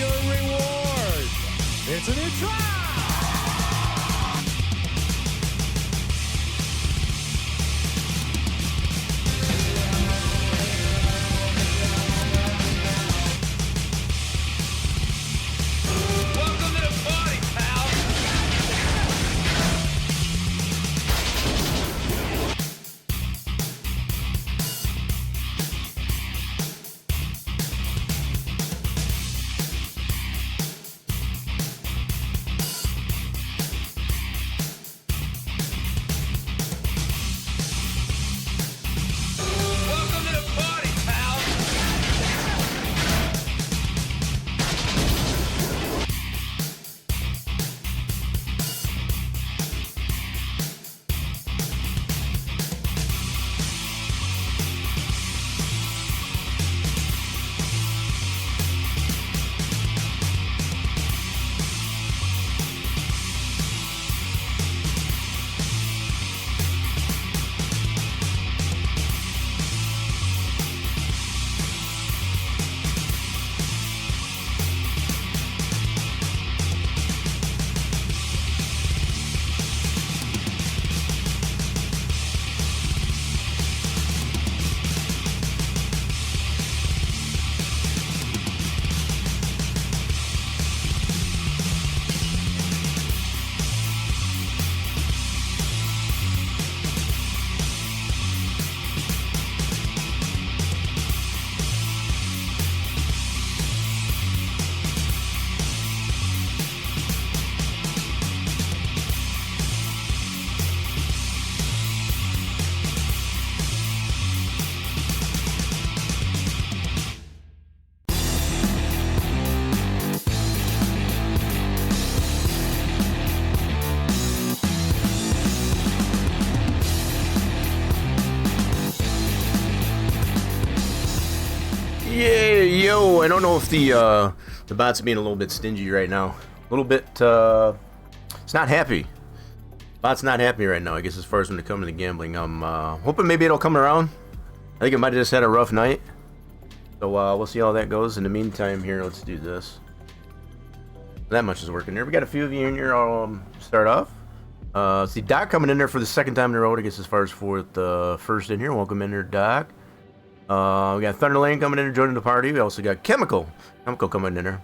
your reward. It's a new trial. Yeah, yo, I don't know if the bot's being a little bit stingy right now. A little bit, it's not happy. Bot's not happy right now, I guess, as far as when it comes to the gambling. I'm hoping maybe it'll come around. I think it might have just had a rough night. So we'll see how that goes. In the meantime here, let's do this. That much is working there. We got a few of you in here. I'll start off. See Doc coming in there for the second time in a row, I guess, as far as fourth, first in here. Welcome in there, Doc. We got Thunderlane coming in and joining the party. We also got Chemical coming in there.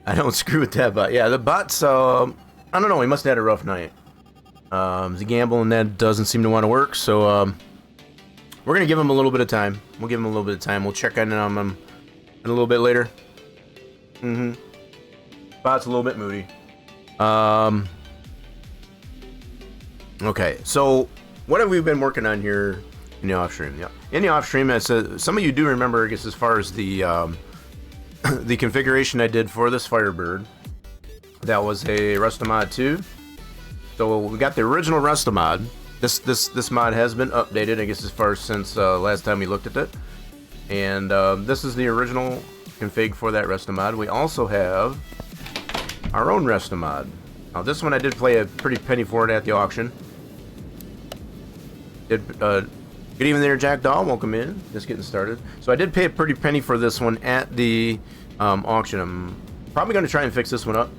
I don't screw with that bot. Yeah, the bot's, I don't know, he must have had a rough night. He's a gamble and that doesn't seem to want to work, so, we're going to give him a little bit of time. We'll give him a little bit of time. We'll check in on him a little bit later. Bot's a little bit moody. Okay, so what have we been working on here? In the off stream, yeah. In the off stream, some of you do remember, I guess, as far as the the configuration I did for this Firebird. That was a Rustamod 2. So we got the original Rustamod. This mod has been updated, I guess, as far as since last time we looked at it. And this is the original config for that Rustamod. We also have our own Rustamod. Now this one I did play a pretty penny for it at the auction. Good evening there, Jack Doll. Welcome in. Just getting started. So I did pay a pretty penny for this one at the auction. I'm probably going to try and fix this one up.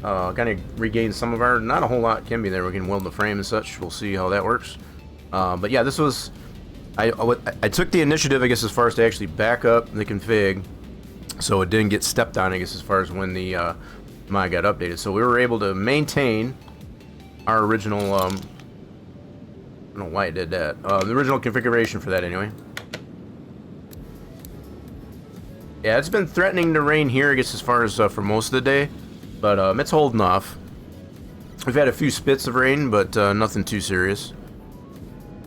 Kind of regain some of our, not a whole lot can be there. We can weld the frame and such. We'll see how that works. But yeah, this was, I took the initiative, I guess, as far as to actually back up the config, so it didn't get stepped on, I guess, as far as when the mod got updated. So we were able to maintain our original, I don't know why I did that. The original configuration for that, anyway. Yeah, it's been threatening to rain here, I guess, as far as for most of the day, but it's holding off. We've had a few spits of rain, but nothing too serious.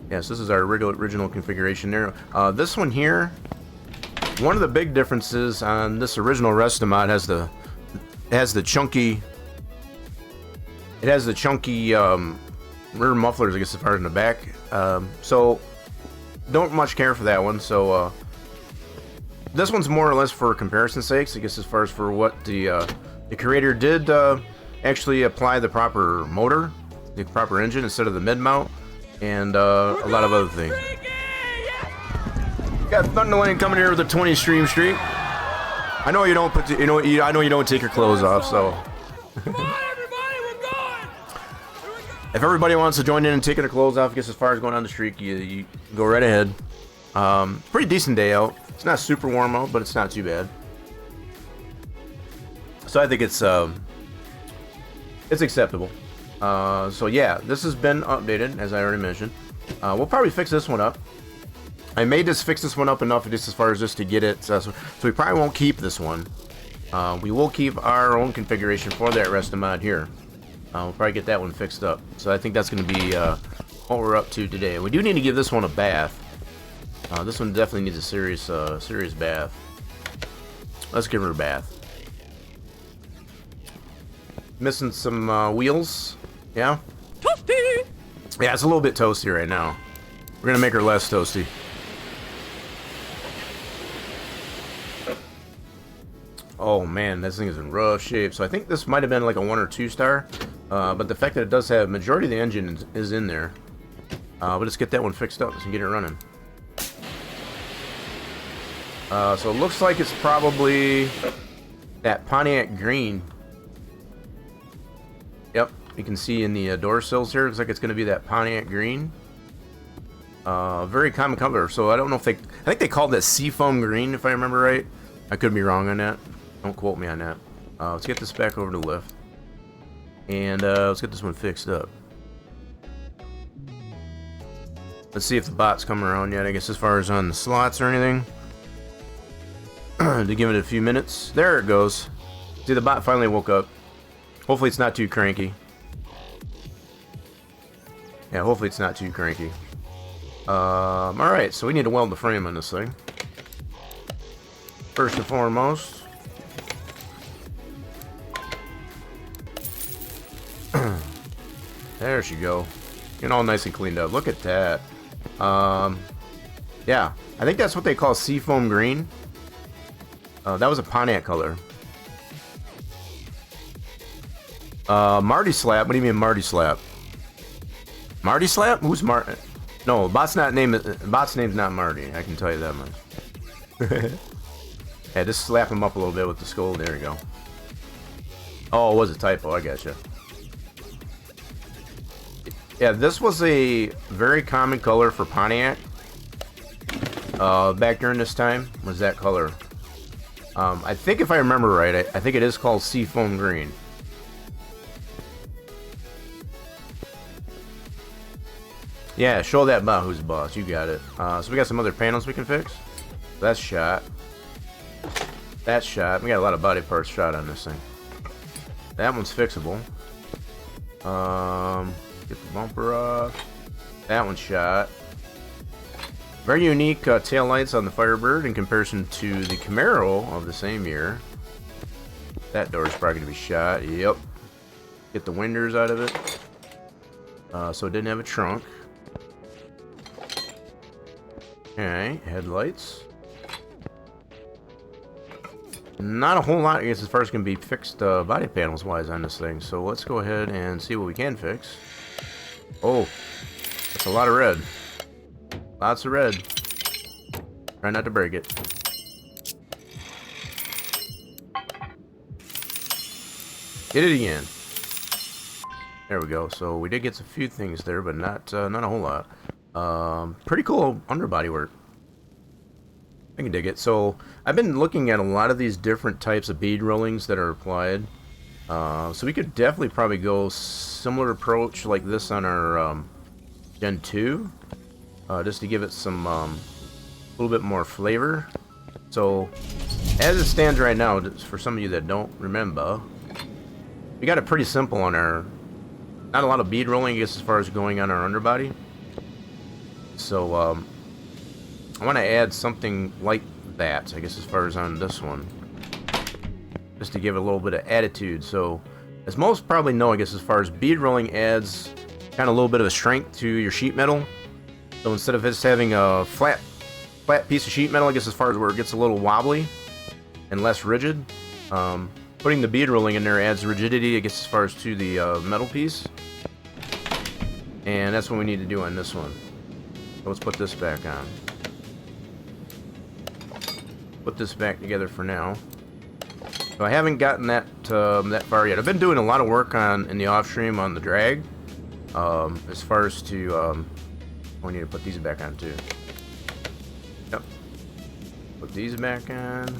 Yes, this is our original configuration there. This one here, one of the big differences on this original Rustamod has the chunky. It has the chunky rear mufflers, I guess, as far as in the back. So don't much care for that one. So this one's more or less for comparison sakes, I guess, as far as for what the creator did actually apply the proper motor, the proper engine instead of the mid mount, and a lot of other things. Got Thunderlane coming here with a 20 stream streak. I know you don't put, I know you don't take your clothes off, so. Come on, everybody, we're going. If everybody wants to join in and taking their clothes off, I guess as far as going on the streak, you go right ahead. Pretty decent day out. It's not super warm out, but it's not too bad. So I think it's acceptable. So yeah, this has been updated, as I already mentioned. We'll probably fix this one up. I may just fix this one up enough just as far as just to get it. So we probably won't keep this one. We will keep our own configuration for that rest of mod here. We'll probably get that one fixed up. So I think that's going to be what we're up to today. We do need to give this one a bath. This one definitely needs a serious bath. Let's give her a bath. Missing some wheels. Yeah? Toasty! Yeah, it's a little bit toasty right now. We're going to make her less toasty. Oh man, this thing is in rough shape. So I think this might have been like a 1 or 2 star. But the fact that it does have majority of the engine is in there. But let's get that one fixed up and get it running. So it looks like it's probably that Pontiac green. Yep, you can see in the door sills here. Looks like it's going to be that Pontiac green. Very common color. So I don't know if I think they called that seafoam green, if I remember right. I could be wrong on that. Don't quote me on that. Let's get this back over to the left. And let's get this one fixed up. Let's see if the bot's come around yet, I guess, as far as on the slots or anything. To give it a few minutes. There it goes. See, the bot finally woke up. Hopefully it's not too cranky. Yeah, hopefully it's not too cranky. Alright, so we need to weld the frame on this thing. First and foremost. There she go. Getting all nice and cleaned up. Look at that. Yeah, I think that's what they call seafoam green. That was a Pontiac color. Marty Slap? What do you mean Marty Slap? Marty Slap? Who's Marty? No, bot's name's not Marty. I can tell you that much. Yeah, just slap him up a little bit with the skull. There you go. Oh, it was a typo. I gotcha. Yeah, this was a very common color for Pontiac. Back during this time was that color. I think if I remember right, I think it is called seafoam green. Yeah, show that bot who's the boss. You got it. So we got some other panels we can fix. That's shot. That's shot. We got a lot of body parts shot on this thing. That one's fixable. Get the bumper off. That one's shot. Very unique tail lights on the Firebird in comparison to the Camaro of the same year. That door is probably going to be shot. Yep. Get the winders out of it. So it didn't have a trunk. Okay, headlights. Not a whole lot, I guess, as far as can be fixed body panels wise on this thing. So let's go ahead and see what we can fix. Oh, that's a lot of red. Lots of red. Try not to break it. Hit it again. There we go. So we did get a few things there, but not a whole lot. Pretty cool underbody work. I can dig it. So I've been looking at a lot of these different types of bead rollings that are applied. So we could definitely probably go similar approach like this on our Gen 2. Just to give it some little bit more flavor. So as it stands right now, for some of you that don't remember, we got it pretty simple on our, not a lot of bead rolling, I guess, as far as going on our underbody. So I want to add something like that, I guess, as far as on this one, just to give it a little bit of attitude. So as most probably know, I guess, as far as bead rolling adds kind of a little bit of a strength to your sheet metal. So instead of just having a flat piece of sheet metal, I guess, as far as where it gets a little wobbly and less rigid, putting the bead rolling in there adds rigidity, I guess, as far as to the metal piece. And that's what we need to do on this one. So let's put this back on. Put this back together for now. So I haven't gotten that that far yet. I've been doing a lot of work in the off stream on the drag. As far as to, I need to put these back on too. Yep. Put these back on.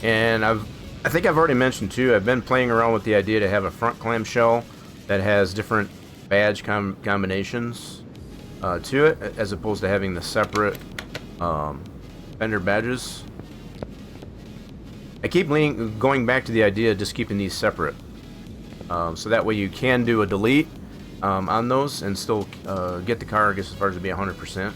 And I think I've already mentioned too, I've been playing around with the idea to have a front clamshell that has different badge combinations to it, as opposed to having the separate vendor badges. I keep going back to the idea of just keeping these separate. So that way you can do a delete on those and still get the car, I guess, as far as to be 100%.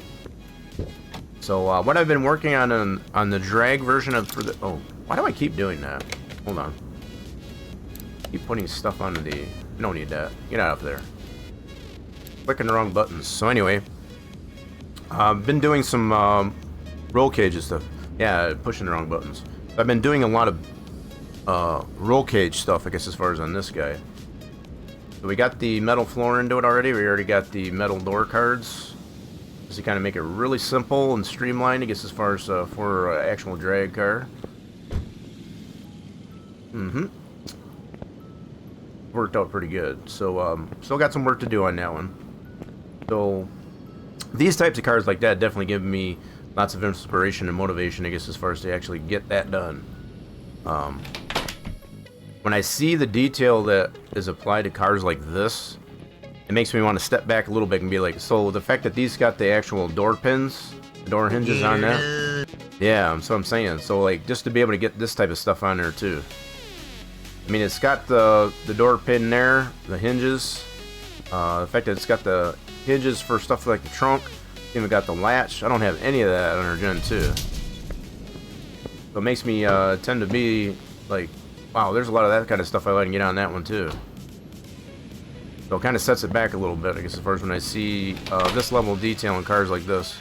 So what I've been working on the drag version of oh, why do I keep doing that? Hold on. Keep putting stuff onto the. You don't need that. Get out of there. Clicking the wrong buttons. So anyway, I've been doing some roll cages stuff. Yeah, pushing the wrong buttons. I've been doing a lot of roll cage stuff, I guess, as far as on this guy. So we got the metal floor into it already. We already got the metal door cards. Just to kind of make it really simple and streamlined, I guess, as far as for actual drag car. Worked out pretty good. So still got some work to do on that one. So these types of cars like that definitely give me lots of inspiration and motivation, I guess, as far as to actually get that done. When I see the detail that is applied to cars like this, it makes me want to step back a little bit and be like, so the fact that these got the actual door pins, door hinges on that, yeah, that's what I'm saying. So like, just to be able to get this type of stuff on there too. I mean, it's got the door pin there, the hinges, the fact that it's got the hinges for stuff like the trunk, even got the latch. I don't have any of that on our Gen 2. So it makes me tend to be like, wow, there's a lot of that kind of stuff I like to get on that one too. So it kind of sets it back a little bit, I guess, as far as when I see this level of detail in cars like this.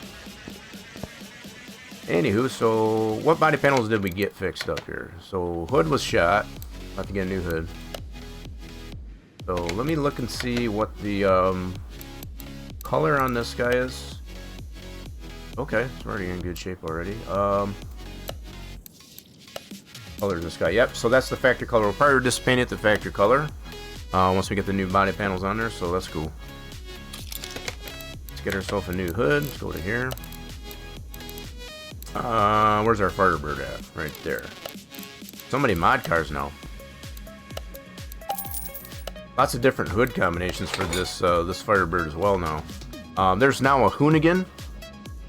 Anywho, so what body panels did we get fixed up here? So hood was shot. About to get a new hood. So let me look and see what the color on this guy is. Okay, it's already in good shape already. Color in this guy. Yep, so that's the factory color. We'll probably just paint it the factory color once we get the new body panels on there, so that's cool. Let's get ourselves a new hood. Let's go to here. Where's our Firebird at? Right there. So many mod cars now. Lots of different hood combinations for this this Firebird as well now. There's now a Hoonigan.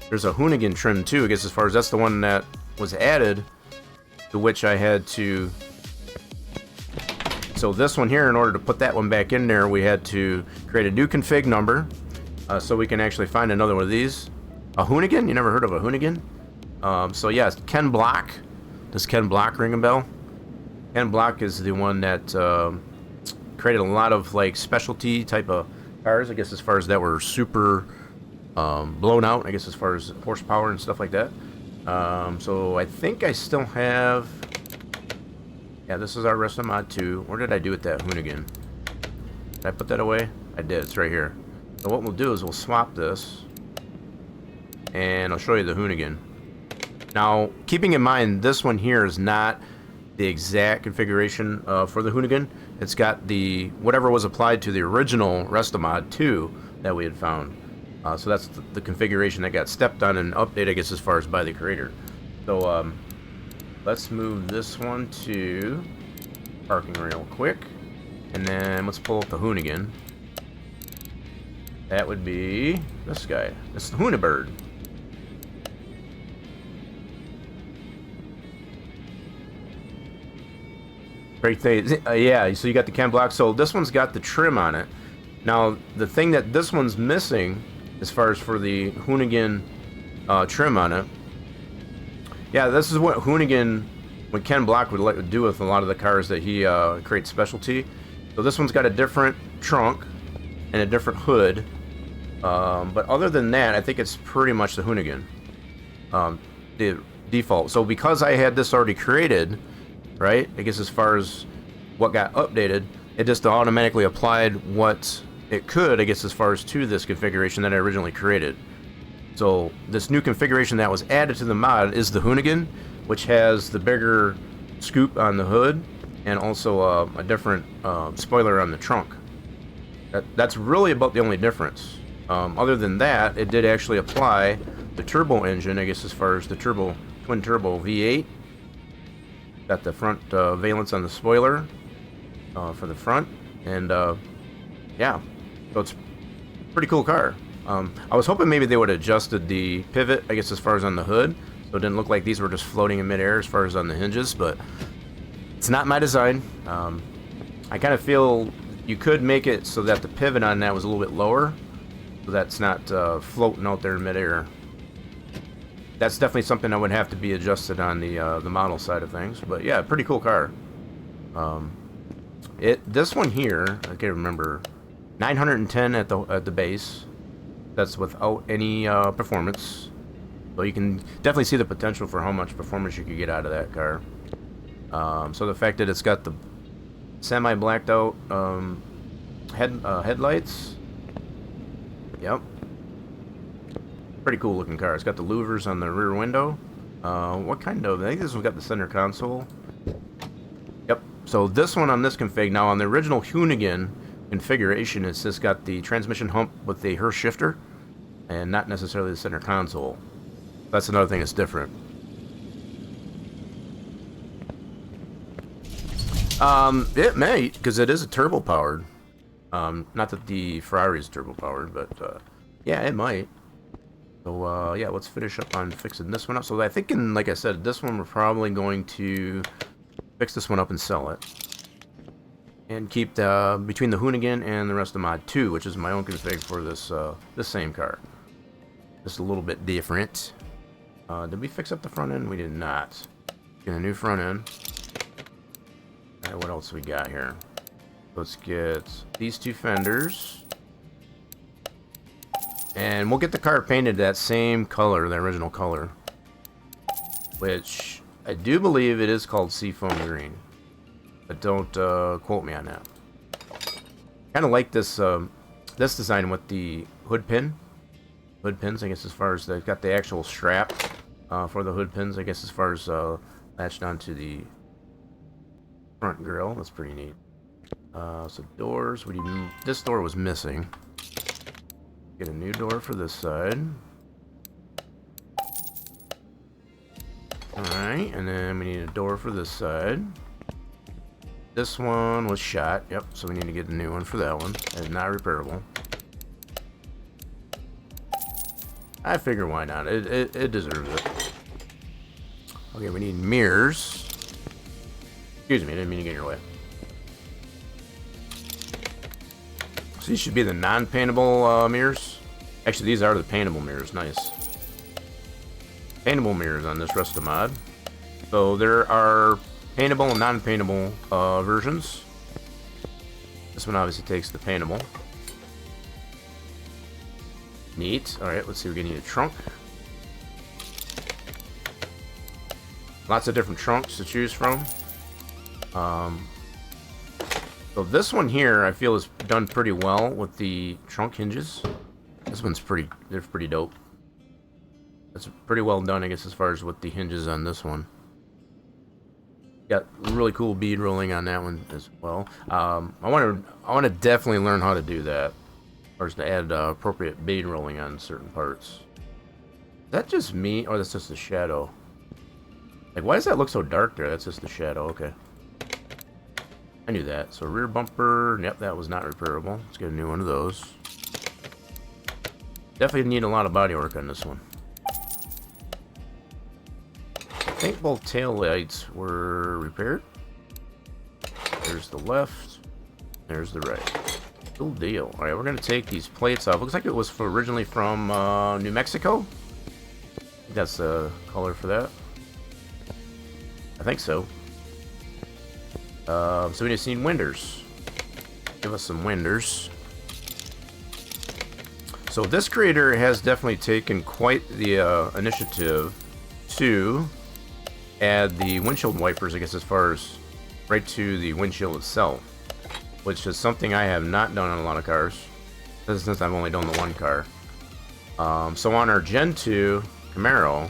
There's a Hoonigan trim too, I guess, as far as that's the one that was added, to which I had to. So this one here, in order to put that one back in there, we had to create a new config number, so we can actually find another one of these. A Hoonigan? You never heard of a Hoonigan? So yeah, it's Ken Block. Does Ken Block ring a bell? Ken Block is the one that created a lot of like specialty type of cars, I guess, as far as that were super blown out, I guess, as far as horsepower and stuff like that. So I think I still have. Yeah, this is our rest of mod 2. Where did I do with that Hoonigan? Did I put that away? I did. It's right here. So what we'll do is we'll swap this, and I'll show you the Hoonigan. Now, keeping in mind, this one here is not the exact configuration for the Hoonigan. It's got the whatever was applied to the original Restomod 2 that we had found. So that's the configuration that got stepped on and updated, I guess, as far as by the creator. So let's move this one to parking real quick, and then let's pull up the Hoonigan. That would be this guy. This is the Hoonibird. Great thing. Yeah, so you got the Ken Block. So this one's got the trim on it. Now, the thing that this one's missing, as far as for the Hoonigan trim on it, yeah, this is what Hoonigan, what Ken Block would like to do with a lot of the cars that he creates specialty. So this one's got a different trunk and a different hood. But other than that, I think it's pretty much the Hoonigan, the default. So because I had this already created, right, I guess as far as what got updated, it just automatically applied what it could, I guess, as far as to this configuration that I originally created. So this new configuration that was added to the mod is the Hoonigan, which has the bigger scoop on the hood and also a different spoiler on the trunk. That's really about the only difference. Other than that, it did actually apply the turbo engine, I guess, as far as the twin turbo V8. Got the front valence on the spoiler for the front, and yeah, so it's a pretty cool car. I was hoping maybe they would have adjusted the pivot, I guess, as far as on the hood, so it didn't look like these were just floating in midair as far as on the hinges, but it's not my design. I kind of feel you could make it so that the pivot on that was a little bit lower, so that's not floating out there in midair. That's definitely something that would have to be adjusted on the model side of things, but yeah, pretty cool car. This one here, I can't remember, 910 at the base. That's without any performance, so you can definitely see the potential for how much performance you could get out of that car. So the fact that it's got the semi-blacked out headlights, yep, pretty cool looking car. It's got the louvers on the rear window. What kind of? I think this one's got the center console. Yep. So this one on this config, now on the original Hoonigan configuration, it's just got the transmission hump with the Hurst shifter, and not necessarily the center console. That's another thing that's different. It may, because it is a turbo powered. Not that the Ferrari is turbo powered, but yeah, it might. So yeah, let's finish up on fixing this one up. So I think, like I said, this one we're probably going to fix this one up and sell it, and keep between the Hoonigan and the rest of Mod 2, which is my own config for this same car. Just a little bit different. Did we fix up the front end? We did not. Get a new front end. Alright, what else we got here? Let's get these two fenders. And we'll get the car painted that same color, the original color. Which I do believe it is called Seafoam Green. But don't quote me on that. Kind of like this this design with the hood pins, I guess, as far as they've got the actual strap for the hood pins, I guess, as far as latched onto the front grille. That's pretty neat. So doors, this door was missing. Get a new door for this side. Alright, and then we need a door for this side. This one was shot, yep, so we need to get a new one for that one. It's not repairable. I figure why not, it deserves it. Okay, we need mirrors. Excuse me, I didn't mean to get in your way. So these should be the non-paintable mirrors. Actually, these are the paintable mirrors, nice. Paintable mirrors on this rest of the mod. So there are paintable and non-paintable versions. This one obviously takes the paintable. Neat. Alright, let's see, we're gonna need a trunk. Lots of different trunks to choose from. So this one here, I feel, is done pretty well with the trunk hinges. This one's they're pretty dope. That's pretty well done, I guess, as far as with the hinges on this one. Got really cool bead rolling on that one as well. I want to definitely learn how to do that, as far as to add appropriate bead rolling on certain parts. Is that just me, or that's just the shadow? Like, why does that look so dark there? That's just the shadow. Okay, I knew that. So rear bumper, yep, that was not repairable. Let's get a new one of those. Definitely need a lot of body work on this one. I think both tail lights were repaired. There's the left. There's the right. Cool deal. Alright, we're going to take these plates off. Looks like it was originally from New Mexico. I think that's the color for that. I think so. So we just need winders. Give us some winders. So this creator has definitely taken quite the initiative to add the windshield wipers, I guess, as far as right to the windshield itself, which is something I have not done on a lot of cars, since I've only done the one car. So on our Gen 2 Camaro,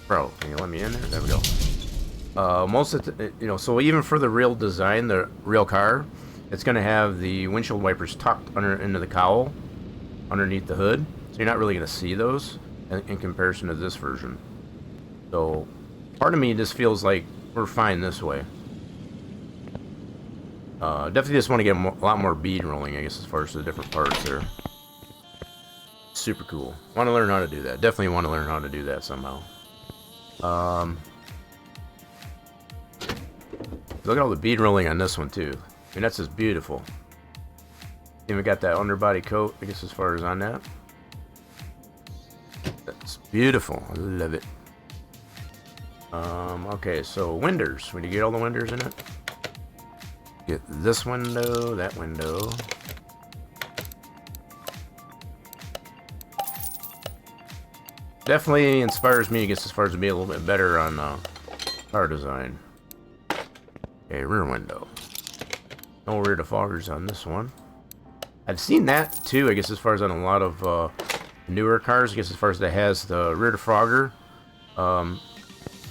Bro, can you let me in there? There we go. Most of the, you know, so even for the real design, the real car, it's going to have the windshield wipers tucked into the cowl, underneath the hood. So you're not really going to see those in comparison to this version. So part of me just feels like we're fine this way. Definitely just want to get a lot more bead rolling, I guess, as far as the different parts there. Super cool. Want to learn how to do that. Definitely want to learn how to do that somehow. Look at all the bead rolling on this one too. I mean, that's just beautiful. Even got that underbody coat, I guess, as far as on that. That's beautiful. I love it. Okay, so windows. When you get all the windows in it, get this window, that window. Definitely inspires me, I guess, as far as to be a little bit better on car design. Okay, rear window. No rear defoggers on this one. I've seen that too, I guess, as far as on a lot of newer cars, I guess, as far as that has the rear defogger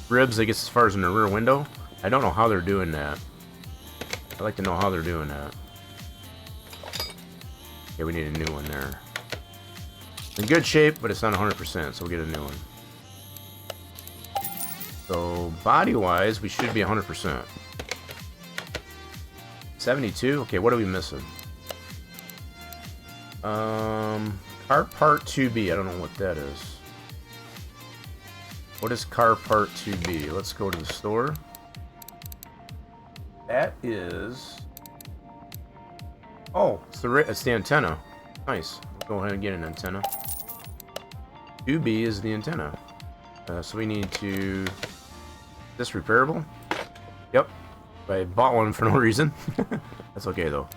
ribs, I guess, as far as in the rear window. I don't know how they're doing that. I'd like to know how they're doing that. Okay, we need a new one there. In good shape, but it's not 100%, so we'll get a new one. So, body-wise, we should be 100%. 72? Okay, what are we missing? Car part 2B. I don't know what that is. What is car part 2B? Let's go to the store. That is... Oh, it's the antenna. Nice. Let's go ahead and get an antenna. 2B is the antenna. So we need to... This repairable? Yep. I bought one for no reason. That's okay though.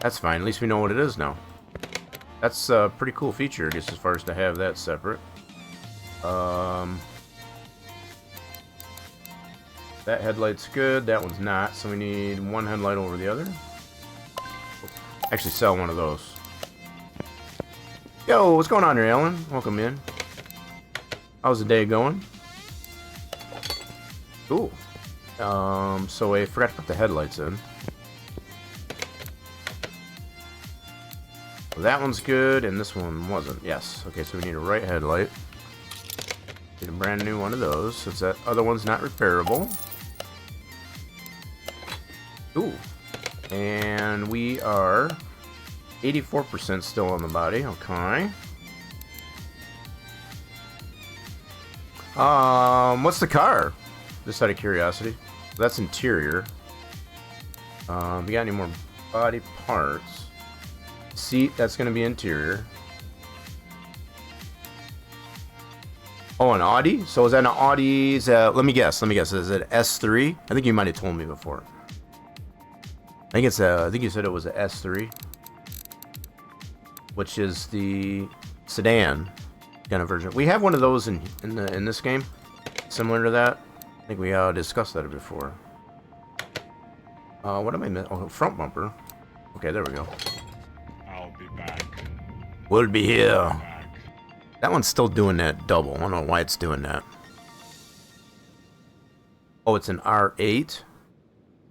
That's fine. At least we know what it is now. That's a pretty cool feature, I guess, as far as to have that separate. That headlight's good. That one's not. So we need one headlight over the other. Actually, sell one of those. Yo, what's going on here, Alan? Welcome in. How's the day going? Cool. So I forgot to put the headlights in. So that one's good, and this one wasn't. Yes. Okay, so we need a right headlight. Need a brand new one of those, since that other one's not repairable. Ooh. And we are 84% still on the body. Okay. What's the car? Just out of curiosity. That's interior. We got any more body parts? Seat, that's going to be interior. Oh, an Audi? So is that an Audi's, let me guess, is it S3? I think you might have told me before. I think it's I think you said it was a S3, which is the sedan kind of version. We have one of those in this game, similar to that. I think we discussed that before. What am I missing? Oh, front bumper. Okay, there we go. I'll be back. We'll be here. That one's still doing that double. I don't know why it's doing that. Oh, it's an R8.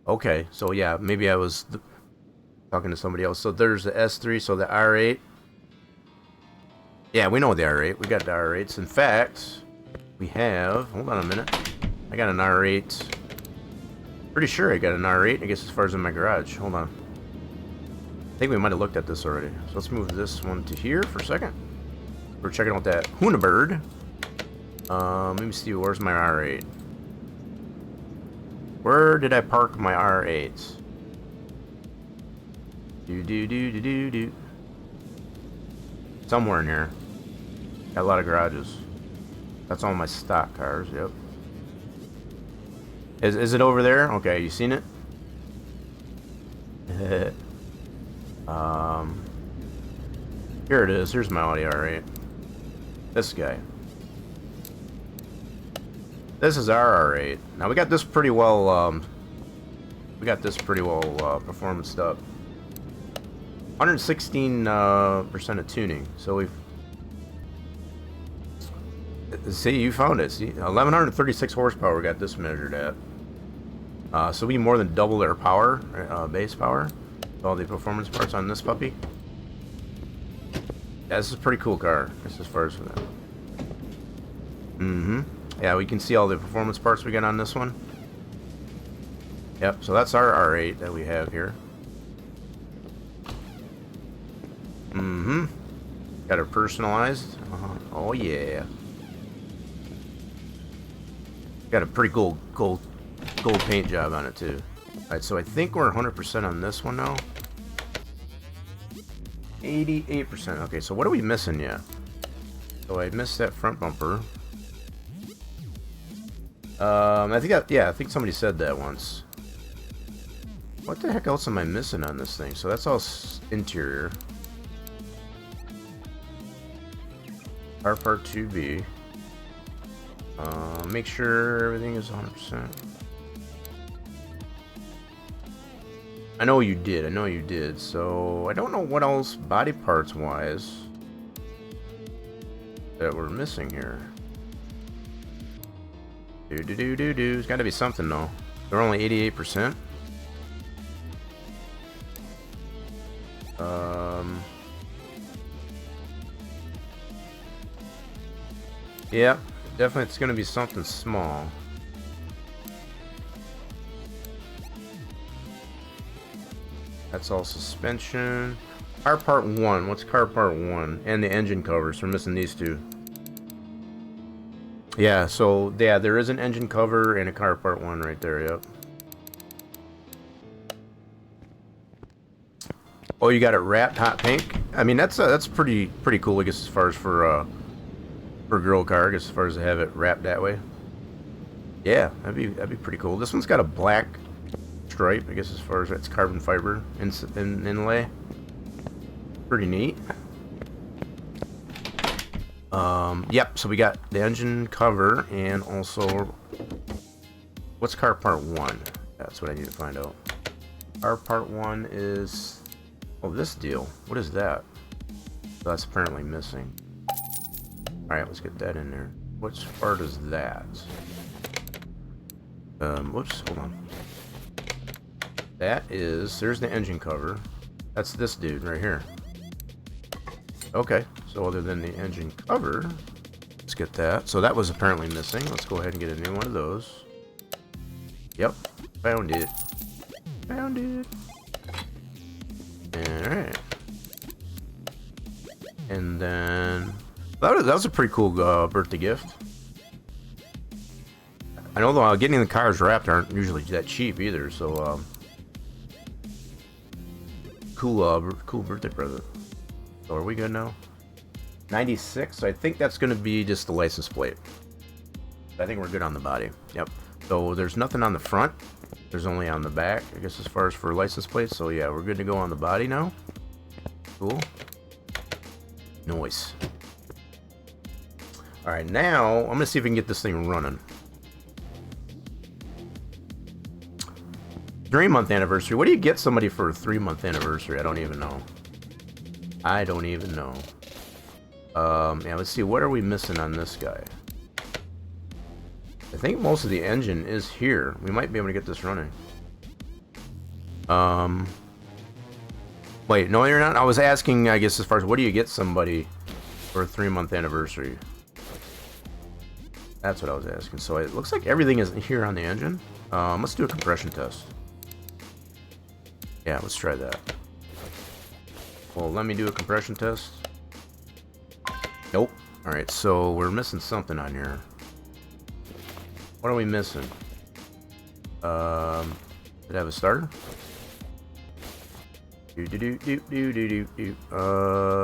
Okay, so yeah, maybe I was talking to somebody else. So there's the S3, so the R8. Yeah, we know the R8. We got the R8s. In fact, we have... Hold on a minute. I got an R8. Pretty sure I got an R8, I guess, as far as in my garage. Hold on. I think we might have looked at this already. So let's move this one to here for a second. We're checking out that Hunabird. Let me see, where's my R8? Where did I park my R8s? Do. Somewhere in here. Got a lot of garages. That's all my stock cars, yep. Is it over there? Okay, you seen it? Here it is. Here's my Audi R8. This guy. This is our R8. Now we got this pretty well. Performance up. 116% of tuning. So we've See, you found it. See, 1136 horsepower we got this measured at. So we more than double our power, base power. All the performance parts on this puppy. Yeah, this is a pretty cool car. Just as far as for that. Yeah, we can see all the performance parts we got on this one. Yep, so that's our R8 that we have here. Got it personalized. Oh yeah. Got a pretty cool gold paint job on it too. Alright, so I think we're 100% on this one now. 88%. Okay, so what are we missing yet? So I missed that front bumper. I think somebody said that once. What the heck else am I missing on this thing? So that's all interior. Car part 2B. Make sure everything is 100%. I know you did. So I don't know what else body parts wise that we're missing here. There's got to be something though. They're only 88%. Yeah, definitely it's going to be something small. That's all suspension. Car part 1. What's car part 1? And the engine covers. We're missing these two. Yeah, so yeah, there is an engine cover and a car part 1 right there, yep. Oh, you got it wrapped hot pink? I mean, that's pretty cool, I guess, as far as for girl car, I guess, as far as to have it wrapped that way. Yeah, that'd be pretty cool. This one's got a black stripe, I guess, as far as it's carbon fiber inlay. Pretty neat. Yep, so we got the engine cover and also what's car part 1? That's what I need to find out. Car part 1 is this deal. What is that? So that's apparently missing. Alright, let's get that in there. Which part is that? Whoops, hold on. There's the engine cover. That's this dude right here. Okay, so other than the engine cover, let's get that. So that was apparently missing. Let's go ahead and get a new one of those. Yep, found it. Found it. Alright. And then that was a pretty cool birthday gift. I know though, getting the cars wrapped aren't usually that cheap either, so cool birthday present. So are we good now? 96, so I think that's going to be just the license plate. I think we're good on the body. Yep. So there's nothing on the front. There's only on the back, I guess, as far as for license plates. So yeah, we're good to go on the body now. Cool. Nice. Alright, now I'm going to see if we can get this thing running. 3-month anniversary. What do you get somebody for a 3-month anniversary? I don't even know. Yeah, let's see. What are we missing on this guy? I think most of the engine is here. We might be able to get this running. Wait, no, you're not. I was asking, I guess, as far as what do you get somebody for a 3-month anniversary? That's what I was asking. So it looks like everything is here on the engine. Let's do a compression test. Yeah, let's try that. Well, let me do a compression test. Nope. Alright, so we're missing something on here. What are we missing? Did I have a starter?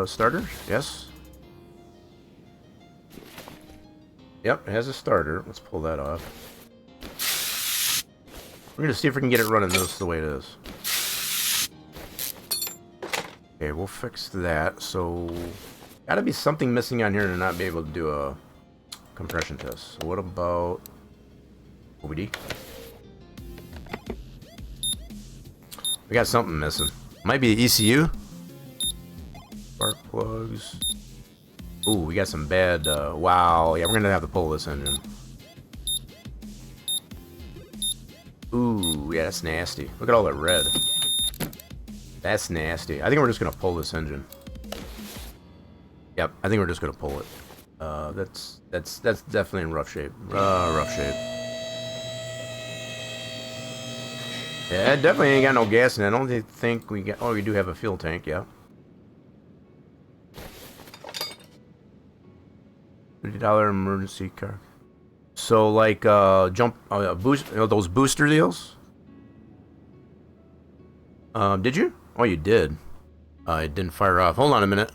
Starter? Yes. Yep, it has a starter. Let's pull that off. We're gonna see if we can get it running just the way it is. Okay, we'll fix that. So, gotta be something missing on here to not be able to do a compression test. So what about OBD? We got something missing. Might be the ECU. Spark plugs. Ooh, we got some bad, wow. Yeah, we're gonna have to pull this engine. Ooh, yeah, that's nasty. Look at all that red. That's nasty. I think we're just gonna pull this engine. Yep, I think we're just gonna pull it. That's definitely in rough shape. Rough shape. Yeah, it definitely ain't got no gas in it. I don't think we got. Oh, we do have a fuel tank. Yeah. $50 emergency car. So like jump boost, you know, those booster deals. Did you? Oh, you did. It didn't fire off. Hold on a minute.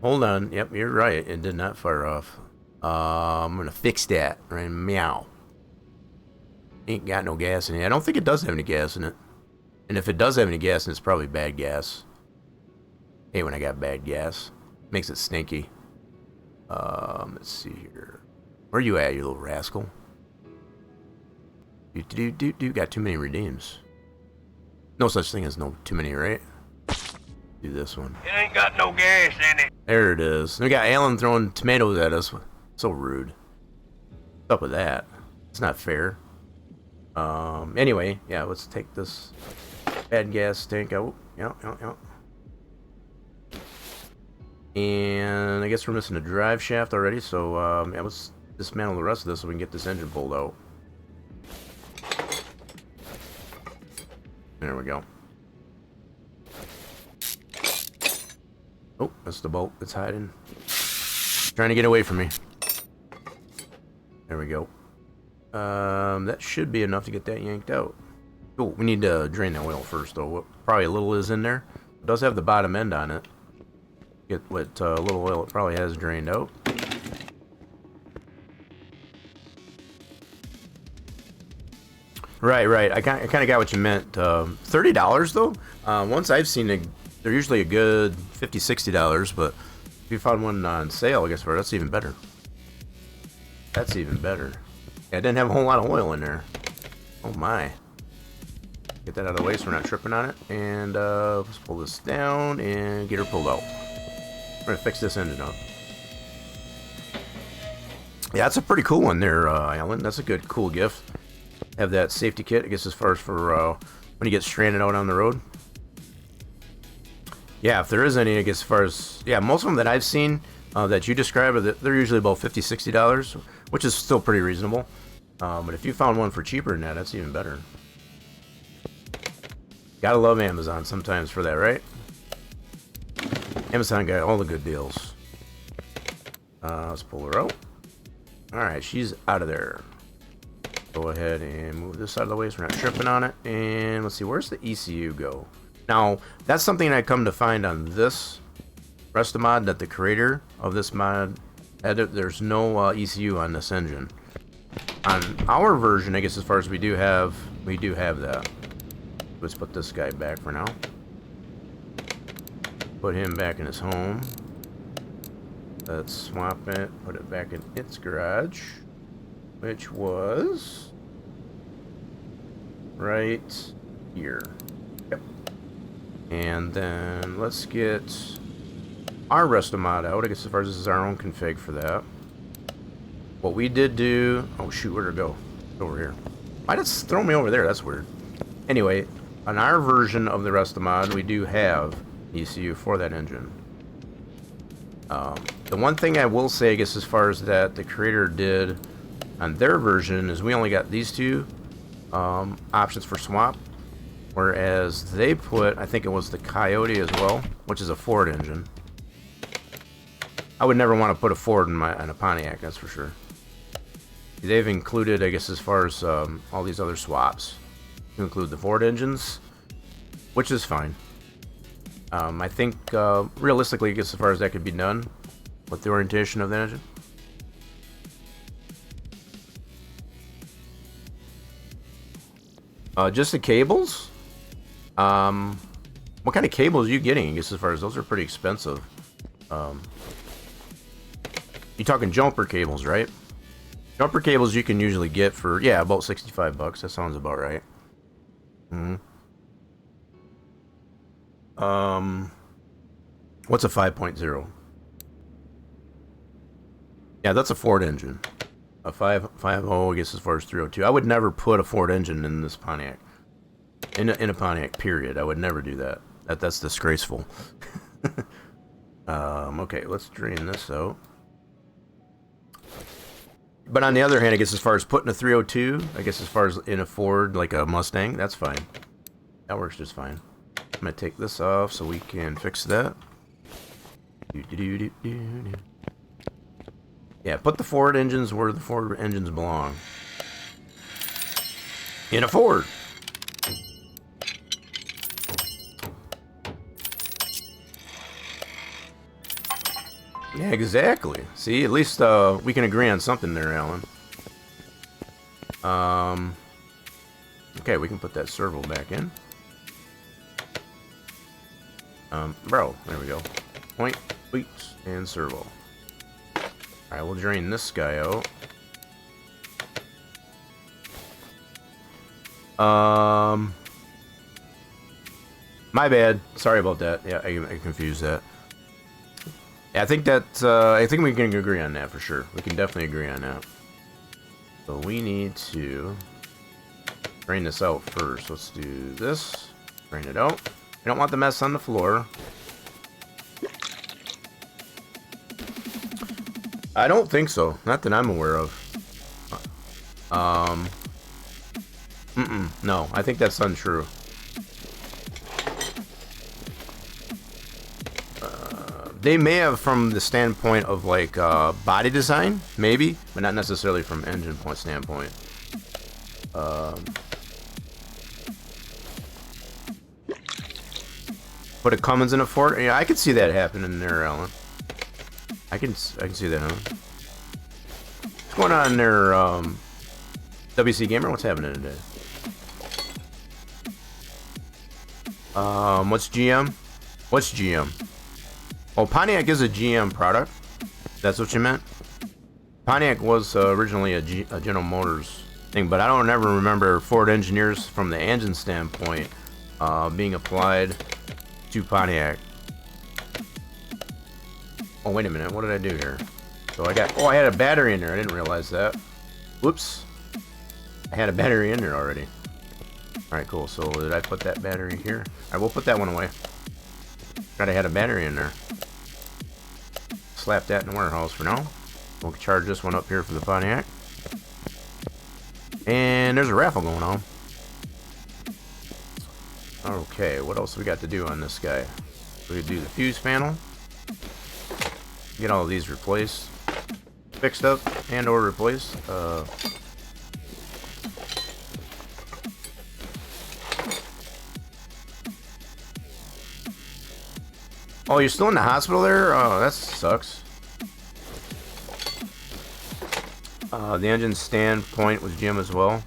Hold on. Yep, you're right. It did not fire off. I'm gonna fix that. Right, meow. Ain't got no gas in it. I don't think it does have any gas in it. And if it does have any gas in it, it's probably bad gas. Hey, when I got bad gas, makes it stinky. Let's see here. Where you at, you little rascal? Got too many redeems. No such thing as no too many, right? Do this one. It ain't got no gas in it. There it is. We got Alan throwing tomatoes at us. So rude. What's up with that? It's not fair. Anyway, yeah, let's take this bad gas tank out. Yep. And I guess we're missing a drive shaft already, so yeah, let's dismantle the rest of this so we can get this engine pulled out. There we go. Oh, that's the bolt that's hiding. Trying to get away from me. There we go. That should be enough to get that yanked out. Oh, we need to drain the oil first, though. Probably a little is in there. It does have the bottom end on it. Get what little oil it probably has drained out. Right. I kind of got what you meant. $30 though. Once I've seen they're usually a good $50, $60, but if you found one on sale, I guess that's even better. That's even better. Yeah, it didn't have a whole lot of oil in there. Oh my. Get that out of the way so we're not tripping on it. And let's pull this down and get her pulled out. We're gonna fix this engine up. Yeah, that's a pretty cool one there, Alan. That's a good, cool gift. Have that safety kit, I guess, as far as for when you get stranded out on the road. Yeah, if there is any, I guess, as far as, yeah, most of them that I've seen that you describe, they're usually about $50, $60, which is still pretty reasonable. But if you found one for cheaper than that, that's even better. Gotta love Amazon sometimes for that, right? Amazon got all the good deals. Let's pull her out. Alright, she's out of there. Go ahead and move this out of the way so we're not tripping on it. And let's see, where's the ECU go? Now, that's something I come to find on this rest of mod, that the creator of this mod added. There's no ECU on this engine. On our version, I guess, as far as we do have that. Let's put this guy back for now. Put him back in his home. Let's swap it, put it back in its garage, which was right here. Yep. And then let's get our rest of mod out. I guess as far as this is our own config for that. What we did do, oh shoot, where'd it go? Over here. Why did it throw me over there? That's weird. Anyway, on our version of the rest of mod, we do have ECU for that engine. The one thing I will say, I guess, as far as that the creator did on their version is we only got these two options for swap, whereas they put, I think it was the Coyote as well, which is a Ford engine. I would never want to put a Ford on a Pontiac, that's for sure. They've included, I guess, as far as all these other swaps, to include the Ford engines, which is fine. I think realistically, I guess, as far as that could be done with the orientation of the engine. Just the cables? What kind of cables are you getting? I guess as far as those are pretty expensive. You're talking jumper cables, right? Jumper cables you can usually get for, yeah, about $65. That sounds about right. What's a 5.0? Yeah, that's a Ford engine. A 5.5.0, I guess, as far as 302. I would never put a Ford engine in this Pontiac. In a Pontiac, period. I would never do that. That's disgraceful. Okay, let's drain this out. But on the other hand, I guess as far as putting a 302, I guess as far as in a Ford, like a Mustang, that's fine. That works just fine. I'm going to take this off so we can fix that. Yeah, put the Ford engines where the Ford engines belong. In a Ford. Yeah, exactly. See, at least we can agree on something there, Alan. Okay, we can put that servo back in. Bro, there we go. Point, tweets, and servo. Alright, we'll drain this guy out. My bad. Sorry about that. Yeah, I confused that. Yeah, I think that, I think we can agree on that for sure. We can definitely agree on that. So we need to drain this out first. Let's do this. Drain it out. I don't want the mess on the floor. I don't think so. Not that I'm aware of. No, I think that's untrue. They may have from the standpoint of like body design, maybe, but not necessarily from engine point standpoint. Put a Cummins in a Ford. Yeah, I could see that happening there, Alan. I can see that, huh? What's going on there, WC Gamer? What's happening today? What's GM? What's GM? Oh, Pontiac is a GM product. That's what you meant? Pontiac was originally a General Motors thing, but I don't ever remember Ford engineers from the engine standpoint being applied to Pontiac. Oh, wait a minute. What did I do here? So I got... Oh, I had a battery in there. I didn't realize that. Whoops. I had a battery in there already. Alright, cool. So did I put that battery here? Alright, we'll put that one away. Thought I had a battery in there. Slap that in the warehouse for now. We'll charge this one up here for the Pontiac. And there's a raffle going on. Okay, what else we got to do on this guy? We could do the fuse panel. Get all of these replaced. Fixed up and or replaced. Oh, you're still in the hospital there? Oh, that sucks. The engine standpoint was GM as well.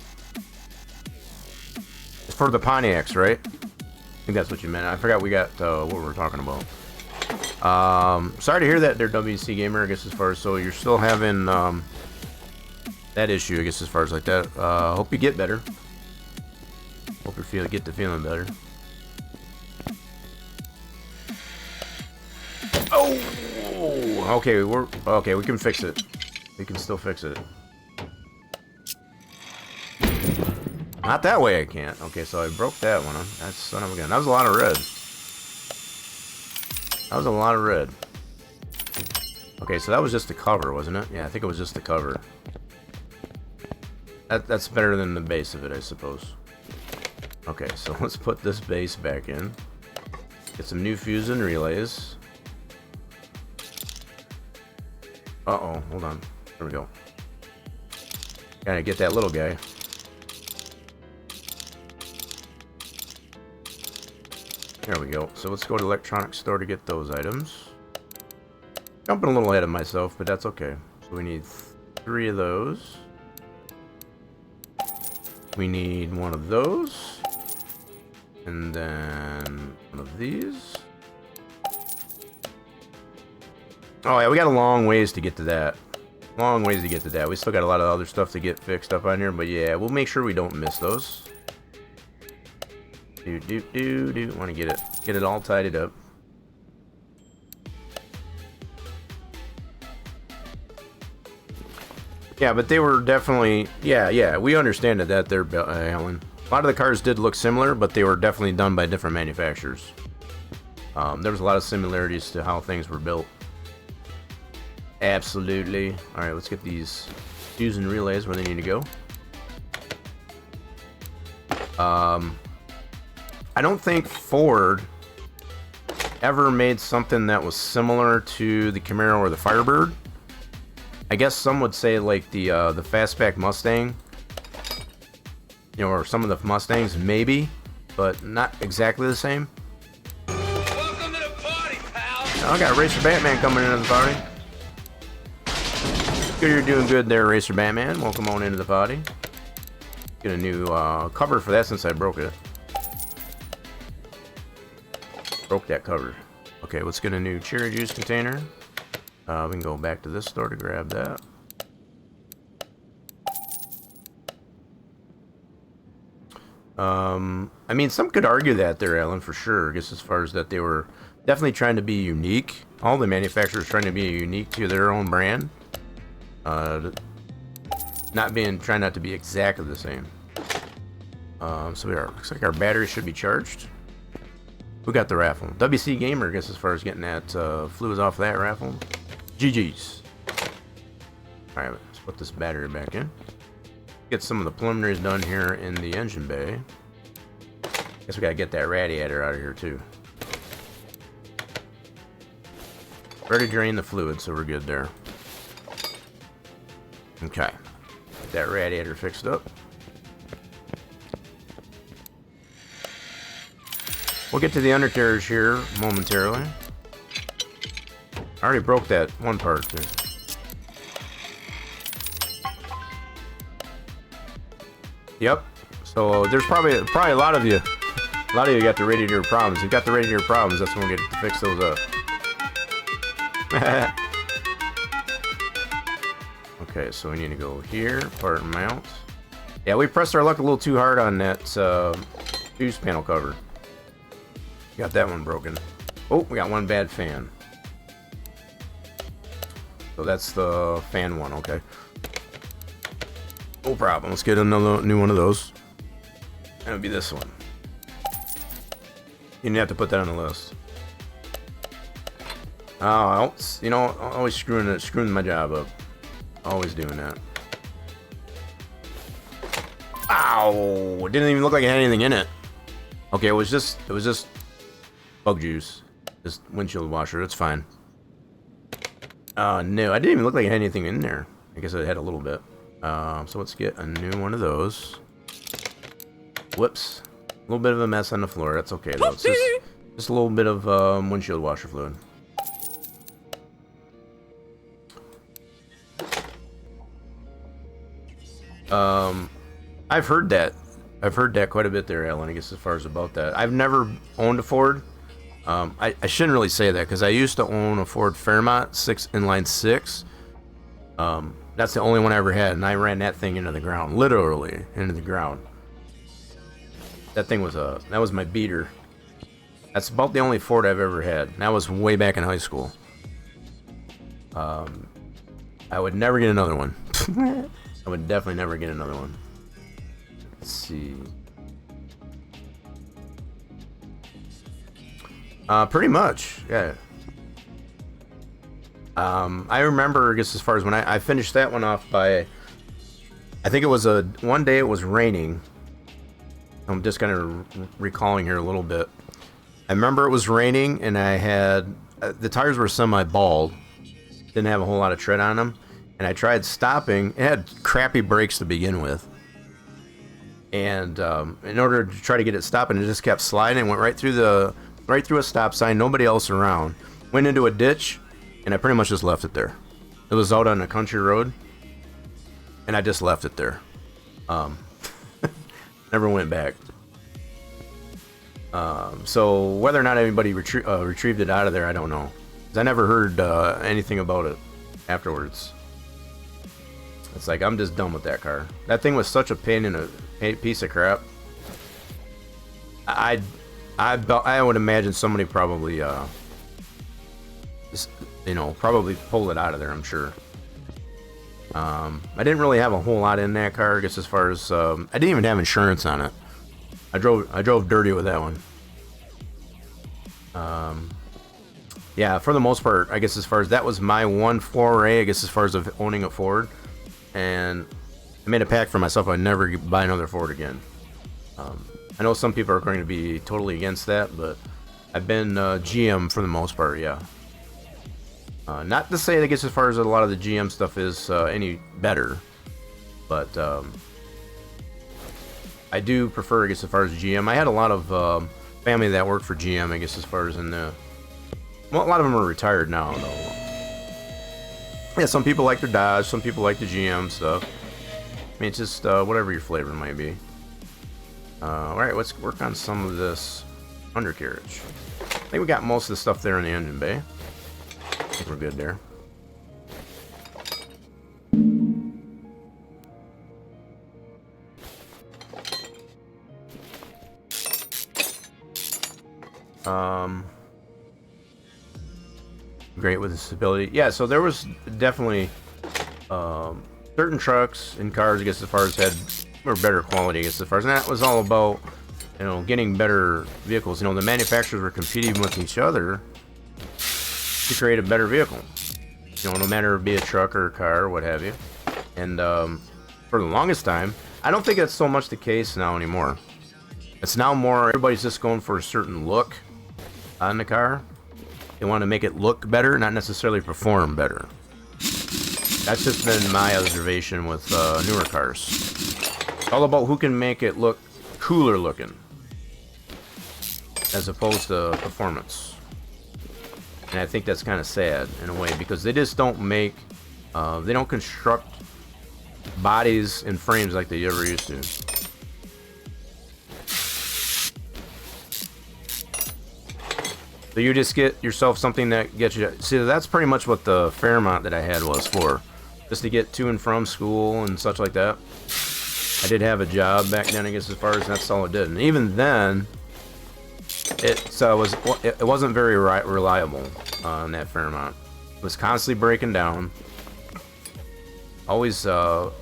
It's for the Pontiacs, right? I think that's what you meant. I forgot we got what we were talking about. Sorry to hear that there, WC Gamer, I guess as far as, so you're still having that issue, I guess as far as like that. Hope you get better. Hope you get to feeling better. Oh! Okay, we can fix it. We can still fix it. Not that way I can't. Okay, so I broke that one. That's son of a gun. That was a lot of red. That was a lot of red. Okay, so that was just the cover, wasn't it? Yeah, I think it was just the cover. That's better than the base of it, I suppose. Okay, so let's put this base back in. Get some new fuse and relays. Uh-oh, hold on. There we go. Gotta get that little guy. There we go. So let's go to the electronics store to get those items. Jumping a little ahead of myself, but that's okay. So we need 3 of those. We need 1 of those. And then 1 of these. Oh yeah, we got a long ways to get to that. Long ways to get to that. We still got a lot of other stuff to get fixed up on here, but yeah, we'll make sure we don't miss those. Want to get it all tidied up. Yeah, but they were definitely, yeah, we understand that they're, Alan. A lot of the cars did look similar, but they were definitely done by different manufacturers. There was a lot of similarities to how things were built. Absolutely. All right, let's get these fuse and relays where they need to go. I don't think Ford ever made something that was similar to the Camaro or the Firebird. I guess some would say like the fastback Mustang, you know, or some of the Mustangs maybe, but not exactly the same. Welcome to the party, pal. I got Racer Batman coming into the party. Good, you're doing good there, Racer Batman. Welcome on into the party. Get a new cover for that since I broke it. Broke that cover. Okay, let's get a new cherry juice container. We can go back to this store to grab that. I mean, some could argue that there, Alan, for sure. I guess as far as that they were definitely trying to be unique. All the manufacturers trying to be unique to their own brand. Trying not to be exactly the same. So we are. Looks like our battery should be charged. Who got the raffle? WC Gamer, I guess, as far as getting that fluids off that raffle. GG's. Alright, let's put this battery back in. Get some of the preliminaries done here in the engine bay. Guess we gotta get that radiator out of here too. Already drained the fluid, so we're good there. Okay. Get that radiator fixed up. We'll get to the undercarriage here momentarily. I already broke that one part too. Yep. So there's probably a lot of you got the radiator problems. If you've got the radiator problems, that's when we get to fix those up. Okay, so we need to go here, part and mount. Yeah, we pressed our luck a little too hard on that fuse panel cover. Got that one broken. Oh, we got one bad fan. So that's the fan one, okay. No problem. Let's get another new one of those. That would be this one. You didn't have to put that on the list. Oh, you know, always screwing my job up. Always doing that. Ow! It didn't even look like it had anything in it. Okay, it was just bug juice. Just windshield washer. It's fine. No, I didn't even look like it had anything in there. I guess it had a little bit. So let's get a new one of those. Whoops. A little bit of a mess on the floor. That's okay though. It's just a little bit of windshield washer fluid. I've heard that. I've heard that quite a bit there, Alan, I guess, as far as about that. I've never owned a Ford. I shouldn't really say that because I used to own a Ford Fairmont inline 6. That's the only one I ever had, and I ran that thing into the ground, literally into the ground. That thing was that was my beater. That's about the only Ford I've ever had. That was way back in high school. I would never get another one. I would definitely never get another one. Let's see. Pretty much, yeah. I remember, I guess, as far as when I finished that one off by, I think it was one day it was raining. I'm just kind of recalling here a little bit. I remember it was raining and I had, the tires were semi-bald. Didn't have a whole lot of tread on them. And I tried stopping. It had crappy brakes to begin with. And in order to try to get it stopping, it just kept sliding. It went right through a stop sign, nobody else around. Went into a ditch, and I pretty much just left it there. It was out on a country road, and I just left it there. Never went back. So whether or not anybody retrieved it out of there, I don't know. 'Cause I never heard anything about it afterwards. It's like, I'm just done with that car. That thing was such a pain in a piece of crap. I would imagine somebody probably, probably pulled it out of there, I'm sure. I didn't really have a whole lot in that car, I guess, as far as I didn't even have insurance on it. I drove dirty with that one. Yeah, for the most part, I guess as far as that was my one foray, I guess as far as of owning a Ford, and I made a pact for myself I'd never buy another Ford again. I know some people are going to be totally against that, but I've been GM for the most part, yeah. Not to say, I guess, as far as a lot of the GM stuff is any better, but I do prefer, I guess, as far as GM. I had a lot of family that worked for GM, I guess, as far as in the... Well, a lot of them are retired now, though. Yeah, some people like their Dodge, some people like the GM stuff. I mean, it's just whatever your flavor might be. Alright, let's work on some of this undercarriage. I think we got most of the stuff there in the engine bay. I think we're good there. Great with the stability. Yeah, so there was definitely certain trucks and cars, I guess, as far as were better quality, I guess, as far as, and that was all about, you know, getting better vehicles. You know, the manufacturers were competing with each other to create a better vehicle. You know, no matter if it be a truck or a car or what have you. And for the longest time, I don't think that's so much the case now anymore. It's now more, everybody's just going for a certain look on the car. They want to make it look better, not necessarily perform better. That's just been my observation with newer cars. It's all about who can make it look cooler looking, as opposed to performance. And I think that's kind of sad in a way, because they just don't make, they don't construct bodies and frames like they ever used to. So you just get yourself something that gets you... See, that's pretty much what the Fairmont that I had was for. Just to get to and from school and such like that. I did have a job back then, I guess, as far as that's all it did. And even then, it wasn't very reliable on that Fairmont. It was constantly breaking down. Always working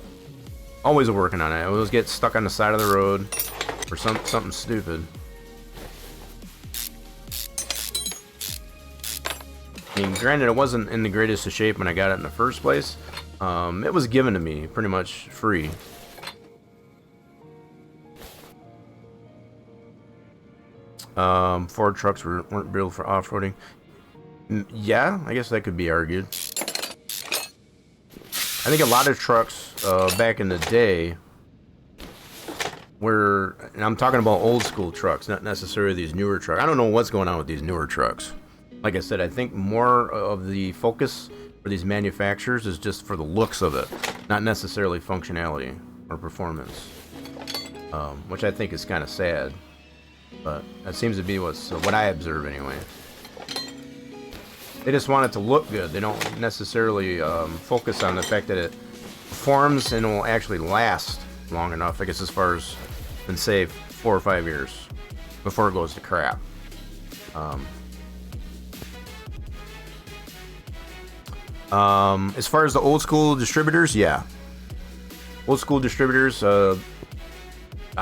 on it. I always get stuck on the side of the road for something stupid. I mean, granted, it wasn't in the greatest of shape when I got it in the first place. It was given to me pretty much free. Ford trucks weren't built for off-roading. Yeah, I guess that could be argued. I think a lot of trucks back in the day were, and I'm talking about old school trucks, not necessarily these newer trucks. I don't know what's going on with these newer trucks. Like I said, I think more of the focus for these manufacturers is just for the looks of it, not necessarily functionality or performance, which I think is kind of sad. But that seems to be what I observe anyway. They just want it to look good. They don't necessarily focus on the fact that it performs and will actually last long enough, I guess, as far as, than say 4 or 5 years before it goes to crap. As far as the old school distributors, yeah. Old school distributors, I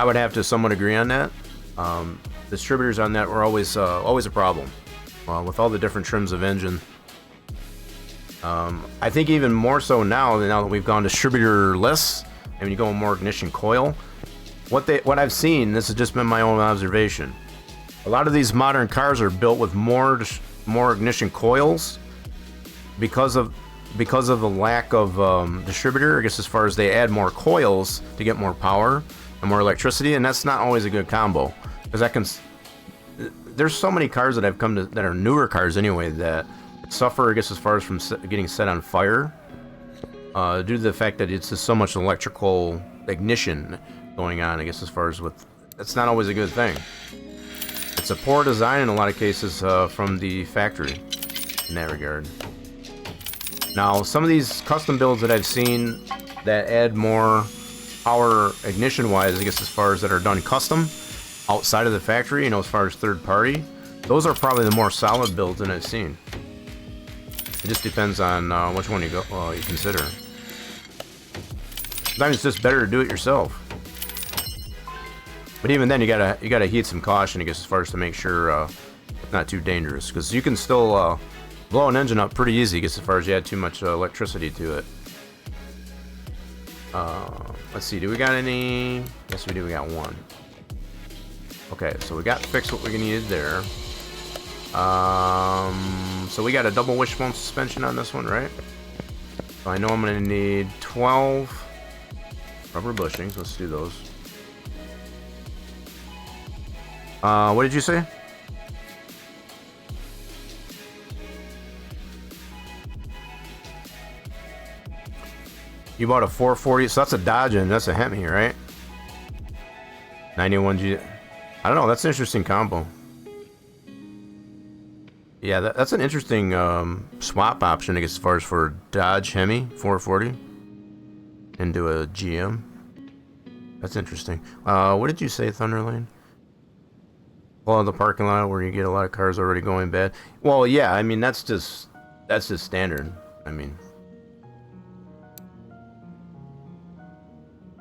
would have to somewhat agree on that. Distributors on that were always a problem. With all the different trims of engine. I think even more so now that we've gone distributor-less, and you go more ignition coil. What I've seen, this has just been my own observation. A lot of these modern cars are built with more ignition coils because of the lack of distributor. I guess as far as they add more coils to get more power and more electricity, and that's not always a good combo, because there's so many cars that I've come to that are newer cars anyway that suffer, I guess, as far as from getting set on fire due to the fact that it's just so much electrical ignition going on, I guess, as far as with... That's not always a good thing. It's a poor design in a lot of cases from the factory in that regard. Now, some of these custom builds that I've seen that add more power ignition-wise, I guess, as far as that are done custom outside of the factory, you know, as far as third party, those are probably the more solid builds that I've seen. It just depends on which one you consider. Sometimes it's just better to do it yourself. But even then, you gotta heed some caution, I guess, as far as to make sure it's not too dangerous, because you can still blow an engine up pretty easy, I guess, as far as you add too much electricity to it. Let's see, do we got any? Yes, we do. We got one. Okay, so we got fixed what we needed there. So we got a double wishbone suspension on this one, right? So I know I'm gonna need 12 rubber bushings. Let's do those. What did you say? You bought a 440, so that's a Dodge and that's a Hemi, right? 91G. I don't know, that's an interesting combo. Yeah, that's an interesting swap option, I guess, as far as for Dodge Hemi 440 into a GM. That's interesting. What did you say, Thunderlane? Well, in the parking lot where you get a lot of cars already going bad. Well, yeah, I mean that's just standard. I mean,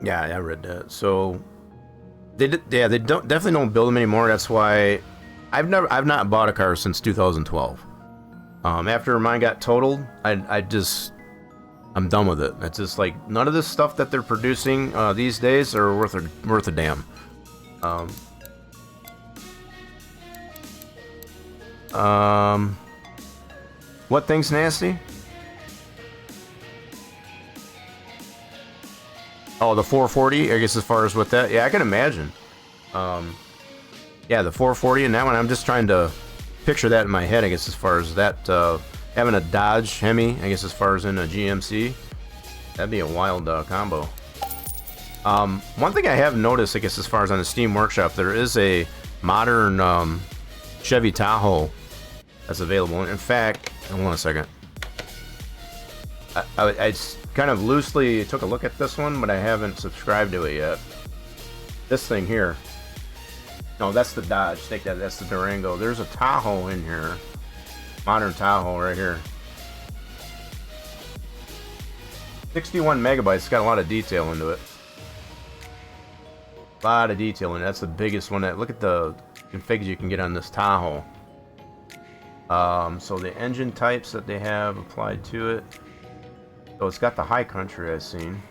yeah, I read that. So they definitely don't build them anymore. That's why I've not bought a car since 2012. After mine got totaled, I'm done with it. It's just like none of this stuff that they're producing these days are worth a damn. What thing's nasty? Oh, the 440, I guess, as far as with that. Yeah, I can imagine. Yeah, the 440 and that one, I'm just trying to picture that in my head, I guess, as far as that, having a Dodge Hemi, I guess, as far as in a GMC. That'd be a wild combo. One thing I have noticed, I guess, as far as on the Steam Workshop, there is a modern Chevy Tahoe that's available. In fact, hold on a second. I kind of loosely took a look at this one, but I haven't subscribed to it yet. This thing here. No, that's the Dodge. Take that. That's the Durango. There's a Tahoe in here. Modern Tahoe right here. 61 megabytes. It's got a lot of detail into it. A lot of detail in it. That's the biggest one. Look at the configs you can get on this Tahoe. So the engine types that they have applied to it. So it's got the high country I've seen.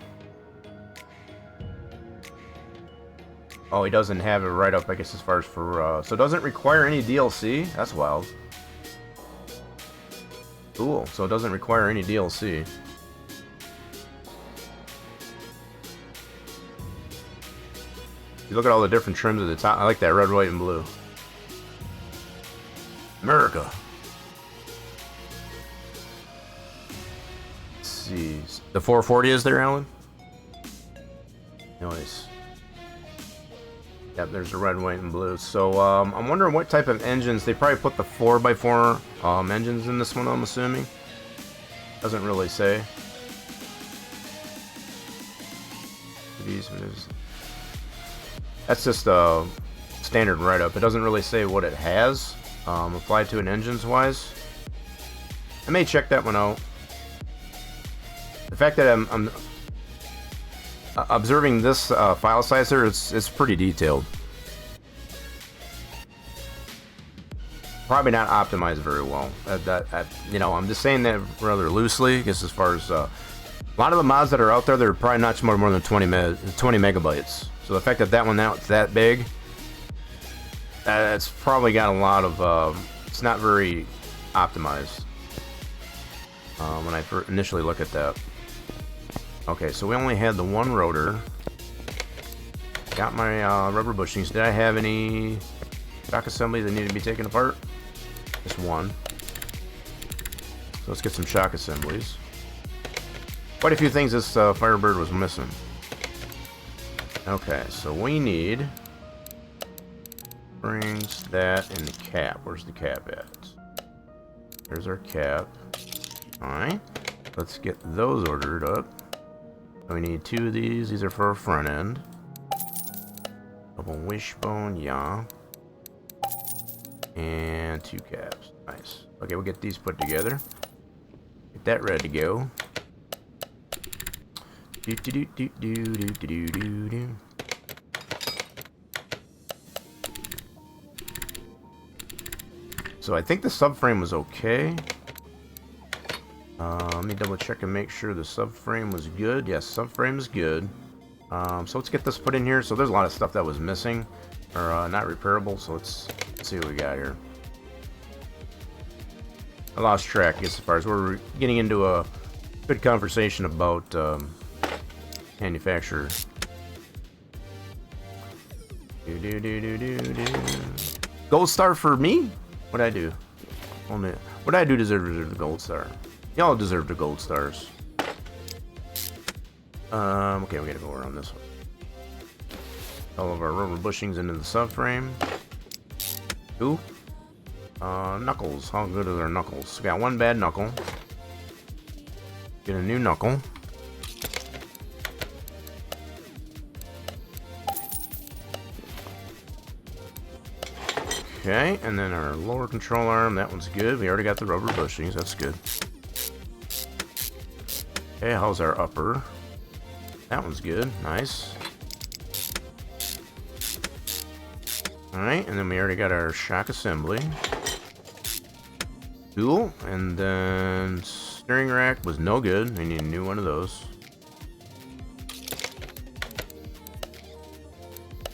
Oh, he doesn't have it right up, I guess, as far as for, so it doesn't require any DLC? That's wild. Cool, so it doesn't require any DLC. You look at all the different trims at the top. I like that red, white, and blue. America. Let's see. The 440 is there, Alan? Nice. Yep, there's the red, white, and blue. So, I'm wondering what type of engines. They probably put the 4x4 engines in this one, I'm assuming. Doesn't really say. That's just a standard write-up. It doesn't really say what it has applied to it engines-wise. I may check that one out. The fact that I'm observing this file size here, it's pretty detailed. Probably not optimized very well. You know, I'm just saying that rather loosely, I guess, as far as a lot of the mods that are out there, they're probably not more than 20 megabytes. So the fact that that one now it's that big, it's probably got a lot of. It's not very optimized when I initially look at that. Okay, so we only had the one rotor. Got my rubber bushings. Did I have any shock assemblies that needed to be taken apart? Just one. So let's get some shock assemblies. Quite a few things this Firebird was missing. Okay, so we need springs, that, and the cap. Where's the cap at? There's our cap. Alright, let's get those ordered up. We need two of these. These are for our front end. Double wishbone, yeah. And two caps. Nice. Okay, we'll get these put together. Get that ready to go. Do, do, do, do, do, do, do, do, do. So I think the subframe was okay. Let me double check and make sure the subframe was good. Yes, subframe is good. So let's get this put in here. So there's a lot of stuff that was missing or not repairable. So let's see what we got here. I lost track, I guess, as far as we're getting into a good conversation about manufacturer. Gold star for me? What'd I do? What'd I do deserve the gold star? Y'all deserve the gold stars. Okay, we gotta go around this one. All of our rubber bushings into the subframe. Ooh. Knuckles. How good are their knuckles? We got one bad knuckle. Get a new knuckle. Okay, and then our lower control arm, that one's good. We already got the rubber bushings, that's good. Okay, how's our upper? That one's good, nice. Alright, and then we already got our shock assembly. Cool, and then steering rack was no good. We need a new one of those.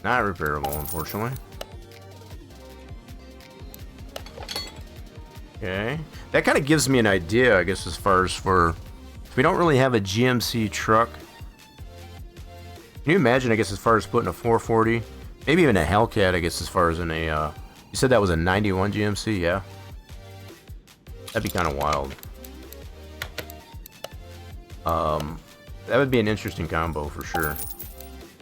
Not repairable, unfortunately. Okay, that kind of gives me an idea, I guess, as far as for if we don't really have a GMC truck. Can you imagine, I guess, as far as putting a 440, maybe even a Hellcat, I guess, as far as in a, you said that was a 91 GMC, yeah? That'd be kind of wild. That would be an interesting combo for sure.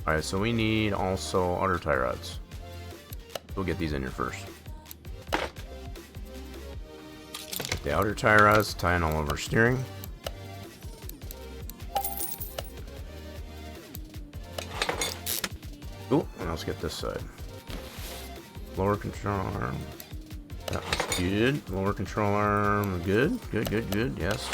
Alright, so we need also outer tie rods. We'll get these in here first. Get the outer tie rods, tying all of our steering. Cool, and let's get this side. Lower control arm. That was good. Lower control arm, good. Good, good, good, yes.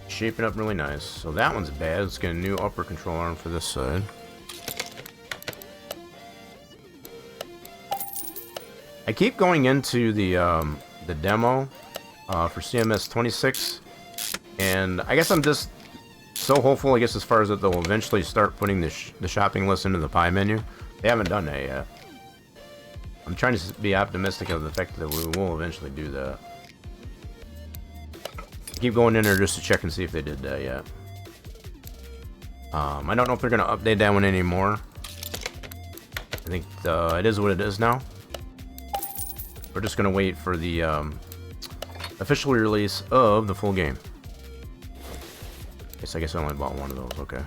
Shaping up really nice. So that one's bad. Let's get a new upper control arm for this side. I keep going into the demo for CMS 26, and I guess I'm just so hopeful, I guess, as far as that they'll eventually start putting the shopping list into the pie menu. They haven't done that yet. I'm trying to be optimistic of the fact that we will eventually do that. Keep going in there just to check and see if they did that yet. I don't know if they're going to update that one anymore. I think it is what it is now. We're just going to wait for the official release of the full game. I guess I only bought one of those, okay.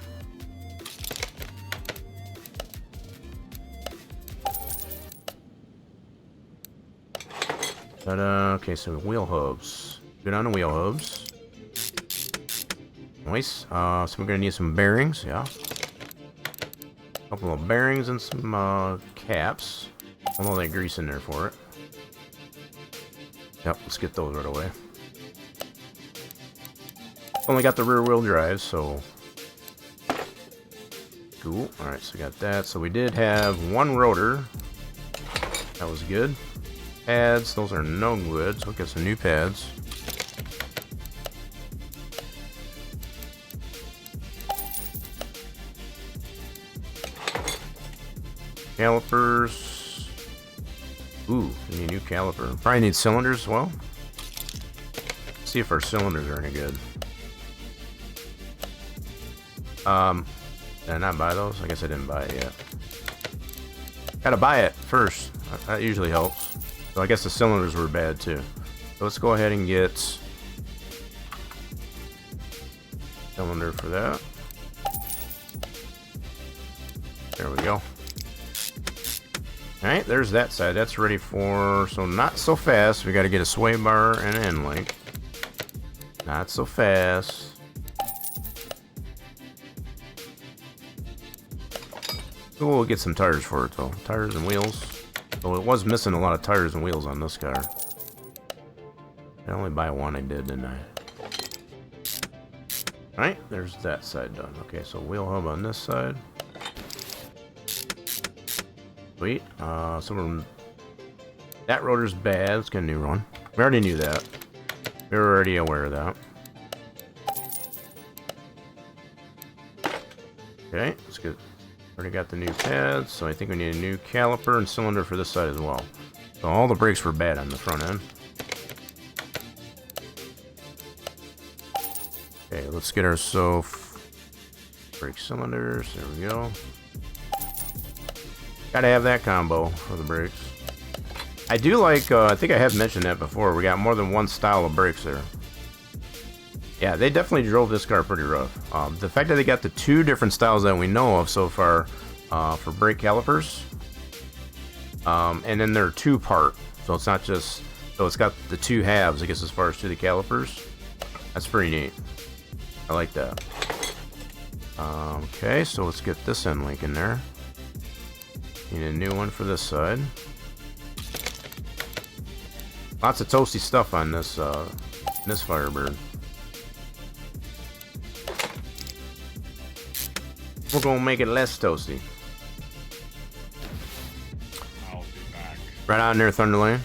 Okay, so wheel hubs. Good on the wheel hubs. Nice. So we're gonna need some bearings, yeah. A couple of bearings and some caps. Although they grease in there for it. Yep, let's get those right away. Only got the rear wheel drive, so cool. Alright, so we got that. So we did have one rotor. That was good. Pads, those are no good, so we'll get some new pads. Calipers. Ooh, we need a new caliper. Probably need cylinders as well. See if our cylinders are any good. Did I not buy those? I guess I didn't buy it yet. Gotta buy it first. That usually helps. So I guess the cylinders were bad too. So let's go ahead and get cylinder for that. There we go. Alright, there's that side. That's ready for... So not so fast. We gotta get a sway bar and an end link. Not so fast. We'll get some tires for it though. Tires and wheels. So it was missing a lot of tires and wheels on this car. I only buy one, I did, didn't I? Alright, there's that side done. Okay, so wheel hub on this side. Sweet. So that rotor's bad. Let's get a new one. We already knew that. We were already aware of that. Okay, let's get. Already got the new pads, so I think we need a new caliper and cylinder for this side as well. So all the brakes were bad on the front end. Okay, let's get ourselves brake cylinders. There we go. Gotta have that combo for the brakes. I do like, I think I have mentioned that before, we got more than one style of brakes there. Yeah, they definitely drove this car pretty rough. The fact that they got the two different styles that we know of so far for brake calipers, and then they're two-part, so it's not just, so it's got the two halves, I guess, as far as to the calipers. That's pretty neat. I like that. Okay, so let's get this end link in there. Need a new one for this side. Lots of toasty stuff on this Firebird. We're gonna make it less toasty. I'll be back. Right on there, Thunderlane.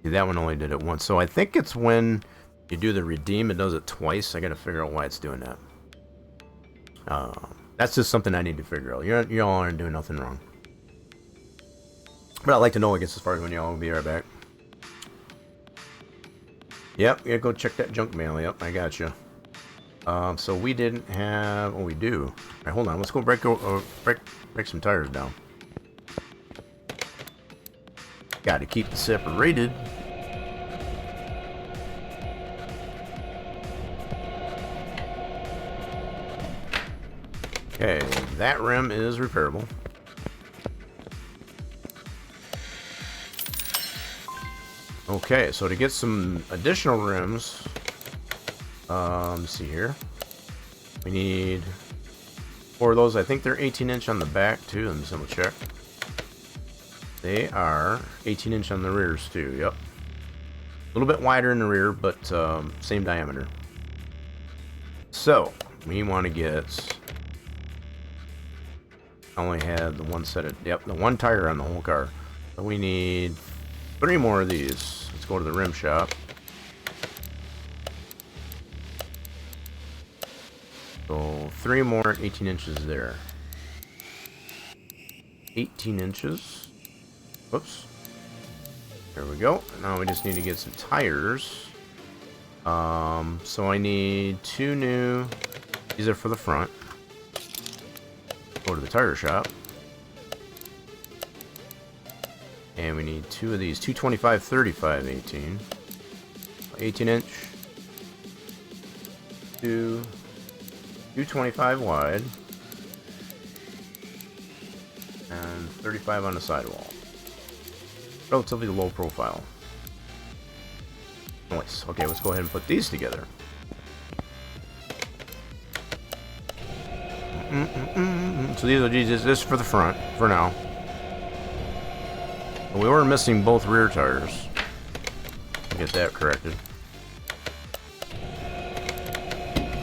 See, that one only did it once. So I think it's when you do the redeem, it does it twice. I gotta figure out why it's doing that. That's just something I need to figure out. Y'all aren't doing nothing wrong. But I'd like to know, I guess, as far as when y'all will be right back. Yep, yeah, go check that junk mail. Yep, I got you. So we didn't have. Oh, we do. All right, hold on. Let's go break some tires down. Got to keep it separated. Okay, that rim is repairable. Okay, so to get some additional rims, let's see here. We need 4 of those. I think they're 18-inch on the back too. Let me double check. They are 18-inch on the rears too. Yep. A little bit wider in the rear, but same diameter. So we want to get. I only had the one set of. Yep, the one tire on the whole car. So we need 3 more of these. Let's go to the rim shop. So 3 more 18 inches there. 18 inches. Whoops. There we go. Now we just need to get some tires. So I need 2 new. These are for the front. Go to the tire shop. And we need 2 of these. 225 35 18. 18-inch. 225 wide. And 35 on the sidewall. Relatively low profile. Nice. Okay, let's go ahead and put these together. So these are this for the front for now. We were missing both rear tires. Get that corrected.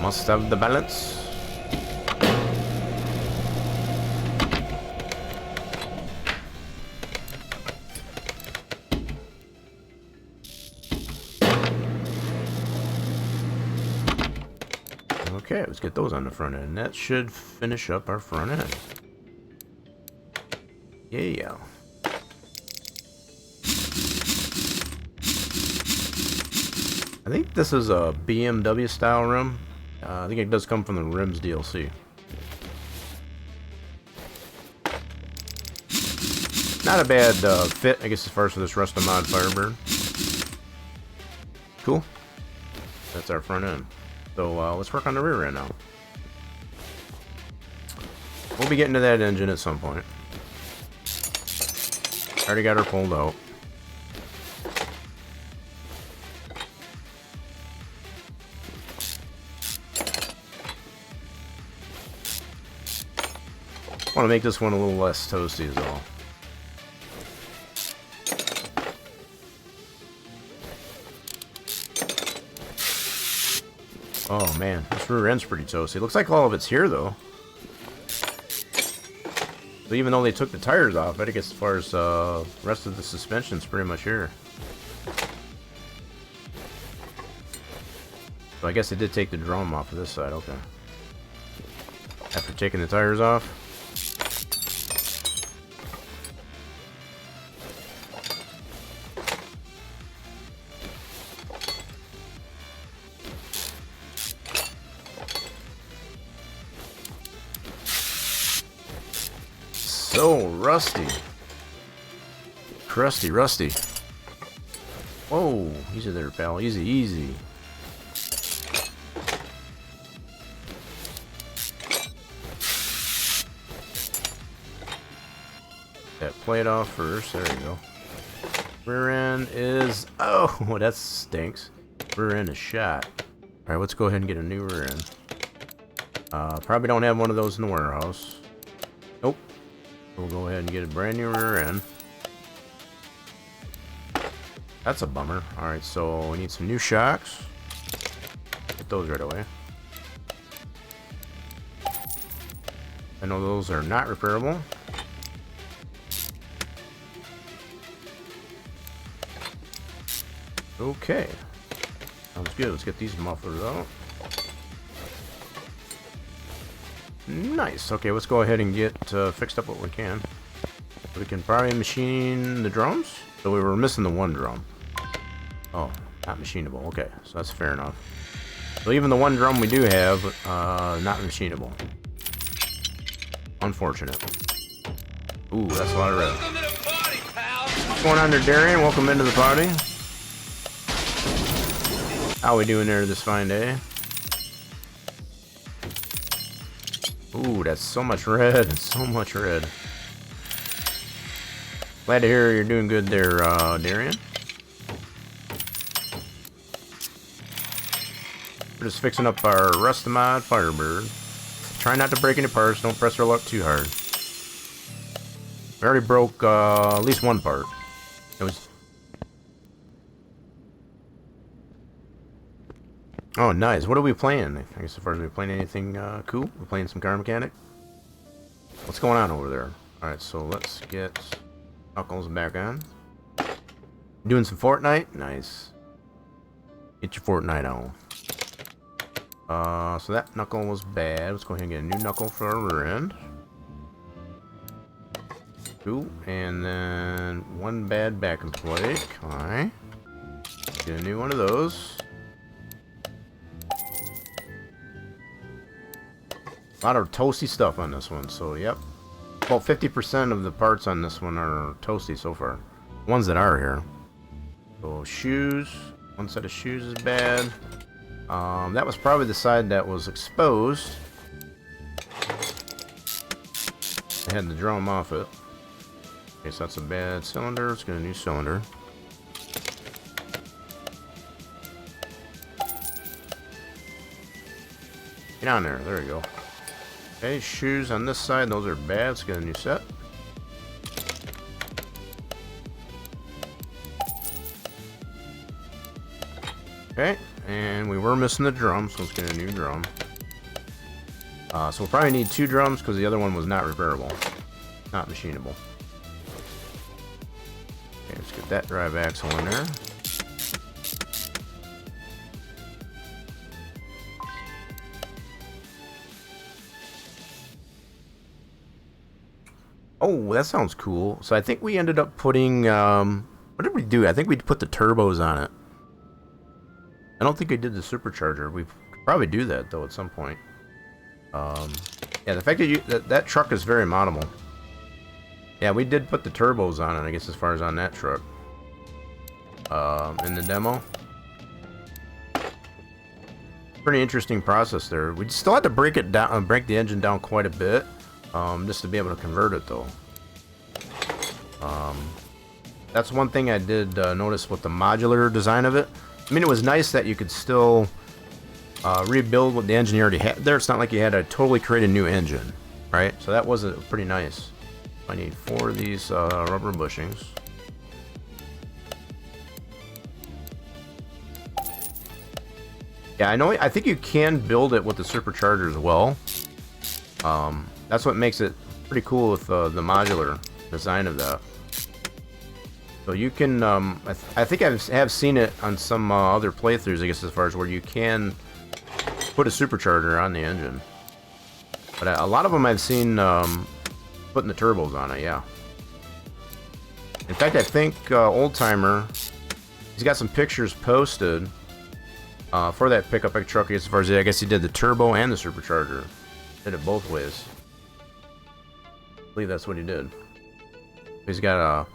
Must have the balance. Okay, let's get those on the front end. That should finish up our front end. Yeah. I think this is a BMW style rim. I think it does come from the Rims DLC. Not a bad fit, I guess, as far as for this Rust Mod Firebird. Cool. That's our front end. So let's work on the rear end now. We'll be getting to that engine at some point. Already got her pulled out. Want to make this one a little less toasty as well. Oh man, this rear end's pretty toasty. Looks like all of it's here though. So even though they took the tires off, I guess as far as the rest of the suspension's pretty much here. So I guess they did take the drum off of this side, okay. After taking the tires off. So rusty. Crusty, rusty. Whoa, easy there, pal. Easy, easy. That plate off first. There you go. Rear end is... Oh, that stinks. Rear end is shot. Alright, let's go ahead and get a new rear end. Probably don't have one of those in the warehouse. Nope. We'll go ahead and get a brand new rear end. That's a bummer. Alright, so we need some new shocks. Get those right away. I know those are not repairable. Okay. Sounds good. Let's get these mufflers out. Nice. Okay, let's go ahead and get fixed up what we can. We can probably machine the drums. So we were missing the one drum. Oh, not machinable. Okay, so that's fair enough. So even the one drum we do have, not machinable. Unfortunate. Ooh, that's a lot of red. Welcome to the party, pal. What's going on there, Darian? Welcome into the party. How we doing there this fine day? Ooh, that's so much red. So much red. Glad to hear you're doing good there, Darian. We're just fixing up our Rustamod Firebird. Try not to break any parts. Don't press our luck too hard. We already broke at least one part. It was... Oh, nice. What are we playing? I guess as far as we playing anything cool? We're playing some car mechanic? What's going on over there? Alright, so let's get Knuckles back on. Doing some Fortnite? Nice. Get your Fortnite on. So that knuckle was bad. Let's go ahead and get a new knuckle for our rear end. Cool. And then one bad backing plate. Alright. Get a new one of those. A lot of toasty stuff on this one, so yep. About 50% of the parts on this one are toasty so far. Ones that are here. So shoes. One set of shoes is bad. That was probably the side that was exposed. I had the drum off it. Okay, so that's a bad cylinder. Let's get a new cylinder. Get on there. There you go. Okay, shoes on this side. Those are bad. Let's get a new set. Okay, and we were missing the drum, so let's get a new drum. So we'll probably need two drums because the other one was not repairable. Not machinable. Okay, let's get that drive axle in there. Oh, that sounds cool. So I think we ended up putting, what did we do? I think we put the turbos on it. I don't think we did the supercharger. We could probably do that though at some point. Yeah, the fact that that truck is very moddable. Yeah, we did put the turbos on it, I guess, as far as on that truck. In the demo. Pretty interesting process there. We still had to break it down, break the engine down quite a bit, just to be able to convert it though. That's one thing I did notice with the modular design of it. I mean, it was nice that you could still rebuild what the engine you already had there. It's not like you had to totally create a new engine, right? So that was pretty nice. I need 4 of these rubber bushings. Yeah, I know. I think you can build it with the supercharger as well. That's what makes it pretty cool with the modular design of that. So you can, I think I have seen it on some other playthroughs, I guess, as far as where you can put a supercharger on the engine. But a lot of them I've seen putting the turbos on it, yeah. In fact, I think Old Timer, he's got some pictures posted for that pickup truck, as far as, I guess he did the turbo and the supercharger. Did it both ways. I believe that's what he did. He's got a...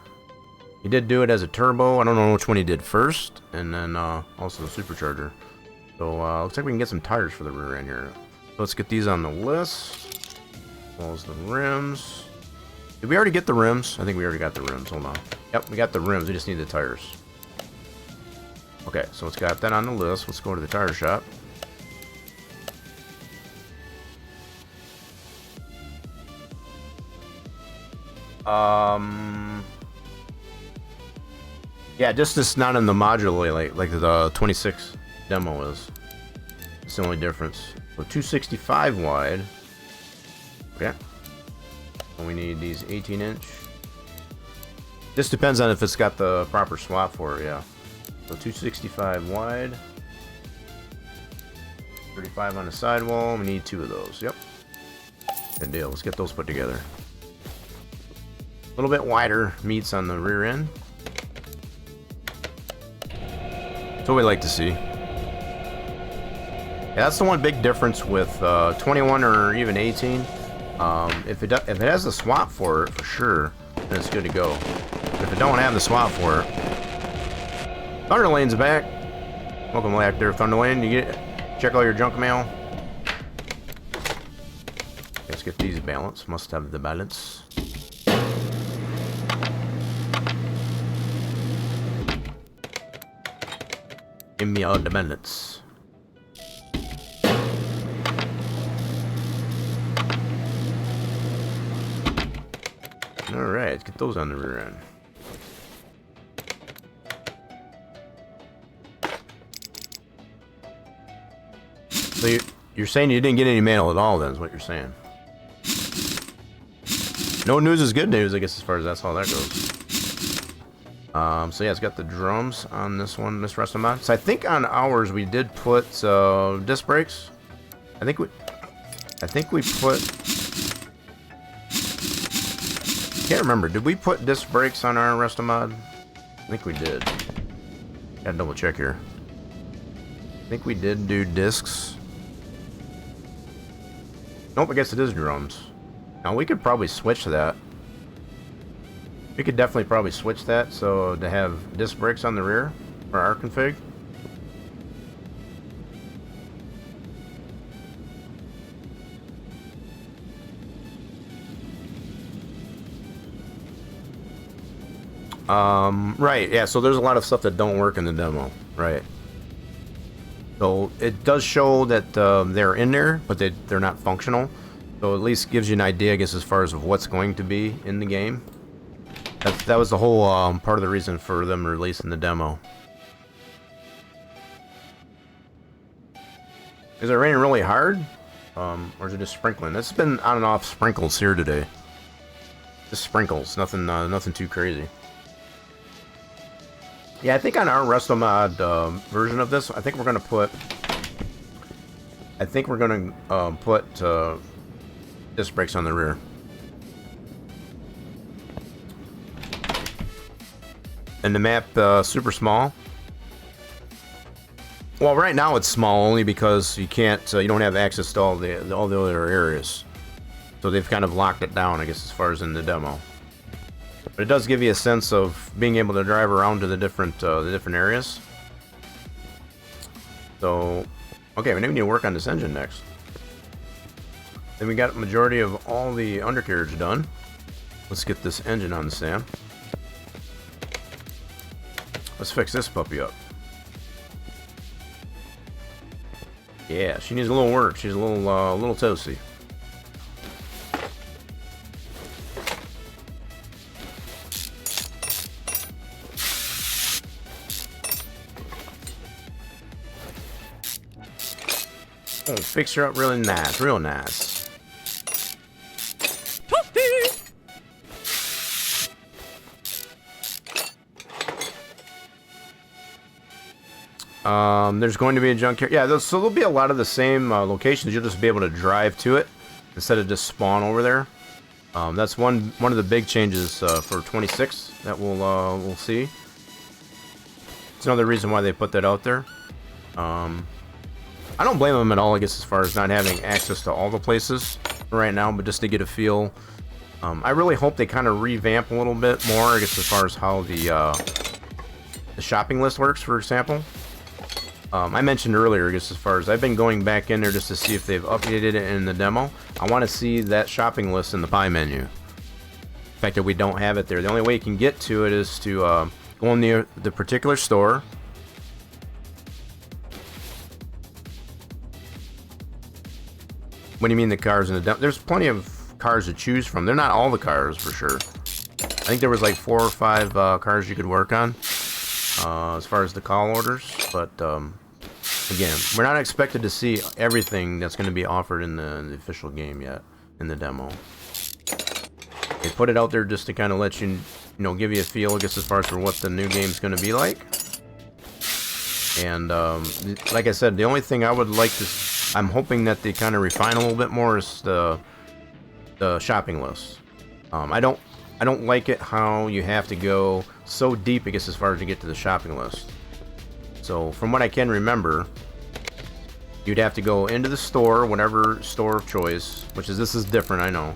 He did do it as a turbo. I don't know which one he did first. And then also the supercharger. So looks like we can get some tires for the rear end here. So let's get these on the list. As well as the rims. Did we already get the rims? I think we already got the rims. Hold on. Yep, we got the rims. We just need the tires. Okay, so let's got that on the list. Let's go to the tire shop. Yeah, just this not in the modular like the 26 demo is. It's the only difference. So 265 wide. Okay. And we need these 18-inch. This depends on if it's got the proper swap for it, yeah. So 265 wide. 35 on the sidewall. We need 2 of those. Yep. Good deal. Let's get those put together. A little bit wider meets on the rear end. That's what we like to see. Yeah, that's the one big difference with 21 or even 18. If it has the swap for it, for sure, then it's good to go. But if it don't have the swap for it, Thunderlane's back. Welcome back there, Thunderlane. You check all your junk mail. Let's get these balanced. Must have the balance. Give me all the balance. Alright, let's get those on the rear end. So you're saying you didn't get any mail at all, then, is what you're saying. No news is good news, I guess, as far as that's how that goes. So yeah, it's got the drums on this one, this rest of them. So I think on ours we did put disc brakes. I think we put. Can't remember. Did we put disc brakes on our rest of mod? I think we did. Gotta double check here. I think we did do discs. Nope, I guess it is drums. Now we could probably switch that. We could definitely probably switch that so to have disc brakes on the rear for our config. Right, yeah, so there's a lot of stuff that don't work in the demo, right? So it does show that they're in there, but they're not functional. So at least gives you an idea, I guess, as far as of what's going to be in the game. That was the whole part of the reason for them releasing the demo. Is it raining really hard? Or is it just sprinkling? It's been on and off sprinkles here today. Just sprinkles, nothing too crazy. Yeah, I think on our Restomod version of this, I think we're gonna put disc brakes on the rear. And the map super small. Well, right now it's small only because you can't, you don't have access to all the other areas. So they've kind of locked it down, I guess, as far as in the demo. But it does give you a sense of being able to drive around to the different areas. So, okay, we need to work on this engine next. Then we got a majority of all the undercarriage done. Let's get this engine on the stand. Let's fix this puppy up. Yeah, she needs a little work. She's a little toasty. Oh, fix her up really nice, real nice. There's going to be a junkyard. Yeah, so there'll be a lot of the same locations. You'll just be able to drive to it instead of just spawn over there. That's one of the big changes for 26 that we'll see. It's another reason why they put that out there. I don't blame them at all, I guess, as far as not having access to all the places right now, but just to get a feel. I really hope they kind of revamp a little bit more, I guess, as far as how the shopping list works, for example. I mentioned earlier, I guess, as far as I've been going back in there just to see if they've updated it in the demo. I want to see that shopping list in the pie menu. The fact that we don't have it there. The only way you can get to it is to go in the particular store. What do you mean the cars in the demo? There's plenty of cars to choose from. They're not all the cars, for sure. I think there was like 4 or 5 cars you could work on as far as the call orders, but again, we're not expected to see everything that's going to be offered in the official game yet, in the demo. They put it out there just to kind of let you know, give you a feel, I guess, as far as for what the new game's going to be like. And like I said, the only thing I would like to, I'm hoping that they kind of refine a little bit more is the shopping list. I don't like it how you have to go so deep, I guess, as far as you get to the shopping list. So from what I can remember, you'd have to go into the store, whatever store of choice, which is, this is different, I know,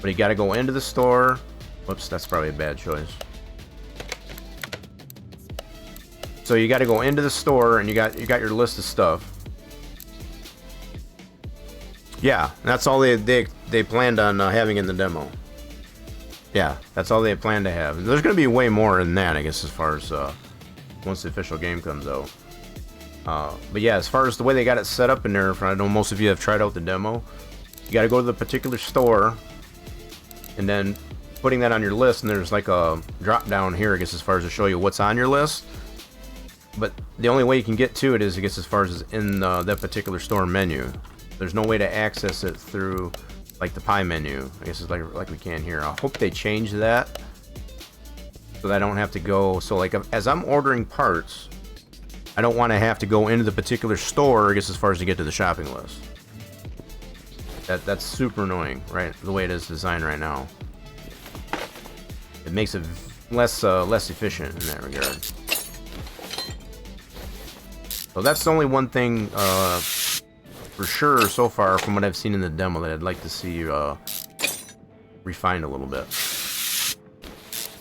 but you got to go into the store. Whoops, that's probably a bad choice. So you got to go into the store and you got your list of stuff. Yeah, that's all they planned on having in the demo. Yeah, that's all they plan to have. There's going to be way more than that, I guess, as far as once the official game comes out. But yeah, as far as the way they got it set up in there, I know most of you have tried out the demo. You got to go to the particular store, and then putting that on your list, and there's like a drop down here, I guess, as far as to show you what's on your list. But the only way you can get to it is, I guess, as far as in that particular store menu. There's no way to access it through like the pie menu, I guess, it's like we can here. I hope they change that so that I don't have to go. So like, as I'm ordering parts, I don't want to have to go into the particular store, I guess, as far as to get to the shopping list. That's super annoying, right? The way it is designed right now, it makes it less efficient in that regard. So that's the only one thing for sure so far from what I've seen in the demo that I'd like to see refined a little bit.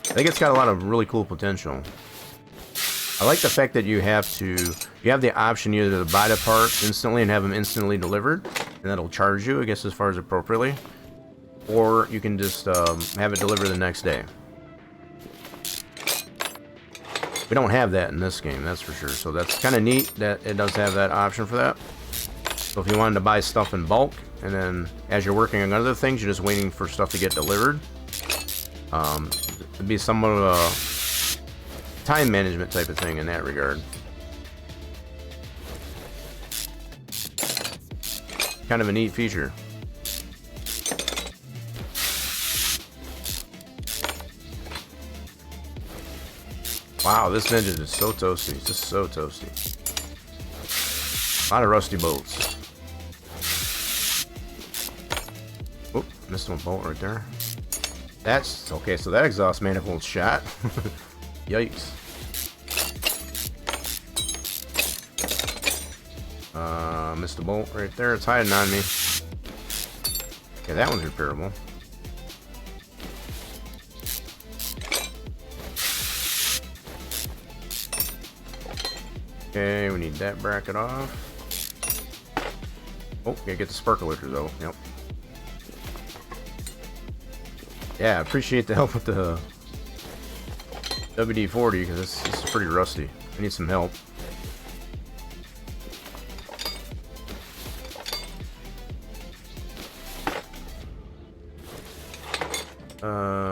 I think it's got a lot of really cool potential. I like the fact that you have the option either to buy the part instantly and have them instantly delivered, and that'll charge you, I guess, as far as appropriately, or you can just have it delivered the next day. We don't have that in this game, that's for sure. So that's kind of neat that it does have that option for that. So if you wanted to buy stuff in bulk, and then as you're working on other things, you're just waiting for stuff to get delivered. It'd be somewhat of a time management type of thing in that regard. Kind of a neat feature. Wow, this engine is so toasty. It's just so toasty. A lot of rusty bolts. Oop, missed one bolt right there. That's okay, so that exhaust manifold's shot. Yikes. Missed a bolt right there. It's hiding on me. Okay, that one's repairable. Okay, we need that bracket off. Oh, gotta get the sparkler though. Yep. Yeah, I appreciate the help with the WD-40 because this is pretty rusty. I need some help.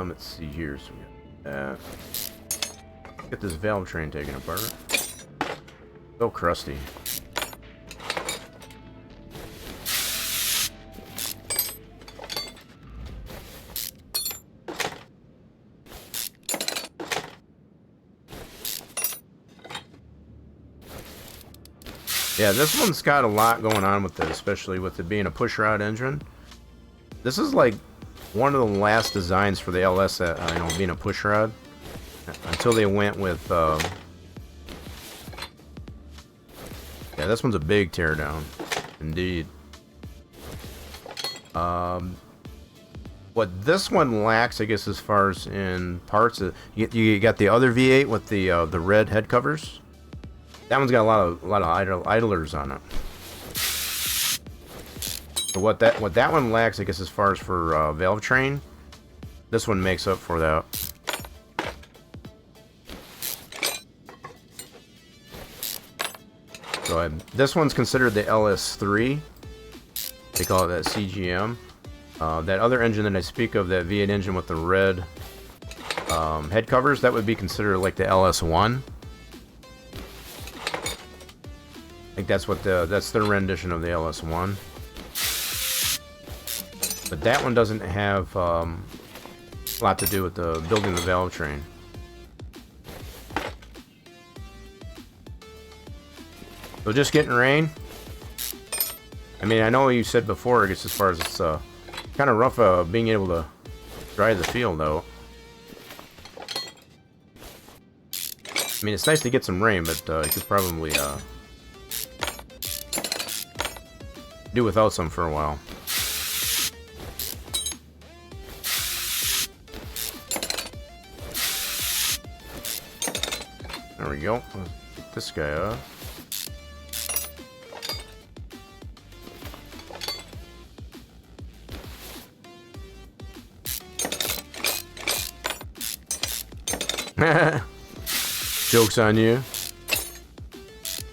Let's see here. So we got that. Get this valve train taken apart. So crusty. Yeah, this one's got a lot going on with it, especially with it being a pushrod engine. This is like one of the last designs for the LS that, you know, being a pushrod. Until they went with, yeah, this one's a big teardown. Indeed. What this one lacks, I guess, as far as in parts, you got the other V8 with the red head covers. That one's got a lot of idlers on it. So what that one lacks, I guess, as far as for valve train, this one makes up for that. So this one's considered the LS3. They call it that CGM. That other engine that I speak of, that V8 engine with the red head covers, that would be considered like the LS1. I think that's what that's their rendition of the LS1. But that one doesn't have a lot to do with the building the valve train. So just getting rain. I mean, I know you said before, I guess, as far as it's kind of rough being able to drive the field, though. I mean, it's nice to get some rain, but you could probably do without some for a while. There we go. Let's get this guy up. Joke's on you.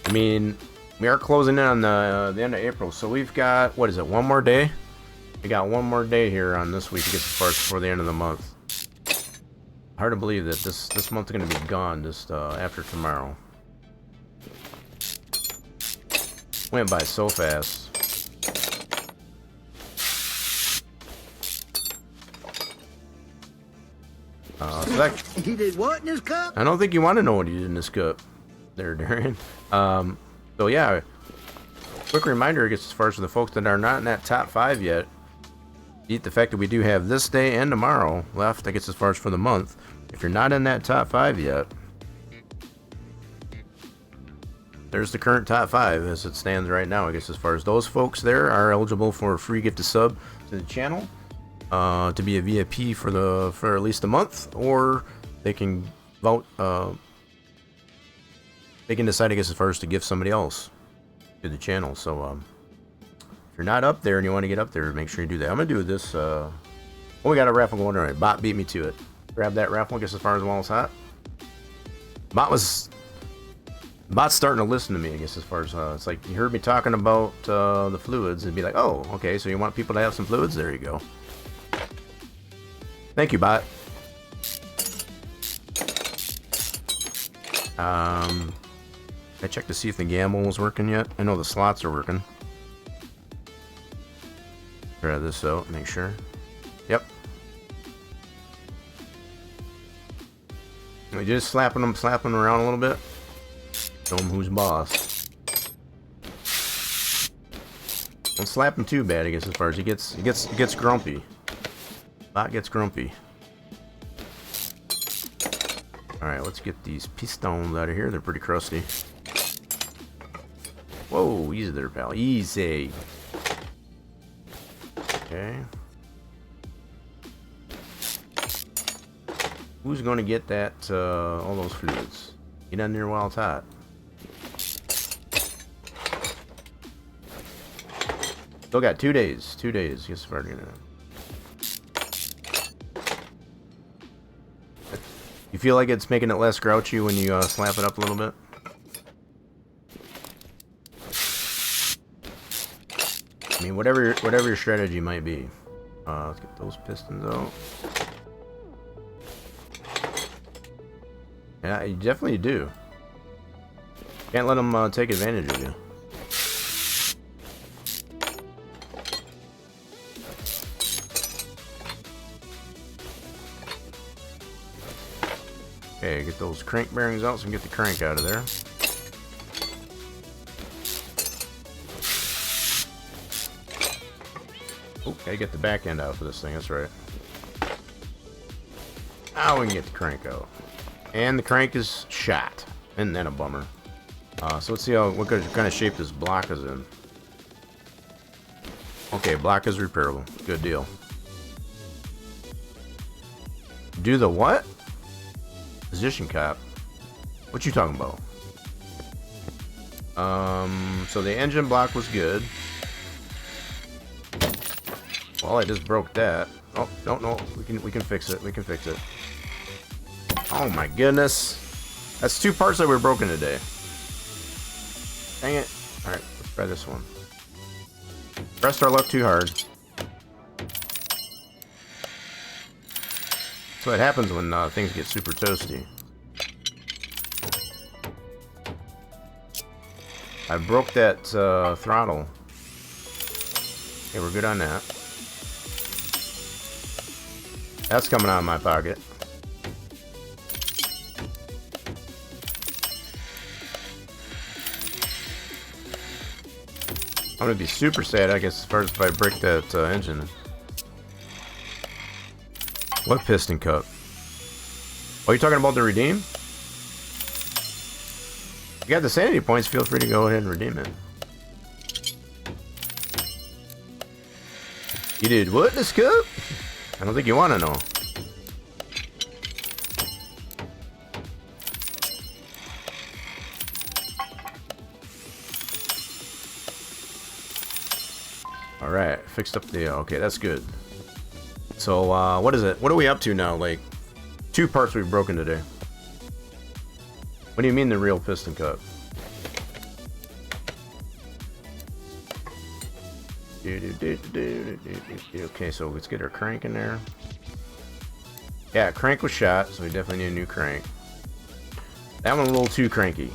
I mean, we are closing in on the end of April, so we've got, what is it, one more day? We got one more day here on this week to get as far as before the end of the month. Hard to believe that this month is going to be gone just after tomorrow. Went by so fast. So that, He did what in his cup? I don't think you want to know what he did in this cup there, Darian. So yeah, quick reminder, I guess, as far as the folks that are not in that top 5 yet, eat the fact that we do have this day and tomorrow left, I guess, as far as for the month. If you're not in that top 5 yet, there's the current top 5 as it stands right now. I guess as far as those folks there are eligible for a free gift of sub to the channel, to be a VIP for at least a month, or they can vote. They can decide, I guess, as far as to give somebody else to the channel. So if you're not up there and you want to get up there, make sure you do that. I'm gonna do this. Oh, we got a raffle going on. Bot beat me to it. Grab that raffle, I guess, as far as while it's hot. Bot's starting to listen to me, I guess, as far as it's like you heard me talking about the fluids and be like, oh, okay, so you want people to have some fluids? There you go. Thank you, bot. I checked to see if the gamble was working yet. I know the slots are working. Try this out, make sure. Yep. We just slapping them around a little bit. Show him who's boss. Don't slap him too bad, I guess, as far as he gets grumpy. Bot gets grumpy. Alright, let's get these pistons out of here. They're pretty crusty. Whoa, easy there, pal. Easy. Okay. Who's going to get that, all those fluids? Get on there while it's hot. Still got 2 days. 2 days. Get started. You feel like it's making it less grouchy when you slap it up a little bit? I mean, whatever your strategy might be. Let's get those pistons out. Yeah, you definitely do. Can't let them take advantage of you. Okay, get those crank bearings out so we can get the crank out of there. Oh, gotta get the back end out for this thing. That's right. Now we can get the crank out. And the crank is shot. And then a bummer. So let's see what kind of shape this block is in. Okay, block is repairable. Good deal. Do the what? Position cap. What you talking about? So the engine block was good. Well, I just broke that. Oh, no. We can fix it. We can fix it. Oh my goodness. That's 2 parts that were broken today. Dang it. Alright, let's try this one. Pressed our luck too hard. That's what happens when things get super toasty. I broke that throttle. Okay, we're good on that. That's coming out of my pocket. I'm gonna be super sad, I guess, as far as if I break that engine. What piston cup? Oh, you talking about the redeem? If you got the sanity points, feel free to go ahead and redeem it. You did what in this cup? I don't think you want to know. Alright, fixed up the... okay, that's good. So, what is it? What are we up to now? Like, 2 parts we've broken today. What do you mean the real piston cup? Okay, so let's get our crank in there. Yeah, crank was shot, so we definitely need a new crank. That one a little too cranky.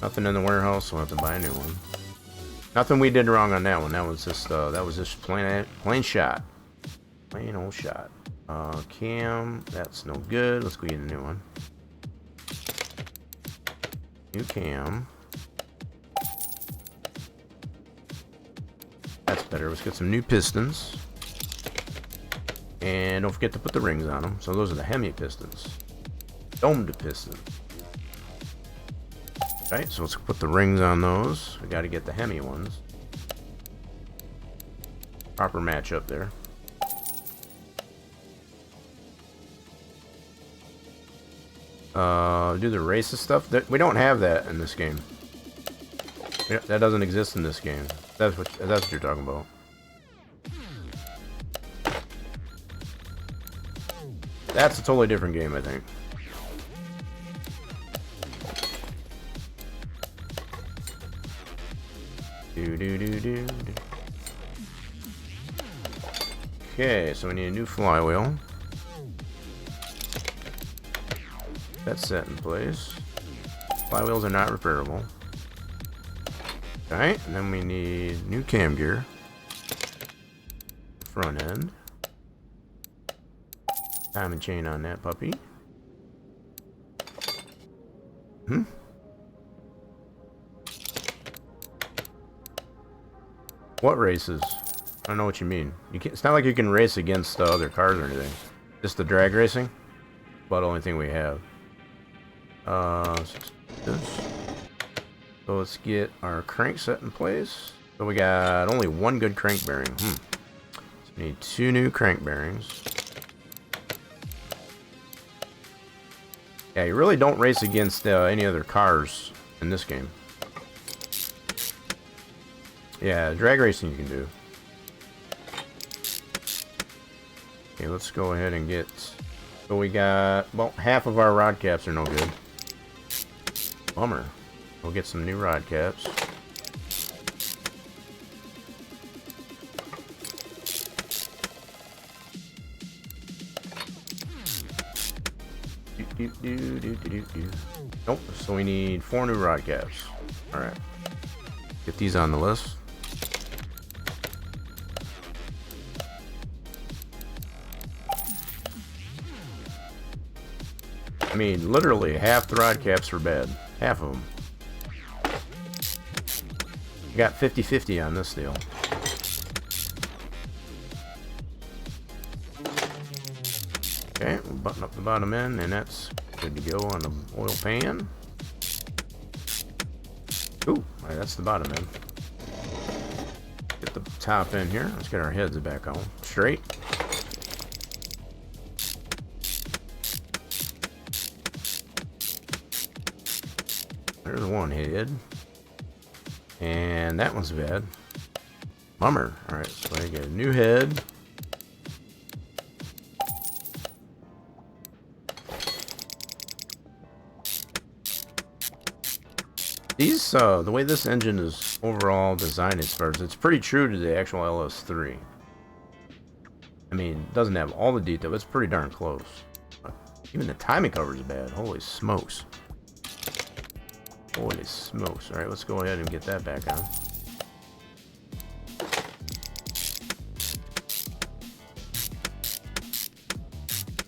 Nothing in the warehouse, so we'll have to buy a new one. Nothing we did wrong on that one. That was just plain shot. Plain old shot. Cam, that's no good. Let's go get a new one. New cam. That's better. Let's get some new pistons. And don't forget to put the rings on them. So those are the Hemi pistons. Domed piston. Right, so let's put the rings on those. We got to get the Hemi ones. Proper match up there. Do the races stuff. We don't have that in this game. That doesn't exist in this game. That's what you're talking about. That's a totally different game, I think. Okay, so we need a new flywheel. That's set in place. Flywheels are not repairable. Alright, and then we need new cam gear. Front end. Diamond chain on that puppy. What races? I don't know what you mean. It's not like you can race against other cars or anything. Just the drag racing. About the only thing we have. This. So let's get our crank set in place. So we got only 1 good crank bearing. So we need 2 new crank bearings. Yeah, you really don't race against any other cars in this game. Yeah, drag racing you can do. Okay, let's go ahead and get... So we got... well, half of our rod caps are no good. Bummer. We'll get some new rod caps. Nope, so we need 4 new rod caps. Alright. Get these on the list. I mean, literally half the rod caps are bad. Half of them. We got 50-50 on this deal. Okay, we'll button up the bottom end, and that's good to go on the oil pan. Ooh, alright, that's the bottom end. Get the top end here. Let's get our heads back on. Straight. There's one head. And that one's bad. Bummer. Alright, so I get a new head. These, the way this engine is overall designed as far as it's pretty true to the actual LS3. I mean, it doesn't have all the detail, but it's pretty darn close. Even the timing cover is bad. Holy smokes. Holy smokes. Alright, let's go ahead and get that back on.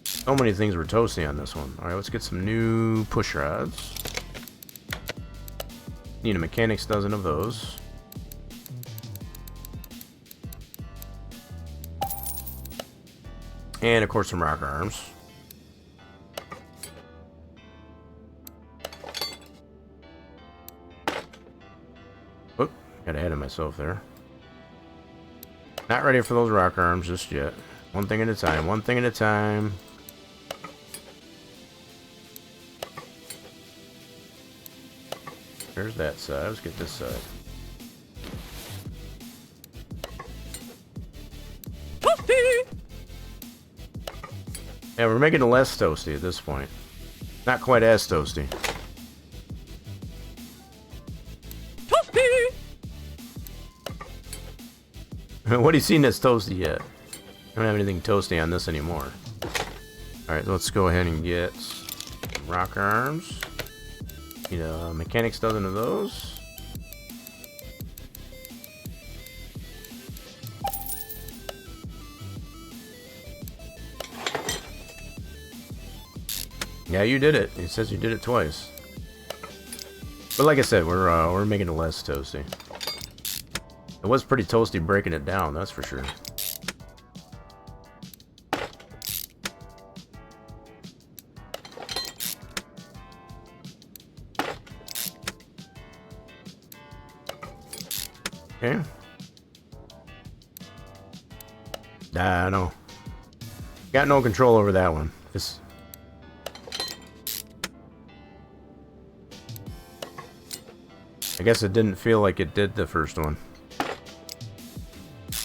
So many things were toasty on this one. Alright, let's get some new push rods. Need a mechanic's dozen of those. And of course some rocker arms. Oop, got ahead of myself there. Not ready for those rocker arms just yet. One thing at a time, one thing at a time. There's that side. Let's get this side. Yeah, we're making it less toasty at this point. Not quite as toasty. What do you seen that's toasty yet? I don't have anything toasty on this anymore. Alright, let's go ahead and get rocker arms. Need a mechanic's dozen of those. Yeah, you did it. It says you did it twice. But like I said, we're making it less toasty. It was pretty toasty breaking it down, that's for sure. Okay. Nah, no. Got no control over that one. Just... I guess it didn't feel like it did the first one.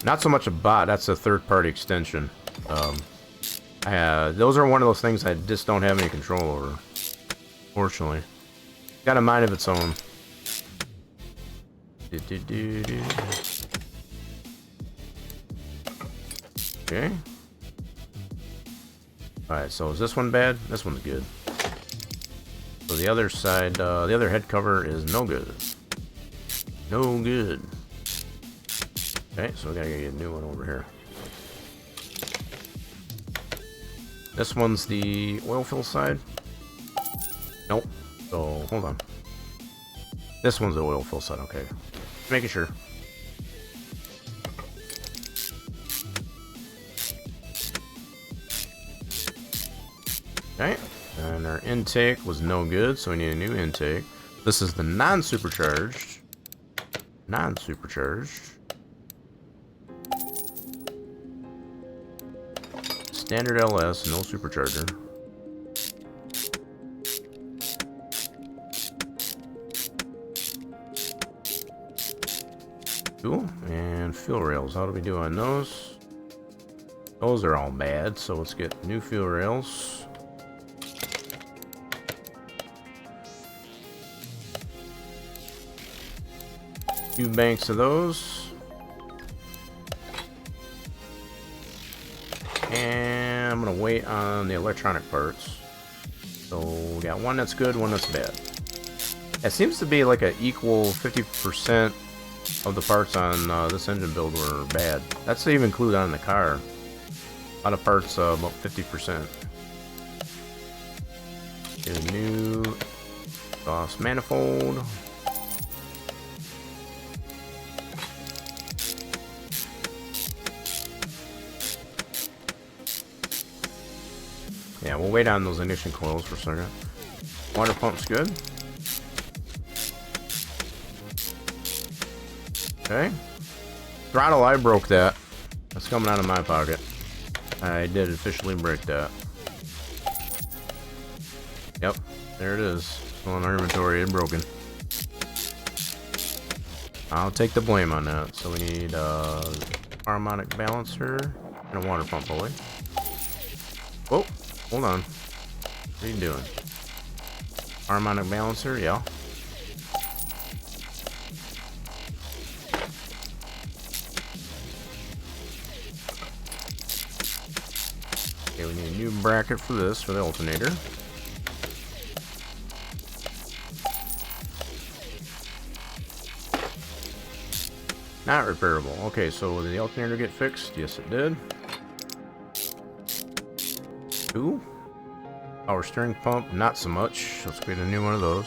Not so much a bot, that's a third-party extension. Those are one of those things I just don't have any control over. Fortunately. Got a mind of its own. Okay. Alright, so is this one bad? This one's good. So the other side, the other head cover is no good. No good. Okay, so we gotta get a new one over here. This one's the oil fill side. Nope. So, hold on. This one's the oil fill side, okay. Making sure. Okay, and our intake was no good, so we need a new intake. This is the non-supercharged. Non-supercharged. Standard LS, no supercharger. Cool. And fuel rails. How do we do on those? Those are all bad, so let's get new fuel rails. Two banks of those. And I'm gonna wait on the electronic parts. So we got one that's good, one that's bad. It seems to be like an equal 50% of the parts on this engine build were bad. That's to even include on the car. A lot of parts, about 50%. Get a new exhaust manifold. we'll wait on those ignition coils for a second. Water pump's good. Okay. Throttle, I broke that. That's coming out of my pocket. I did officially break that. Yep, there it is. Still in our inventory and broken. I'll take the blame on that. So we need a harmonic balancer and a water pump pulley. Whoa, hold on. What are you doing? Harmonic balancer, yeah. Okay, we need a new bracket for this, for the alternator. Not repairable. Okay, so did the alternator get fixed? Yes, it did. Ooh. Power steering pump, not so much. Let's get a new one of those.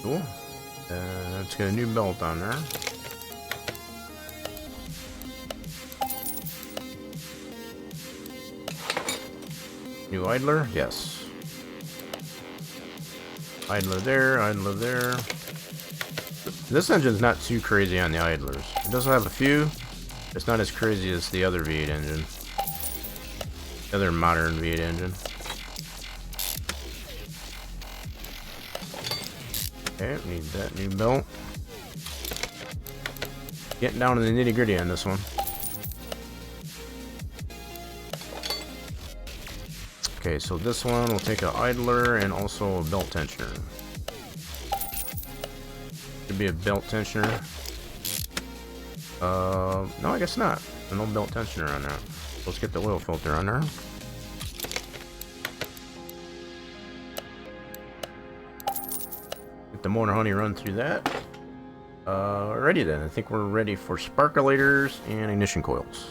Cool. Let's get a new belt on there. New idler? Yes. Idler there, idler there. This engine's not too crazy on the idlers. It does have a few. It's not as crazy as the other V8 engine. The other modern V8 engine. Okay, need that new belt. Getting down to the nitty gritty on this one. Okay, so this one will take an idler and also a belt tensioner. Should be a belt tensioner. No, I guess not. There's no belt tensioner on that. Let's get the oil filter on there. Get the motor honey run through that. Ready then. I think we're ready for sparkulators and ignition coils.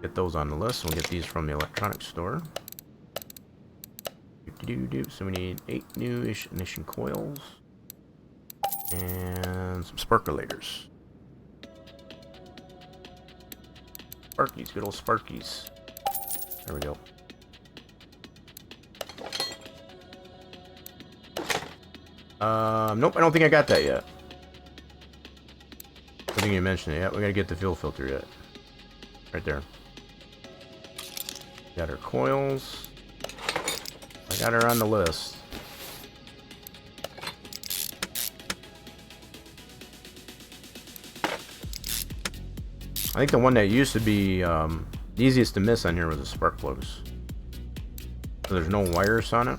Get those on the list. We'll get these from the electronics store. So we need 8 new ignition coils and some sparkulators. Sparkies, good old sparkies. There we go. Nope, I don't think I got that yet. I think you mentioned it yet. We gotta get the fuel filter yet. Right there. Got her coils. I got her on the list. I think the one that used to be the easiest to miss on here was the spark plugs. So there's no wires on it.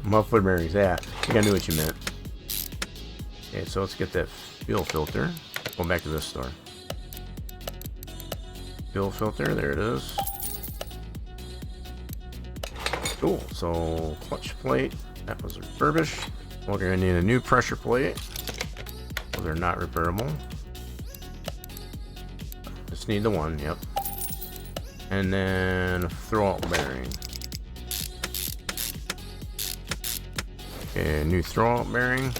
Muffler bearings, yeah. I think I knew what you meant. Okay, so let's get that fuel filter. Go back to this store. Fuel filter, there it is. Cool, so clutch plate, that was refurbished. We're gonna need a new pressure plate. So they're not repairable. Just need the one, yep. And then a throwout bearing. Okay, new throwout bearing.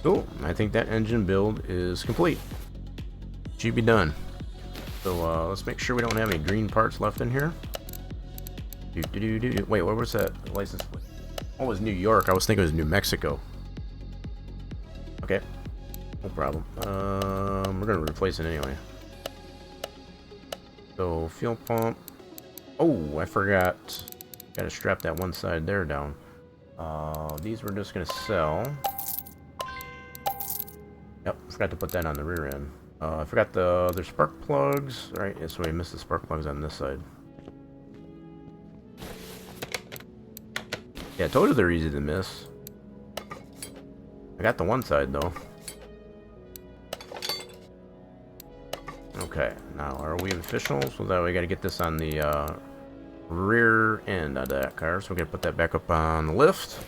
Cool. I think that engine build is complete. Should be done. So let's make sure we don't have any green parts left in here. Wait, what was that license plate? Oh, it was New York. I was thinking it was New Mexico. Okay, no problem. We're gonna replace it anyway. So fuel pump. Oh, I forgot. Gotta strap that one side there down. These we're just gonna sell. Yep, forgot to put that on the rear end. I forgot the other spark plugs. Right, yeah, so we missed the spark plugs on this side. Yeah, I told you they're easy to miss. I got the one side though. Okay, now are we official? So that we gotta get this on the rear end of that car. So we're going to put that back up on the lift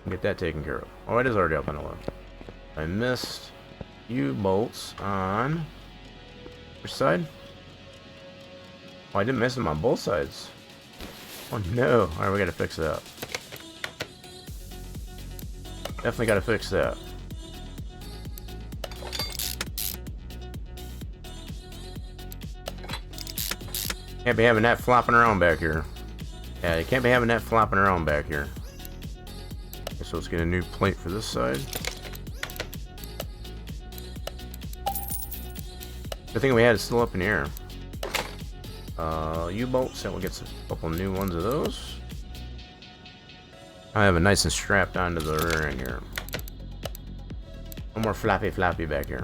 and get that taken care of. Oh, it is already up on the lift. I missed U-bolts on which side? Oh, I didn't miss them on both sides. Oh no. Alright, we gotta fix that. Definitely gotta fix that. Can't be having that flopping around back here. Yeah, you can't be having that flopping around back here. So let's get a new plate for this side. The thing we had is still up in the air. U-bolts, and we'll get a couple new ones of those. I have it nice and strapped onto the rear end here. No more floppy back here.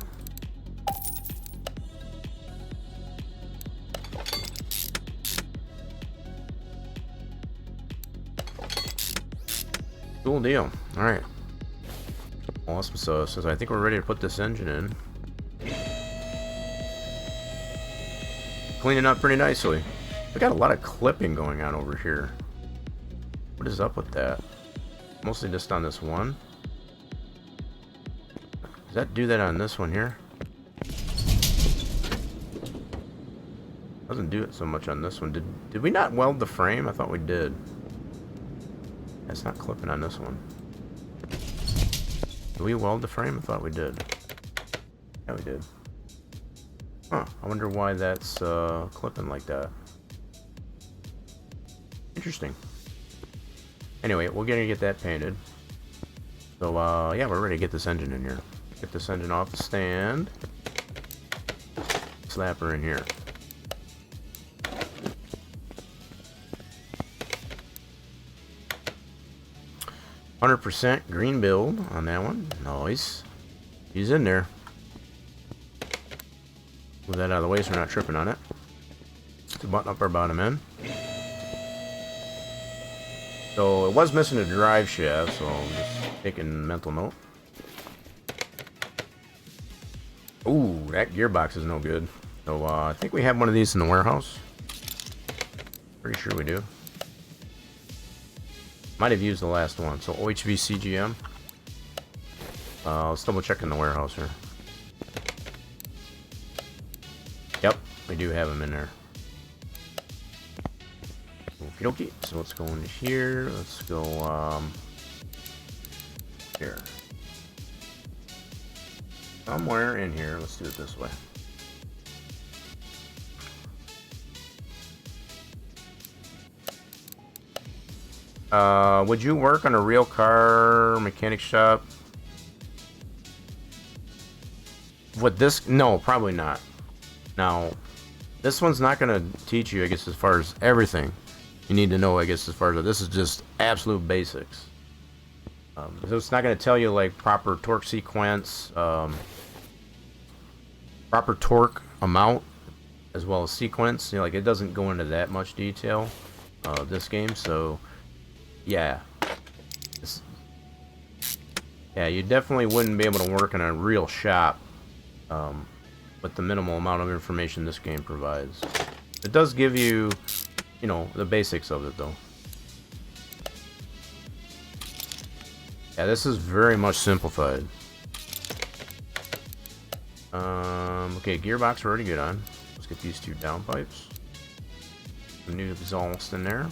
Cool deal. Alright. Awesome. So I think we're ready to put this engine in. Cleaning up pretty nicely. We got a lot of clipping going on over here. What is up with that? Mostly just on this one. Does that do that on this one here? Doesn't do it so much on this one. Did we not weld the frame? I thought we did. It's not clipping on this one. Did we weld the frame? I thought we did. Yeah, we did. Huh. I wonder why that's clipping like that. Interesting. Anyway, we're gonna get that painted. So, yeah, we're ready to get this engine in here. Get this engine off the stand. Slap her in here. %, green build on that one. Nice. He's in there. Move that out of the way so we're not tripping on it. To button up our bottom end. So it was missing a drive shaft, so I'm just taking mental note. Ooh, that gearbox is no good. So I think we have one of these in the warehouse. Pretty sure we do. Might have used the last one. So OHV CGM. Let's double check in the warehouse here. Yep, we do have them in there. Okie dokie. So let's go into here. Let's go here. Somewhere in here. Let's do it this way. Would you work on a real car mechanic shop? With this? No, probably not. Now, this one's not going to teach you, I guess, as far as everything you need to know, I guess, as far as this is just absolute basics. So it's not going to tell you like proper torque sequence, proper torque amount, as well as sequence. You know, like it doesn't go into that much detail, this game. So, yeah, yeah, you definitely wouldn't be able to work in a real shop with the minimal amount of information this game provides. It does give you, you know, the basics of it though. Yeah, this is very much simplified. Okay, gearbox we're already good on. Let's get these two downpipes. Some new exhaust in there.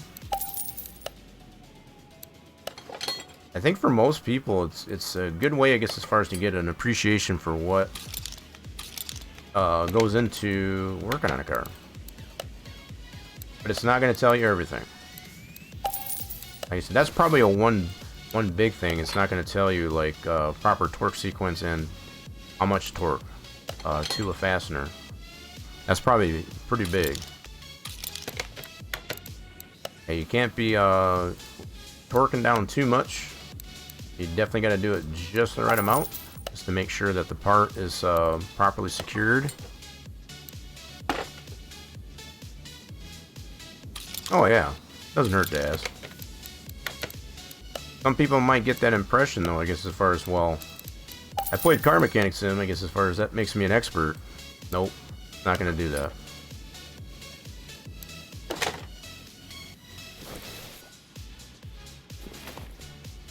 I think for most people, it's a good way, I guess, as far as to get an appreciation for what goes into working on a car. But it's not going to tell you everything. Like I said, that's probably one big thing. It's not going to tell you like proper torque sequence and how much torque to a fastener. That's probably pretty big. Hey, you can't be torquing down too much. You definitely got to do it just the right amount, just to make sure that the part is properly secured. Oh yeah, doesn't hurt to ask. Some people might get that impression though, I guess, as far as, well, I played car mechanic sim, I guess, as far as that makes me an expert. Nope, not gonna do that.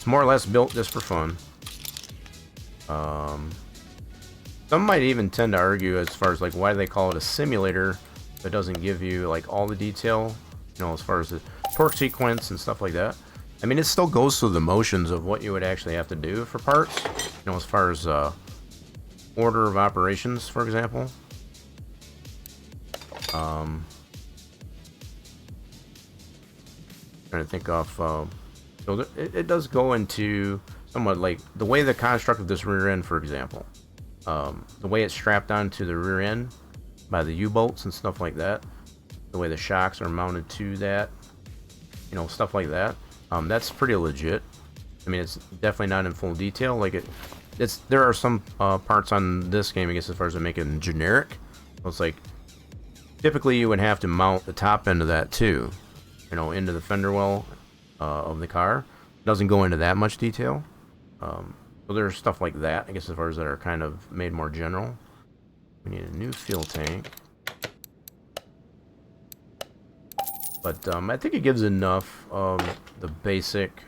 more or less built just for fun. Some might even tend to argue as far as like why they call it a simulator that doesn't give you like all the detail, you know, as far as the torque sequence and stuff like that. I mean, it still goes through the motions of what you would actually have to do for parts, you know, as far as order of operations, for example. Trying to think of, so it does go into somewhat like the way the construct of this rear end, for example. The way it's strapped onto the rear end by the U-bolts and stuff like that. The way the shocks are mounted to that, you know, stuff like that. That's pretty legit. I mean, it's definitely not in full detail. Like there are some parts on this game, I guess, as far as to make it generic. So it's like typically you would have to mount the top end of that too, you know, into the fender well of the car. It doesn't go into that much detail. So there's stuff like that, I guess, as far as that are kind of made more general. We need a new fuel tank. But I think it gives enough of the basic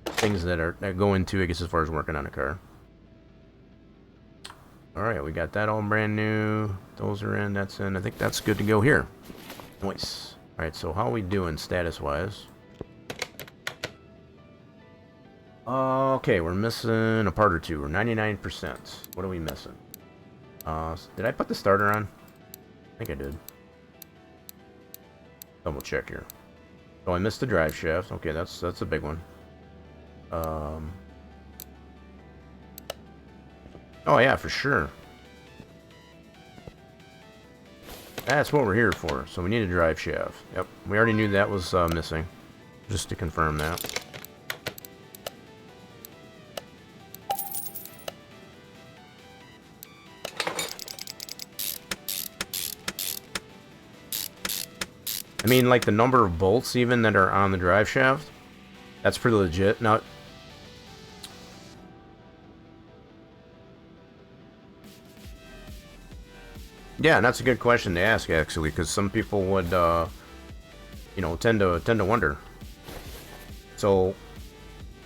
things that go into, I guess, as far as working on a car. Alright, we got that all brand new. Those are in, that's in. I think that's good to go here. Nice. Alright, so how are we doing status-wise? Okay, we're missing a part or two. We're 99%. What are we missing? Did I put the starter on? I think I did. Double check here. Oh, I missed the drive shaft. Okay, that's a big one. Oh yeah, for sure. That's what we're here for. So we need a drive shaft. Yep, we already knew that was missing. Just to confirm that. I mean, like the number of bolts even that are on the drive shaft, that's pretty legit. Now, yeah, and that's a good question to ask actually, because some people would, you know, tend to wonder. So,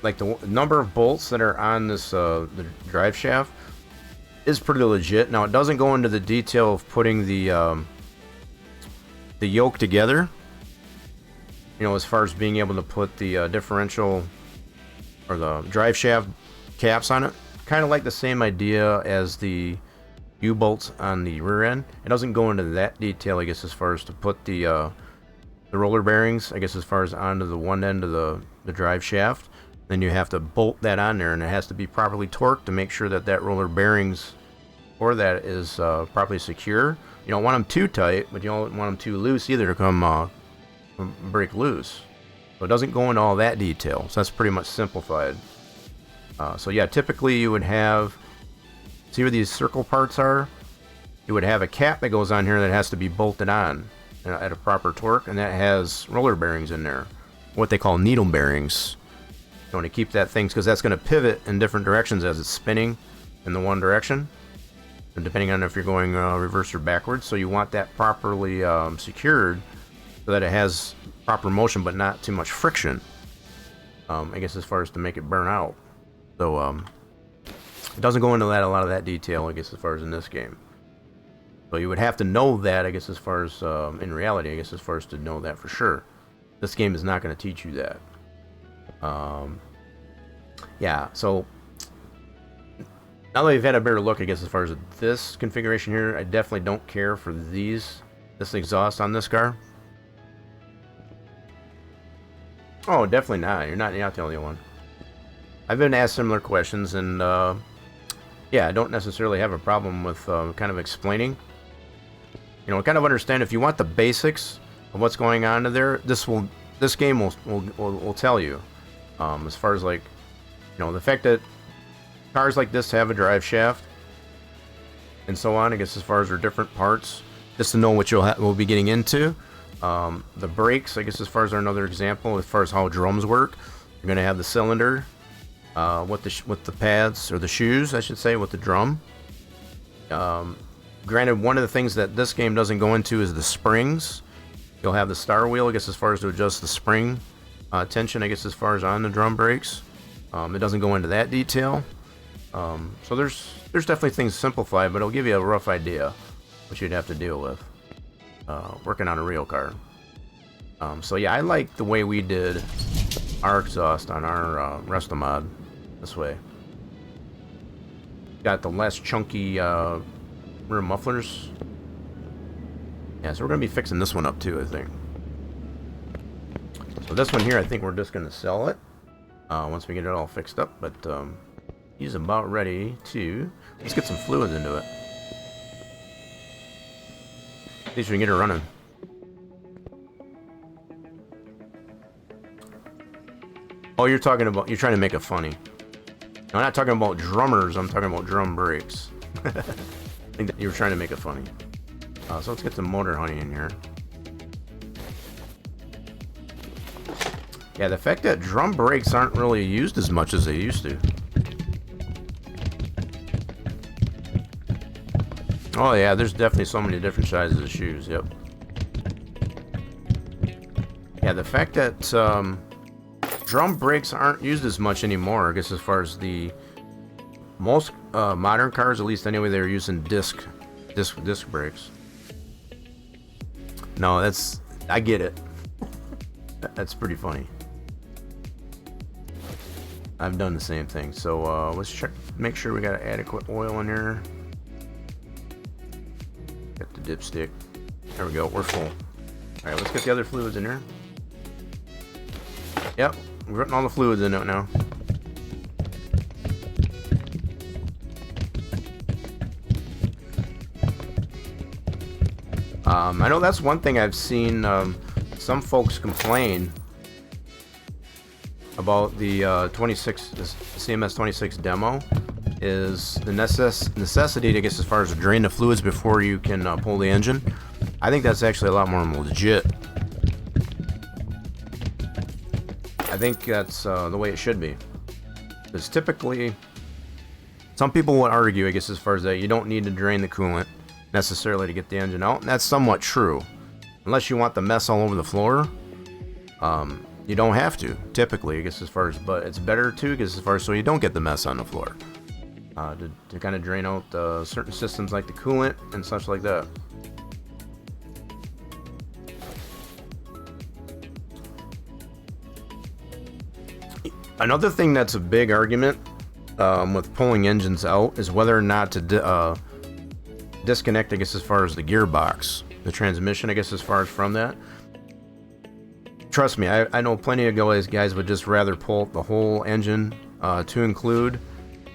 like the number of bolts that are on this the drive shaft is pretty legit. Now, it doesn't go into the detail of putting the yoke together, you know, as far as being able to put the differential or the drive shaft caps on it. Kind of like the same idea as the U-bolts on the rear end. It doesn't go into that detail, I guess, as far as to put the roller bearings, I guess, as far as onto the one end of the drive shaft. Then you have to bolt that on there, and it has to be properly torqued to make sure that that roller bearings or that is properly secure. You don't want them too tight, but you don't want them too loose either to come break loose. So it doesn't go into all that detail. So that's pretty much simplified. So yeah, typically you would have, see where these circle parts are? You would have a cap that goes on here that has to be bolted on at a proper torque, and that has roller bearings in there. What they call needle bearings. You want to keep that thing, because that's going to pivot in different directions as it's spinning in the one direction. And depending on if you're going reverse or backwards. So you want that properly secured so that it has proper motion but not too much friction. I guess as far as to make it burn out. So it doesn't go into that a lot of that detail, I guess, as far as in this game. So you would have to know that, I guess, as far as in reality, I guess, as far as to know that for sure. This game is not going to teach you that. Yeah, so now that we've had a better look, I guess, as far as this configuration here, I definitely don't care for this exhaust on this car. Oh, definitely not. You're not the only one. I've been asked similar questions, and yeah, I don't necessarily have a problem with kind of explaining. You know, kind of understand if you want the basics of what's going on there. This game will tell you. As far as, like, you know, the fact that cars like this have a drive shaft and so on, I guess, as far as their different parts, just to know what we'll be getting into. The brakes, I guess, as far as another example, as far as how drums work, you're going to have the cylinder with the pads, or the shoes, I should say, with the drum. Granted, one of the things that this game doesn't go into is the springs. You'll have the star wheel, I guess, as far as to adjust the spring tension, I guess, as far as on the drum brakes. It doesn't go into that detail. So there's definitely things simplified, but it'll give you a rough idea what you'd have to deal with working on a real car. So yeah, I like the way we did our exhaust on our Resto mod this way. Got the less chunky rear mufflers. Yeah, so we're going to be fixing this one up too, I think. So this one here, I think we're just going to sell it once we get it all fixed up. But he's about ready to... Let's get some fluids into it. At least we can get her running. Oh, you're talking about... You're trying to make it funny. No, I'm not talking about drummers. I'm talking about drum brakes. I think that you were trying to make it funny. So let's get some motor honey in here. Yeah, the fact that drum brakes aren't really used as much as they used to. Oh yeah, there's definitely so many different sizes of shoes, yep. Yeah, the fact that drum brakes aren't used as much anymore, I guess, as far as the most modern cars, at least anyway, they're using disc brakes. No, that's... I get it. That's pretty funny. I've done the same thing. So let's check, make sure we got adequate oil in here. Got the dipstick. There we go. We're full. All right, let's get the other fluids in here. Yep, we're putting all the fluids in it now. I know that's one thing I've seen some folks complain about the 26 CMS 26 demo is the necessity, I guess, as far as to drain the fluids before you can pull the engine. I think that's actually a lot more legit. I think that's the way it should be. Because typically, some people would argue, I guess, as far as that you don't need to drain the coolant necessarily to get the engine out, and that's somewhat true. Unless you want the mess all over the floor, you don't have to, typically, I guess, as far as, but it's better to, I guess, as far as so you don't get the mess on the floor. To kind of drain out certain systems like the coolant and such like that. Another thing that's a big argument with pulling engines out is whether or not to disconnect, I guess, as far as the gearbox, the transmission, I guess, as far as from that. Trust me, I know plenty of guys would just rather pull the whole engine to include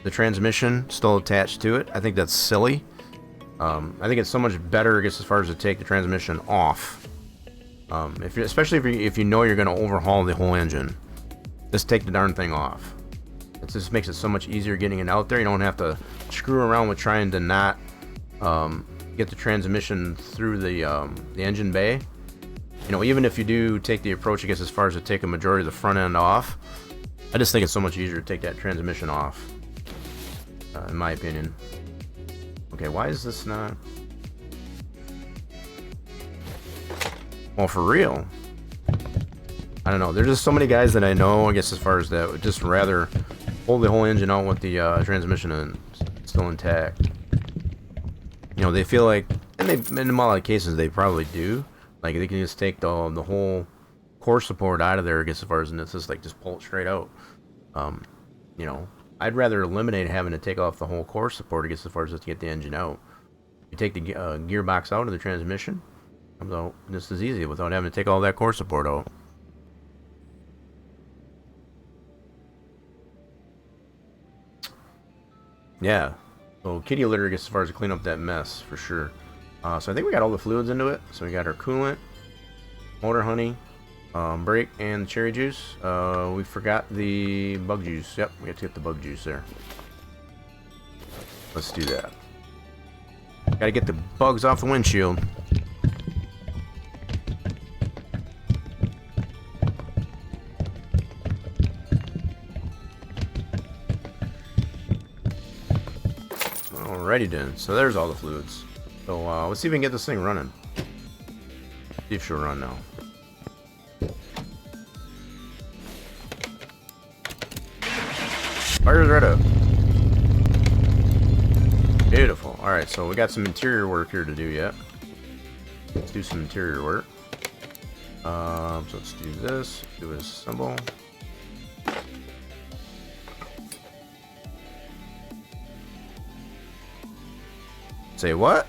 the transmission still attached to it. I think that's silly. I think it's so much better, I guess, as far as to take the transmission off. Especially if you know you're going to overhaul the whole engine, just take the darn thing off. It just makes it so much easier getting it out there. You don't have to screw around with trying to not get the transmission through the engine bay. You know, even if you do take the approach, I guess, as far as to take a majority of the front end off, I just think it's so much easier to take that transmission off, in my opinion. Okay, why is this not... Well, for real, I don't know. There's just so many guys that I know, I guess, as far as that, would just rather pull the whole engine out with the transmission still intact. You know, they feel like, and in a lot of cases, they probably do. Like, they can just take the whole core support out of there, I guess, as far as, and it's just like, just pull it straight out. You know, I'd rather eliminate having to take off the whole core support, I guess, as far as just to get the engine out. You take the gearbox out of the transmission, comes out just as easy without having to take all that core support out. Yeah. So kitty litter, I guess, as far as to clean up that mess, for sure. So I think we got all the fluids into it. So we got our coolant, motor honey, brake, and cherry juice. We forgot the bug juice. Yep, we have to get the bug juice there. Let's do that. Gotta get the bugs off the windshield. Alrighty then, so there's all the fluids. So let's see if we can get this thing running. See if she'll run now. Fire's right up. Beautiful. Alright, so we got some interior work here to do yet. Let's do some interior work. So let's do this. Do a symbol. Say what?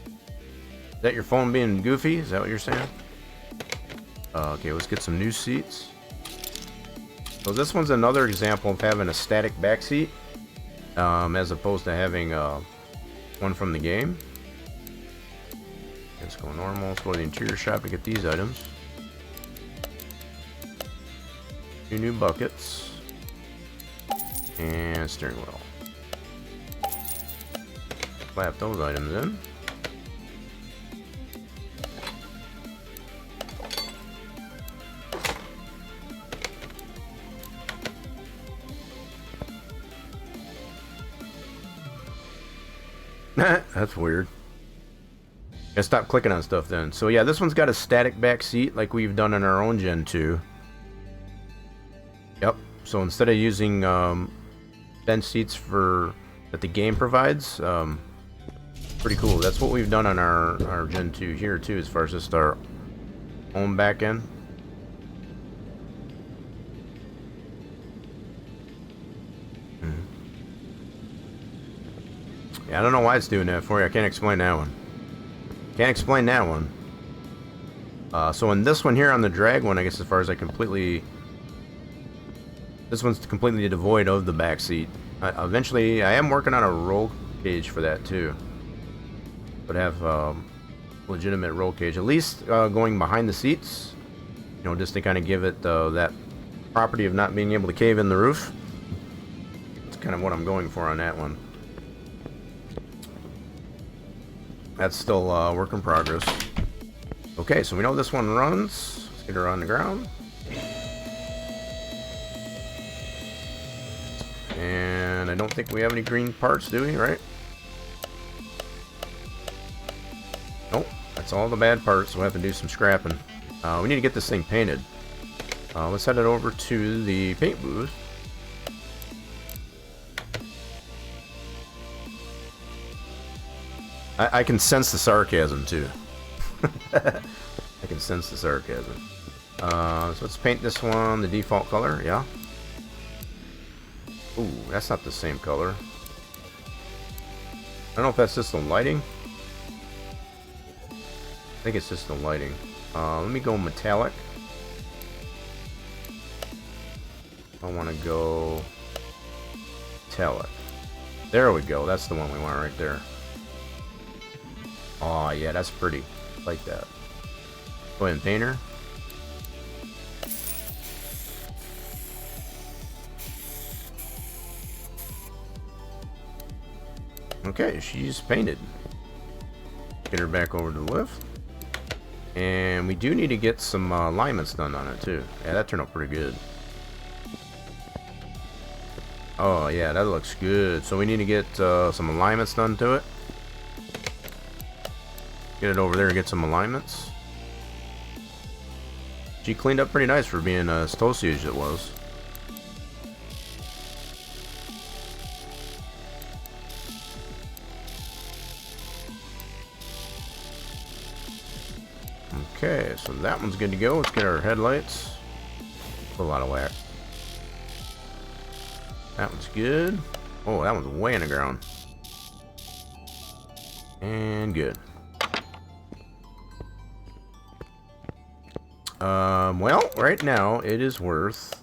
Is that your phone being goofy? Is that what you're saying? Okay, let's get some new seats. So this one's another example of having a static back seat, as opposed to having one from the game. Let's go normal. Let's go to the interior shop to get these items. 2 new buckets. And steering wheel. Slap those items in. That's weird. Gotta stop clicking on stuff then. So yeah, this one's got a static back seat like we've done in our own Gen 2. Yep. So instead of using bench seats that the game provides, pretty cool. That's what we've done on our Gen 2 here too, as far as just our own back end. Yeah, I don't know why it's doing that for you. I can't explain that one. Can't explain that one. So in this one here on the drag one, I guess as far as this one's completely devoid of the back seat. Eventually, I am working on a roll cage for that too. But have legitimate roll cage, at least going behind the seats. You know, just to kind of give it that property of not being able to cave in the roof. That's kind of what I'm going for on that one. That's still work in progress. Okay, so we know this one runs. Let's get her on the ground. And I don't think we have any green parts, do we? Right? Nope. That's all the bad parts. We'll have to do some scrapping. We need to get this thing painted. Let's head it over to the paint booth. I can sense the sarcasm too. I can sense the sarcasm. So let's paint this one the default color, yeah. Ooh, that's not the same color. I don't know if that's just the lighting. I think it's just the lighting. Let me go metallic. I want to go metallic. There we go. That's the one we want right there. Oh yeah, that's pretty. Like that. Go ahead and paint her. Okay, she's painted. Get her back over to the lift. And we do need to get some alignments done on it too. Yeah, that turned out pretty good. Oh yeah, that looks good. So we need to get some alignments done to it. Get it over there and get some alignments. She cleaned up pretty nice for being as toasty as it was. Okay, so that one's good to go. Let's get our headlights. A lot of whack. That one's good. Oh, that one's way in the ground. And good. Well, right now it is worth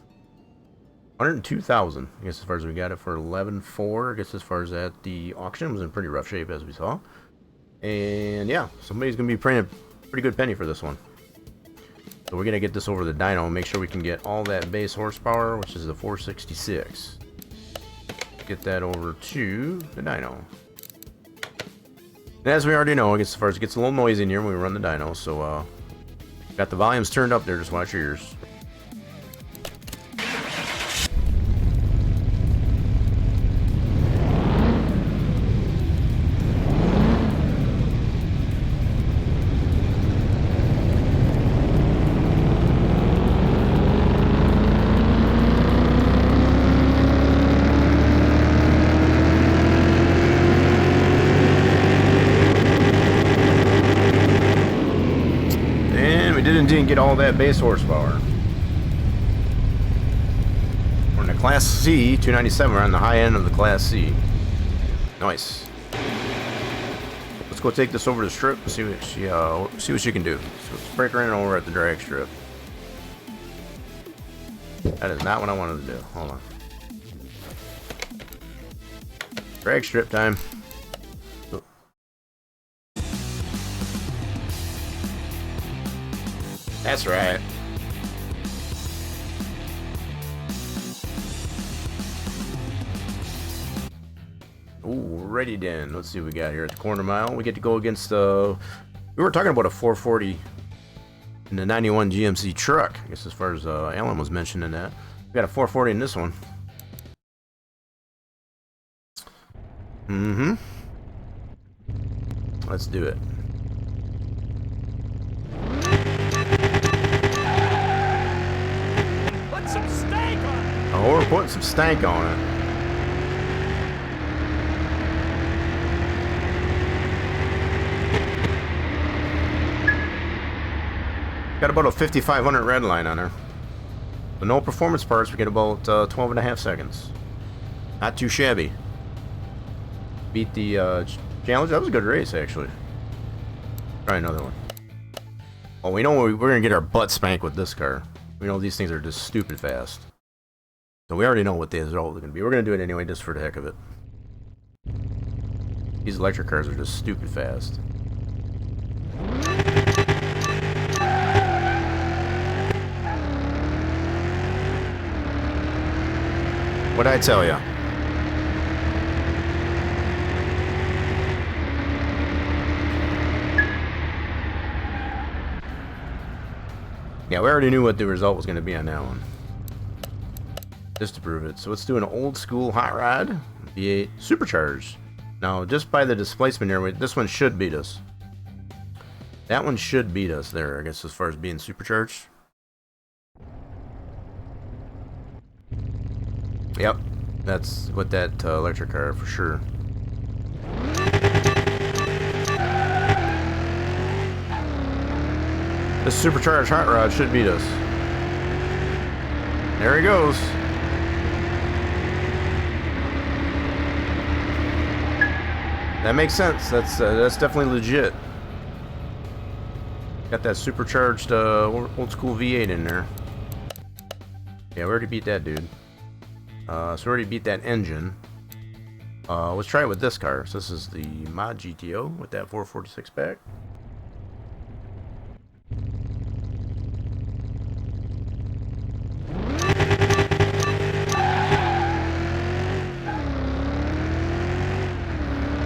102,000. I guess as far as we got it for 11.4. I guess as far as at the auction, it was in pretty rough shape as we saw. And yeah, somebody's gonna be paying a pretty good penny for this one. So we're gonna get this over to the dyno and make sure we can get all that base horsepower, which is the 466. Get that over to the dyno. And as we already know, I guess as far as it gets a little noisy in here when we run the dyno, so got the volumes turned up there, just watch your ears. didn't get all that base horsepower. We're in the Class C, 297. We're on the high end of the Class C. Nice. Let's go take this over to the strip and see what she can do. So let's break her in over at the drag strip. That is not what I wanted to do. Hold on. Drag strip time. Oh. That's right. Ooh, ready then. Let's see what we got here at the quarter mile. We get to go against we were talking about a 440 in the 91 GMC truck. I guess as far as Alan was mentioning that. We got a 440 in this one. Mm-hmm. Let's do it. Put some steak on it. Oh, we're putting some stank on it. Got about a 5,500 red line on her. But no performance parts, we get about 12.5 seconds. Not too shabby. Beat the challenge. That was a good race, actually. Try another one. Oh, we know we're going to get our butt spanked with this car. We know these things are just stupid fast. So we already know what the result is going to be. We're going to do it anyway, just for the heck of it. These electric cars are just stupid fast. What'd I tell ya? Yeah, we already knew what the result was going to be on that one. Just to prove it. So let's do an old school hot rod V8 supercharged. Now, just by the displacement here, this one should beat us. That one should beat us there, I guess, as far as being supercharged. Yep, that's what that electric car for sure. This supercharged hot rod should beat us. There he goes. That makes sense. That's definitely legit. Got that supercharged old school V8 in there. Yeah, we already beat that dude. So we already beat that engine. Let's try it with this car. So this is the Mod GTO with that 446 pack.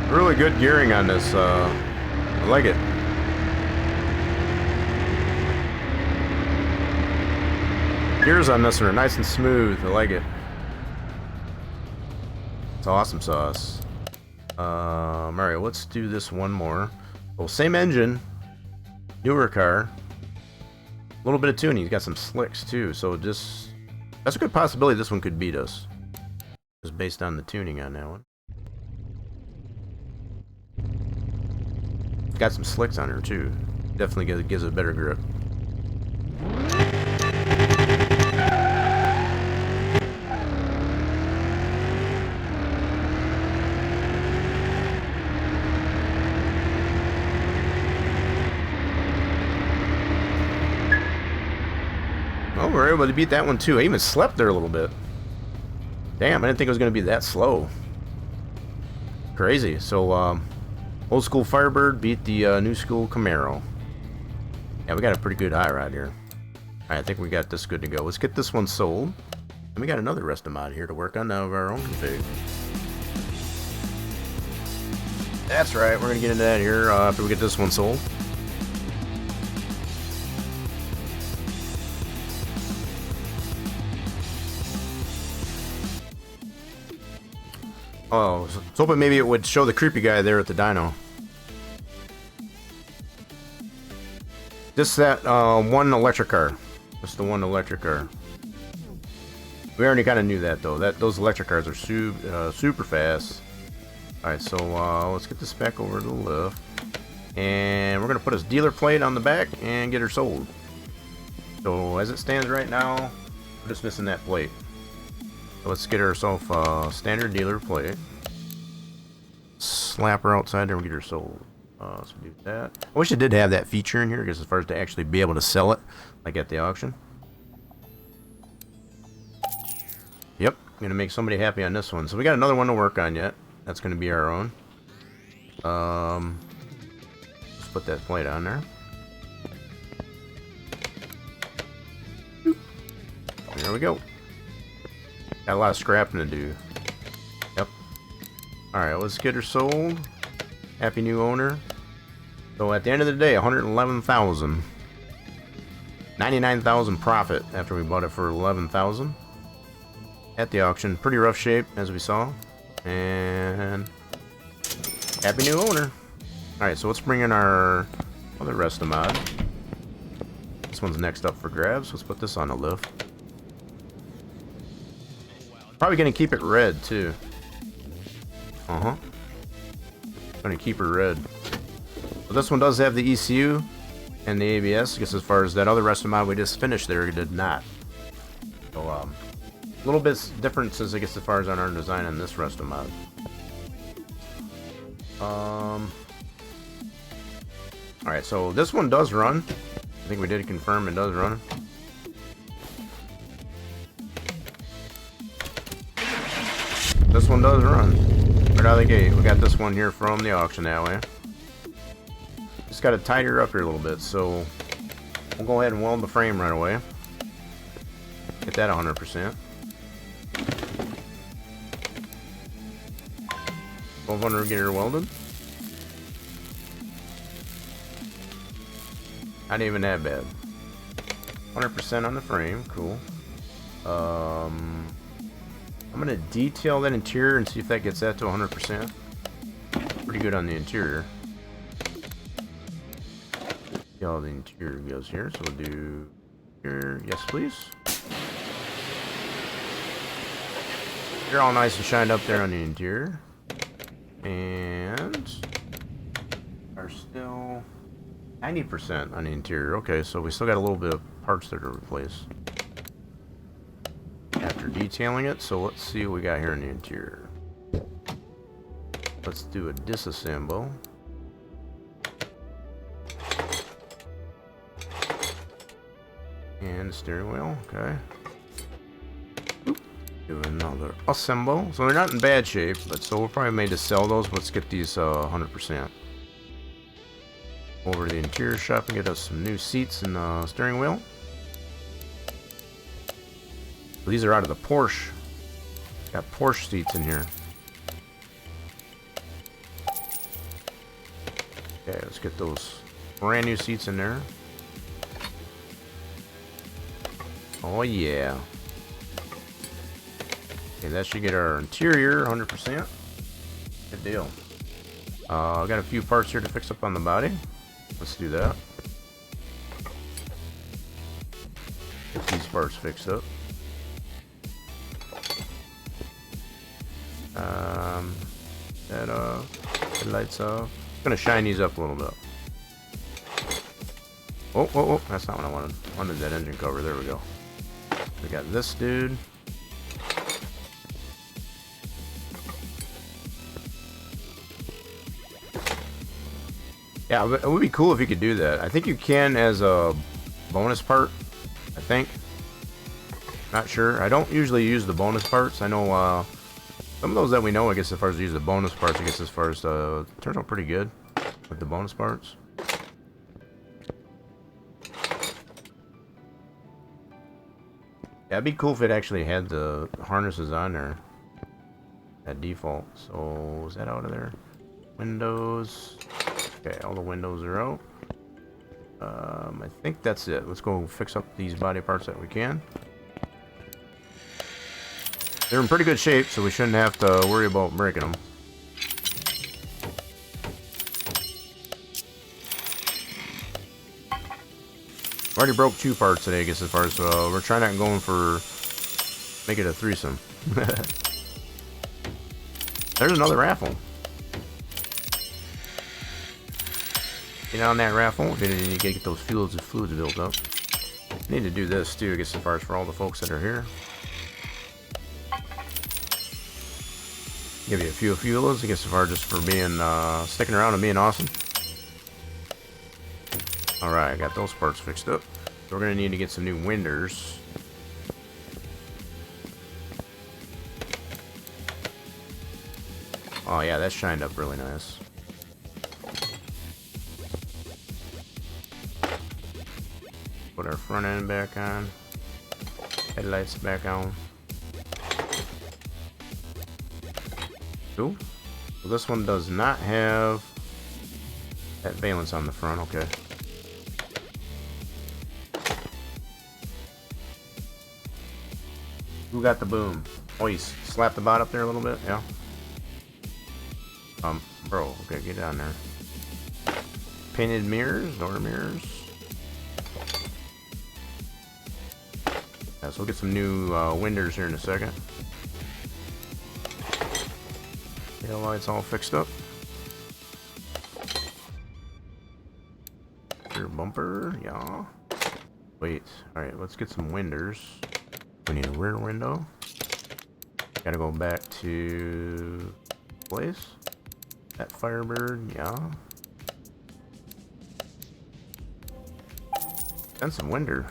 Really good gearing on this. I like it. Gears on this one are nice and smooth. I like it. It's awesome sauce. Alright, let's do this one more. Well, same engine, newer car. A little bit of tuning. He's got some slicks too, so just that's a good possibility this one could beat us. Just based on the tuning on that one. Got some slicks on her too. Definitely gives it a better grip. Oh, we're able to beat that one too. I even slept there a little bit. Damn, I didn't think it was going to be that slow. Crazy. So, old school Firebird beat the new school Camaro. Yeah, we got a pretty good high rod here. Alright, I think we got this good to go. Let's get this one sold. And we got another rest of mod here to work on now of our own config. That's right, we're going to get into that here after we get this one sold. Oh, I was hoping maybe it would show the creepy guy there at the dyno. Just that one electric car. Just the one electric car. We already kind of knew that though. Those electric cars are super fast. Alright, so let's get this back over to the left. And we're going to put his dealer plate on the back and get her sold. So as it stands right now, we're just missing that plate. So let's get ourselves a standard dealer plate. Slap her outside there and get her sold. So do that. I wish it did have that feature in here, because as far as to actually be able to sell it, like at the auction. Yep, I'm gonna make somebody happy on this one. So we got another one to work on yet. That's gonna be our own. Let's put that plate on there. There we go. Got a lot of scrapping to do. Yep. Alright, let's get her sold. Happy new owner. So at the end of the day, 111,000. 99,000 profit after we bought it for 11,000 at the auction. Pretty rough shape, as we saw. And happy new owner. Alright, so let's bring in our other resto mod. This one's next up for grabs. Let's put this on the lift. Probably gonna keep it red too. Gonna keep her red. So this one does have the ECU and the ABS. I guess as far as that other resto mod we just finished there, it did not. So a little bit differences, I guess, as far as on our design on this resto mod. Alright, so this one does run. I think we did confirm it does run. This one does run. Right out of the gate. We got this one here from the auction that way. Just got to tidy her up here a little bit, so we'll go ahead and weld the frame right away. Get that 100%. 1200 get her welded. Not even that bad. 100% on the frame, cool. I'm gonna detail that interior and see if that gets that to 100%. Pretty good on the interior. See how the interior goes here. So we'll do here. Yes, please. You're all nice and shined up there on the interior. And are still 90% on the interior. Okay, so we still got a little bit of parts there to replace after detailing it. So let's see what we got here in the interior. Let's do a disassemble. And the steering wheel, okay. Oop. Do another assemble. So they're not in bad shape, but so we're probably made to sell those. Let's get these 100%. Over to the interior shop and get us some new seats and steering wheel. These are out of the Porsche. Got Porsche seats in here. Okay, let's get those brand new seats in there. Oh yeah. Okay, that should get our interior 100%. Good deal. I got a few parts here to fix up on the body. Let's do that. Get these parts fixed up. That headlights off. I'm gonna shine these up a little bit. Oh, that's not what I wanted. I wanted that engine cover. There we go. We got this dude. Yeah, it would be cool if you could do that. I think you can as a bonus part, I think. Not sure. I don't usually use the bonus parts. I know some of those that we know, I guess, as far as use the bonus parts, I guess as far as turns out pretty good with the bonus parts. Yeah, it'd be cool if it actually had the harnesses on there at default. So is that out of there? Windows. Okay, all the windows are out. I think that's it. Let's go fix up these body parts that we can. They're in pretty good shape, so we shouldn't have to worry about breaking them. Already broke 2 parts today, I guess, as far as we're trying out going for make it a threesome. There's another raffle. Get on that raffle. You gotta get those fluids built up. Need to do this too, I guess, as far as for all the folks that are here. Give you a few of those, I guess, as far just for being sticking around and being awesome. Alright, I got those parts fixed up. So we're gonna need to get some new winders. Oh yeah, that shined up really nice. Put our front end back on. Headlights back on. Cool. Well, this one does not have that valence on the front. Okay. Who got the boom? Oh, you slapped the bot up there a little bit? Yeah. Bro, okay, get down there. Painted mirrors, door mirrors. Yeah, so we'll get some new winders here in a second. Tail lights all fixed up. Rear bumper, yeah. Wait, alright, let's get some winders. We need a rear window. Gotta go back to place. That Firebird, yeah. And some winder.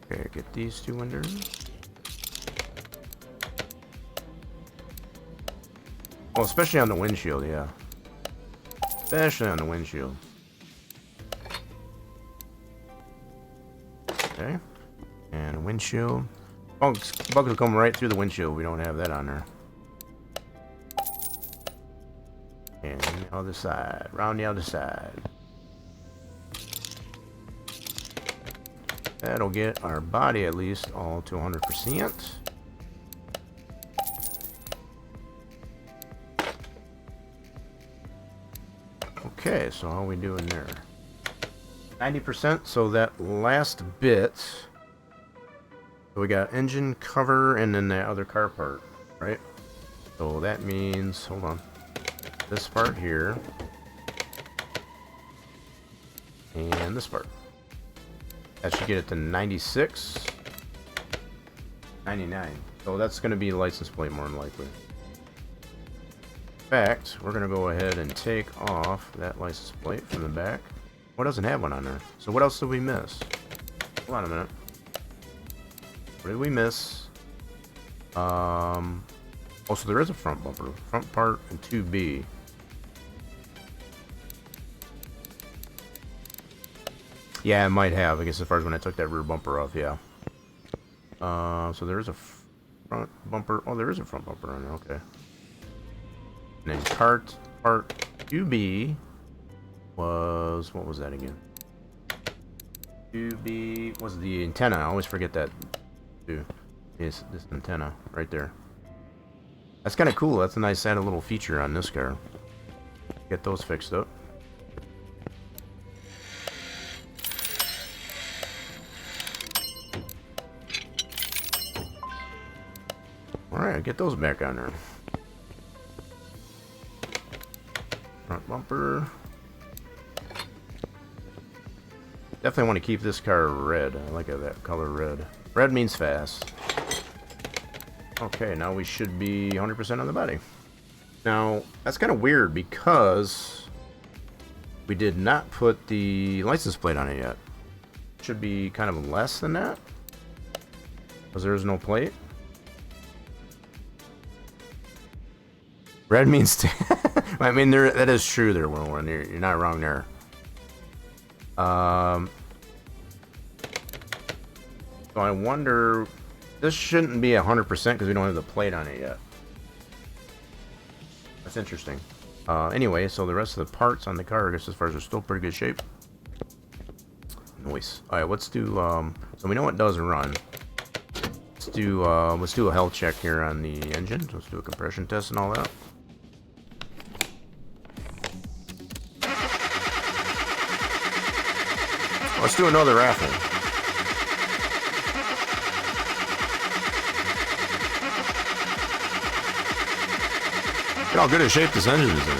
Okay, get these two winders. Well, especially on the windshield, yeah. Especially on the windshield. Okay. And a windshield. Bugs will come right through the windshield. We don't have that on there. And the other side. Round the other side. That'll get our body at least all to 100%. Okay, so how are we doing there? 90%, so that last bit. So we got engine cover and then the other car part, right? So that means, hold on, this part here. And this part. That should get it to 96. 99. So that's going to be the license plate more than likely. In fact, we're going to go ahead and take off that license plate from the back. What doesn't have one on there? So what else did we miss? Hold on a minute. What did we miss? Oh, so there is a front bumper. Front part and 2B. Yeah, it might have. I guess as far as when I took that rear bumper off, yeah. So there is a front bumper. Oh, there is a front bumper on there. Okay. And then part 2B was, what was that again? 2B was the antenna. I always forget that too. Is this antenna right there? That's kind of cool. That's a nice added little feature on this car. Get those fixed up. Alright, get those back on there. Front bumper. Definitely want to keep this car red. I like that color red. Red means fast. Okay, now we should be 100% on the body. Now, that's kind of weird because we did not put the license plate on it yet. Should be kind of less than that. Because there is no plate. Red means I mean, that is true there, Will. You're not wrong there. So I wonder, this shouldn't be 100% because we don't have the plate on it yet. That's interesting. Anyway, so the rest of the parts on the car, I guess as far as they're still pretty good shape. Nice. All right, let's do. So we know it does run. Let's do a health check here on the engine. Let's do a compression test and all that. Let's do another raffle. Look how good a shape this engine is in.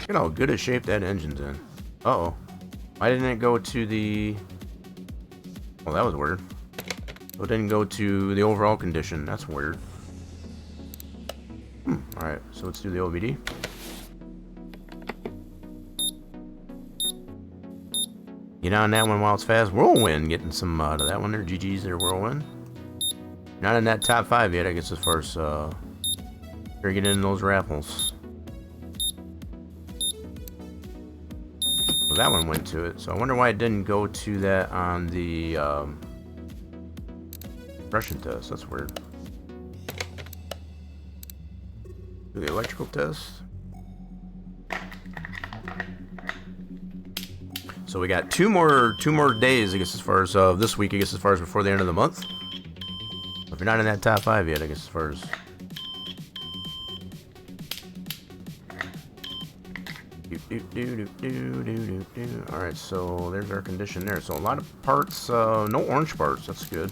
Look at how good a shape that engine's in. Uh-oh. Why didn't it go to the... Well, that was weird. So it didn't go to the overall condition. That's weird. Alright, so let's do the OBD. Get on that one while it's fast. Whirlwind, getting some out of that one there. GG's there, Whirlwind. Not in that top 5 yet, I guess, as far as you're getting in those raffles. Well, that one went to it, so I wonder why it didn't go to that on the Russian test. That's weird. Do the electrical test. So we got two more days, I guess, as far as this week, I guess, as far as before the end of the month. If you're not in that top 5 yet, I guess, as far as... Alright, so there's our condition there. So a lot of parts, no orange parts, that's good.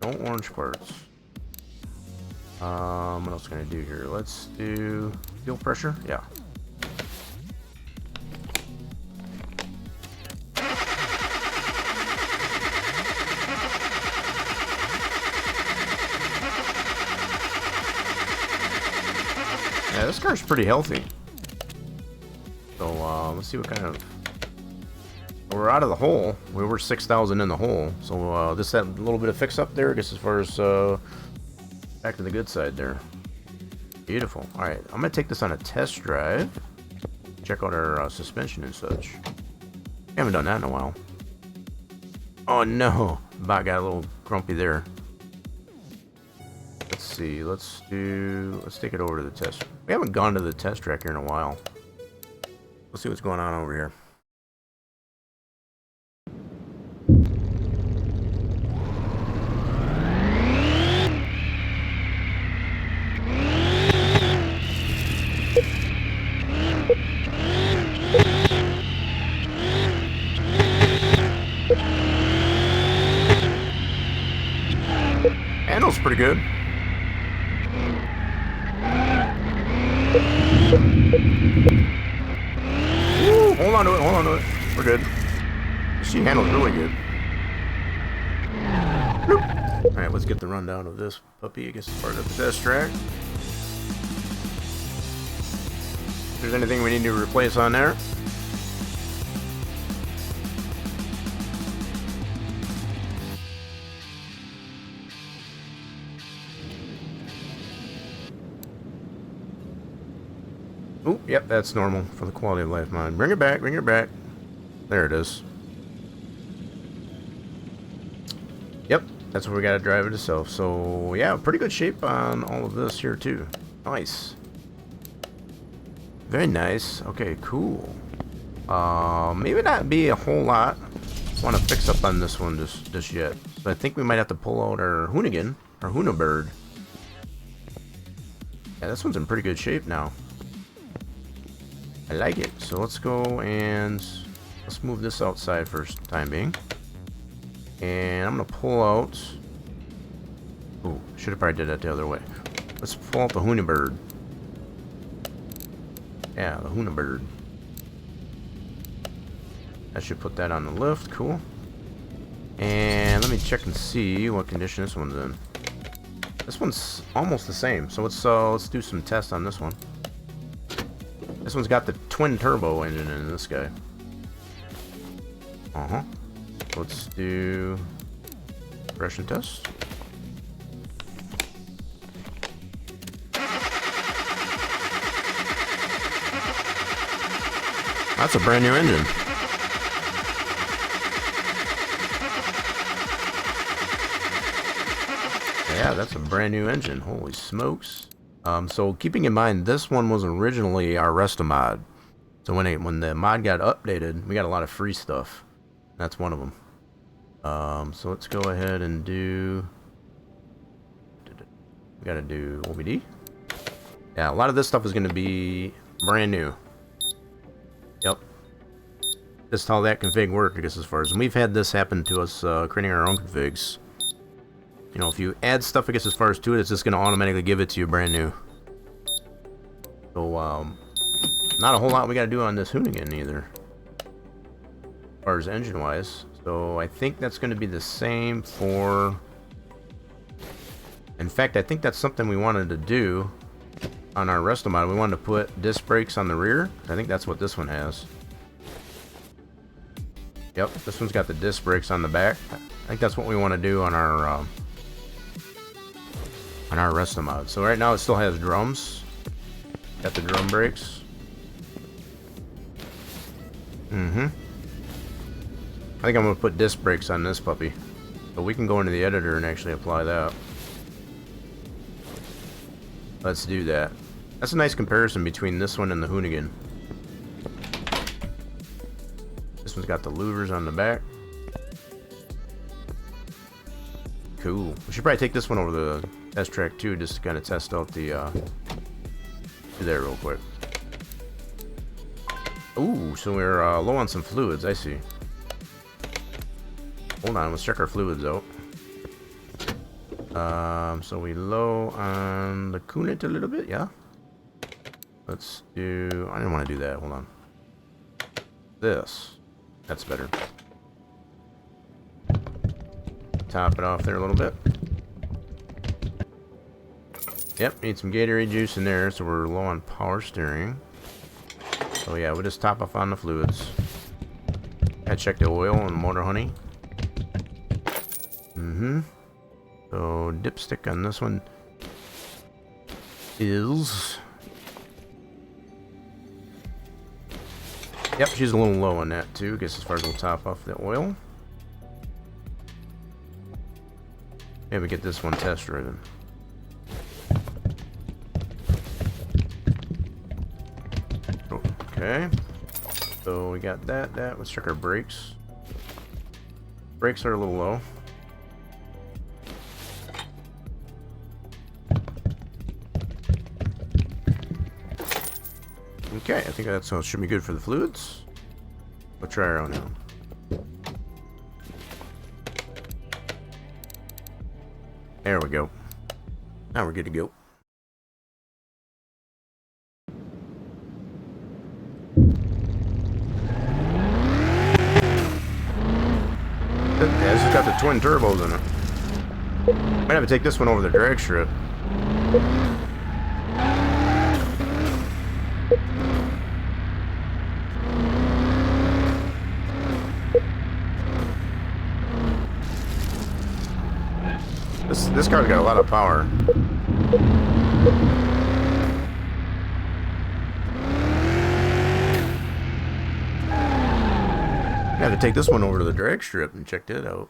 No orange parts. What else can I do here? Let's do fuel pressure, yeah. Yeah, this car's pretty healthy. So, let's see what kind of... We're out of the hole. We were 6,000 in the hole. So, this had a little bit of fix up there, I guess, as far as, back to the good side there. Beautiful. Alright, I'm gonna take this on a test drive. Check out our suspension and such. We haven't done that in a while. Oh no! Bot got a little grumpy there. Let's see, let's take it over to the test. We haven't gone to the test track here in a while. Let's see what's going on over here. Handles pretty good. Ooh, hold on to it, We're good. She handles really good. Alright, let's get the rundown of this puppy, I guess, as part of the test track. If there's anything we need to replace on there. Oh, yep, that's normal for the quality of life mod. Bring it back, bring it back. There it is. Yep, that's what we got to drive it itself. So, yeah, pretty good shape on all of this here, too. Nice. Very nice. Okay, cool. Maybe not be a whole lot. Want to fix up on this one just yet. So I think we might have to pull out our Hoonigan, our Hoonabird. Yeah, this one's in pretty good shape now. I like it. So let's go and let's move this outside for the time being. And I'm gonna pull out. Oh, should have probably did that the other way. Let's pull out the Hoonabird. Yeah, the Hoonabird. I should put that on the lift. Cool. And let me check and see what condition this one's in. This one's almost the same. So let's do some tests on this one. This one's got the twin turbo engine in this guy. Let's do compression test. That's a brand new engine. Yeah, that's a brand new engine. Holy smokes. So keeping in mind, this one was originally our Resta mod. So when the mod got updated, we got a lot of free stuff. That's one of them. So let's go ahead and do... We gotta do OBD. Yeah, a lot of this stuff is going to be brand new. Yep. Just how that config worked, I guess, as far as... And we've had this happen to us creating our own configs. You know, if you add stuff, I guess, as far as to it, it's just going to automatically give it to you brand new. So, not a whole lot we got to do on this Hoonigan either, as far as engine wise. So I think that's going to be the same for. In fact, I think that's something we wanted to do on our resto mod. We wanted to put disc brakes on the rear. I think that's what this one has. Yep, this one's got the disc brakes on the back. I think that's what we want to do on our resto mod. So right now it still has drums. Got the drum brakes. I think I'm gonna put disc brakes on this puppy, but we can go into the editor and actually apply that. Let's do that. That's a nice comparison between this one and the Hoonigan. This one's got the louvers on the back. Cool. We should probably take this one over the test track too, just to kind of test out the do that real quick. Ooh, so we're low on some fluids, I see. Hold on, let's check our fluids out. So we low on the coolant a little bit, yeah? Let's do... I didn't want to do that, hold on. This. That's better. Top it off there a little bit. Yep, need some Gatorade juice in there, so we're low on power steering. So yeah, we'll just top off on the fluids. I check the oil and the motor honey. So dipstick on this one is... Yep, she's a little low on that too. Guess as far as we'll top off the oil. Maybe get this one test driven. Okay. So we got that. Let's check our brakes. Brakes are a little low. Okay, I think that should be good for the fluids. We'll try our own now. There we go. Now we're good to go. Yeah, this has got the twin turbos in it. Might have to take this one over the drag strip. This car's got a lot of power. I had to take this one over to the drag strip and check it out.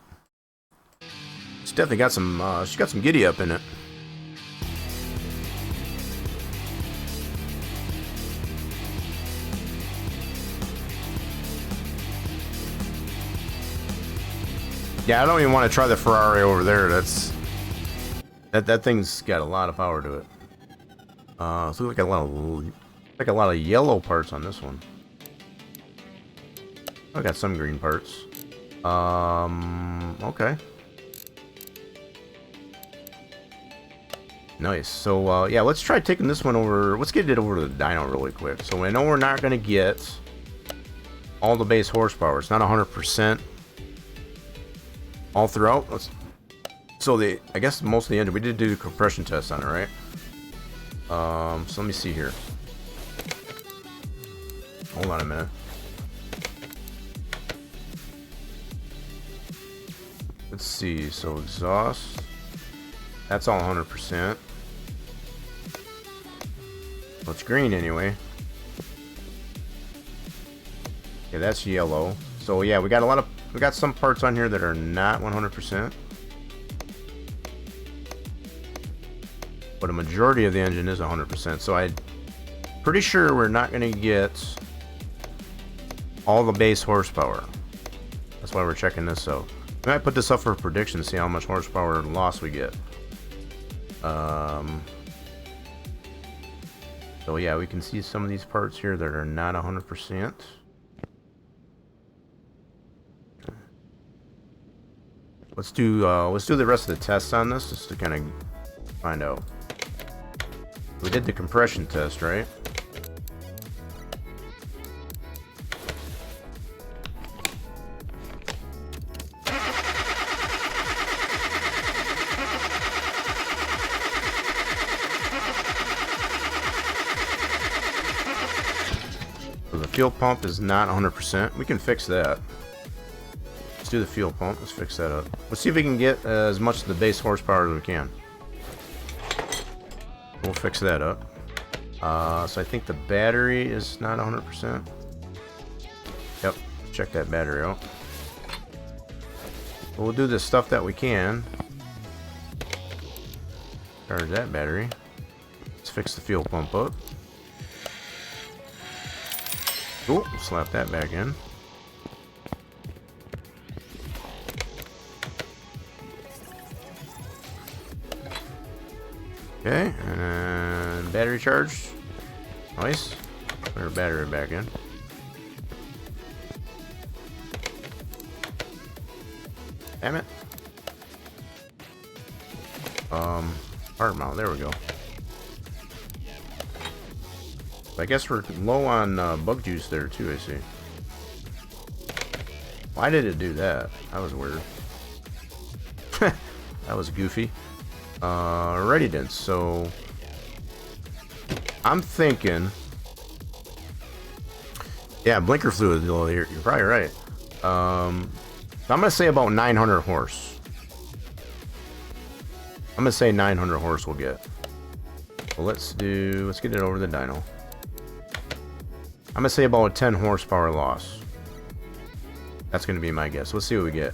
It's definitely got some. She's got some giddy up in it. Yeah, I don't even want to try the Ferrari over there. That thing's got a lot of power to it. So like a lot of yellow parts on this one. I got some green parts. Okay. Nice. So yeah, let's try taking this one over. Let's get it over to the dyno really quick. So I know we're not gonna get all the base horsepower. It's not 100% all throughout. So I guess most of the engine, we did do the compression test on it, right? So let me see here. Hold on a minute. Let's see. So exhaust, that's all 100%. Well, it's green anyway. Yeah, that's yellow. So yeah, we got some parts on here that are not 100%. But a majority of the engine is 100%. So I'm pretty sure we're not going to get all the base horsepower. That's why we're checking this out. We might put this up for a prediction to see how much horsepower loss we get. So yeah, we can see some of these parts here that are not 100%. Let's do the rest of the tests on this just to kind of find out. We did the compression test, right? the fuel pump is not 100%. We can fix that. Let's do the fuel pump. Let's fix that up. Let's see if we can get as much of the base horsepower as we can. We'll fix that up. So I think the battery is not 100%. Yep, check that battery out. We'll do the stuff that we can. Charge that battery. Let's fix the fuel pump up. Cool, slap that back in. Okay, and battery charged. Nice. Put our battery back in. Damn it. Heart mount, there we go. I guess we're low on bug juice there too, I see. Why did it do that? That was weird. That was goofy. Readiness, so I'm thinking, yeah, blinker fluid. You're probably right. I'm gonna say about 900 horse. I'm gonna say 900 horse we'll get. Well, let's get it over the dyno. I'm gonna say about a 10 horsepower loss. That's gonna be my guess. Let's see what we get.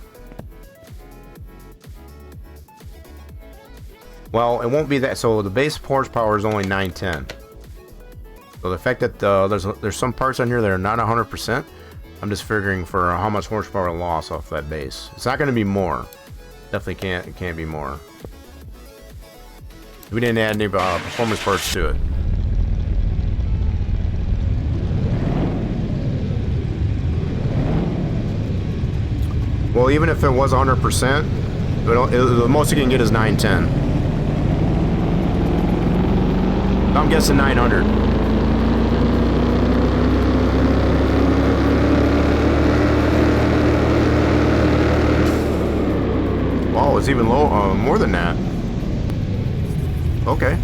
Well, it won't be that. So the base horsepower is only 910. So the fact that there's some parts on here that are not 100%, I'm just figuring for how much horsepower loss off that base. It's not going to be more. Definitely it can't be more. We didn't add any performance parts to it. Well, even if it was 100%, the most you can get is 910. I'm guessing 900. Wow, it's even low, more than that. Okay.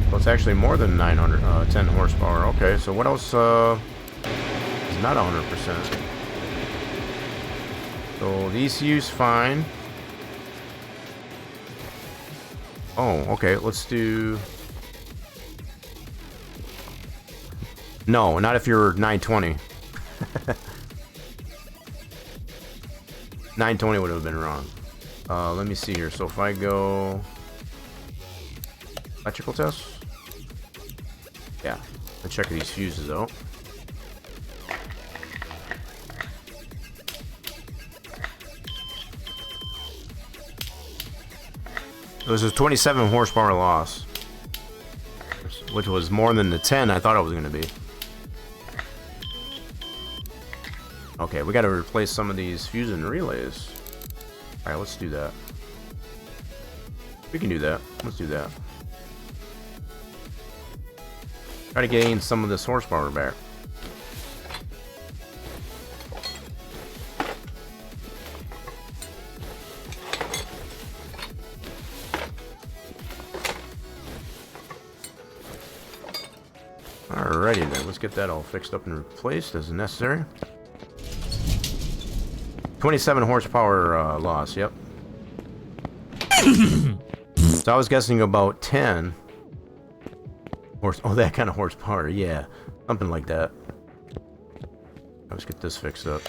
So it's actually more than 900, 10 horsepower. Okay, so what else is not 100%? So the ECU's fine. Oh, okay, let's do... No, not if you're 920. 920 would have been wrong. Let me see here. So if I go... Electrical test? Yeah, let's check these fuses out. It was a 27 horsepower loss, which was more than the 10 I thought it was going to be. Okay, we got to replace some of these fuse and relays. Alright, let's do that. We can do that. Let's do that. Try to gain some of this horsepower back. Alrighty then, let's get that all fixed up and replaced as necessary. 27 horsepower loss, yep. So I was guessing about 10 horse. Oh, that kind of horsepower, yeah. Something like that. Let's get this fixed up.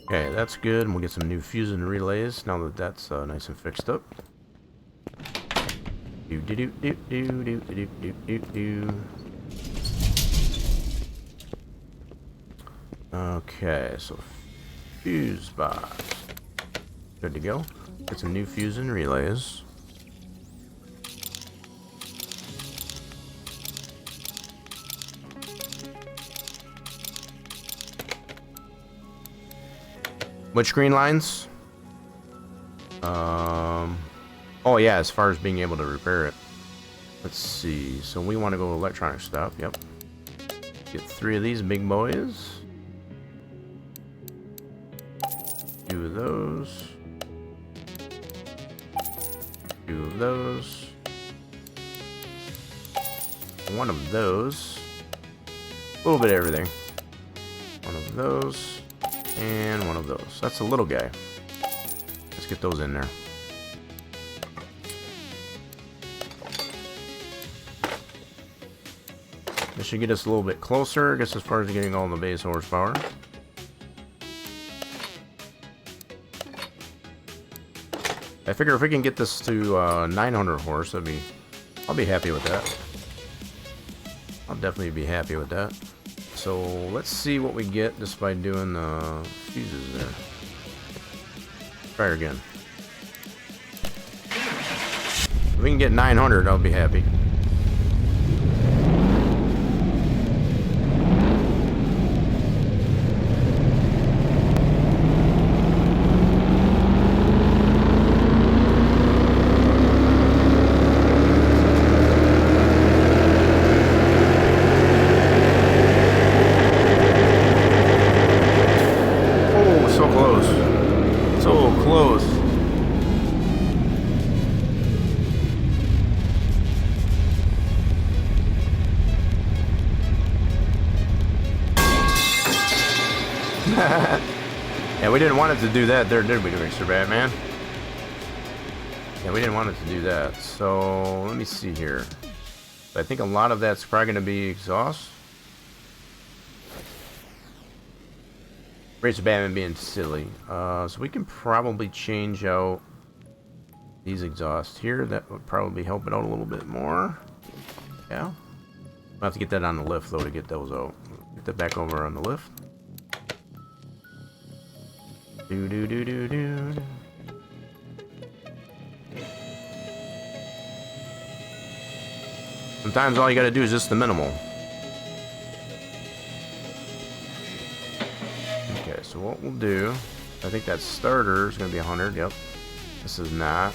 Okay, that's good, and we'll get some new fuse and relays now that that's nice and fixed up. Okay, so fuse box. Good to go. Get some new fuse and relays. Which green lines? Oh yeah, as far as being able to repair it. Let's see. So we want to go electronic stuff. Yep. Get 3 of these big boys. 2 of those. Two of those. One of those. A little bit of everything. One of those. And one of those. That's a little guy. Let's get those in there. This should get us a little bit closer. I guess as far as getting all the base horsepower. I figure if we can get this to 900 horse, I'll be happy with that. I'll definitely be happy with that. So let's see what we get just by doing fuses there. Try her again. If we can get 900, I'll be happy. Yeah, we didn't want it to do that there, did we, Mr. Batman? Yeah, we didn't want it to do that. So, let me see here. I think a lot of that's probably going to be exhaust. Race of Batman being silly. So we can probably change out these exhausts here. That would probably help it out a little bit more. Yeah. I'll have to get that on the lift, though, to get those out. Get that back over on the lift. Do. Sometimes all you gotta do is just the minimal. Okay, so what we'll do, I think that starter is gonna be 100, yep. This is not.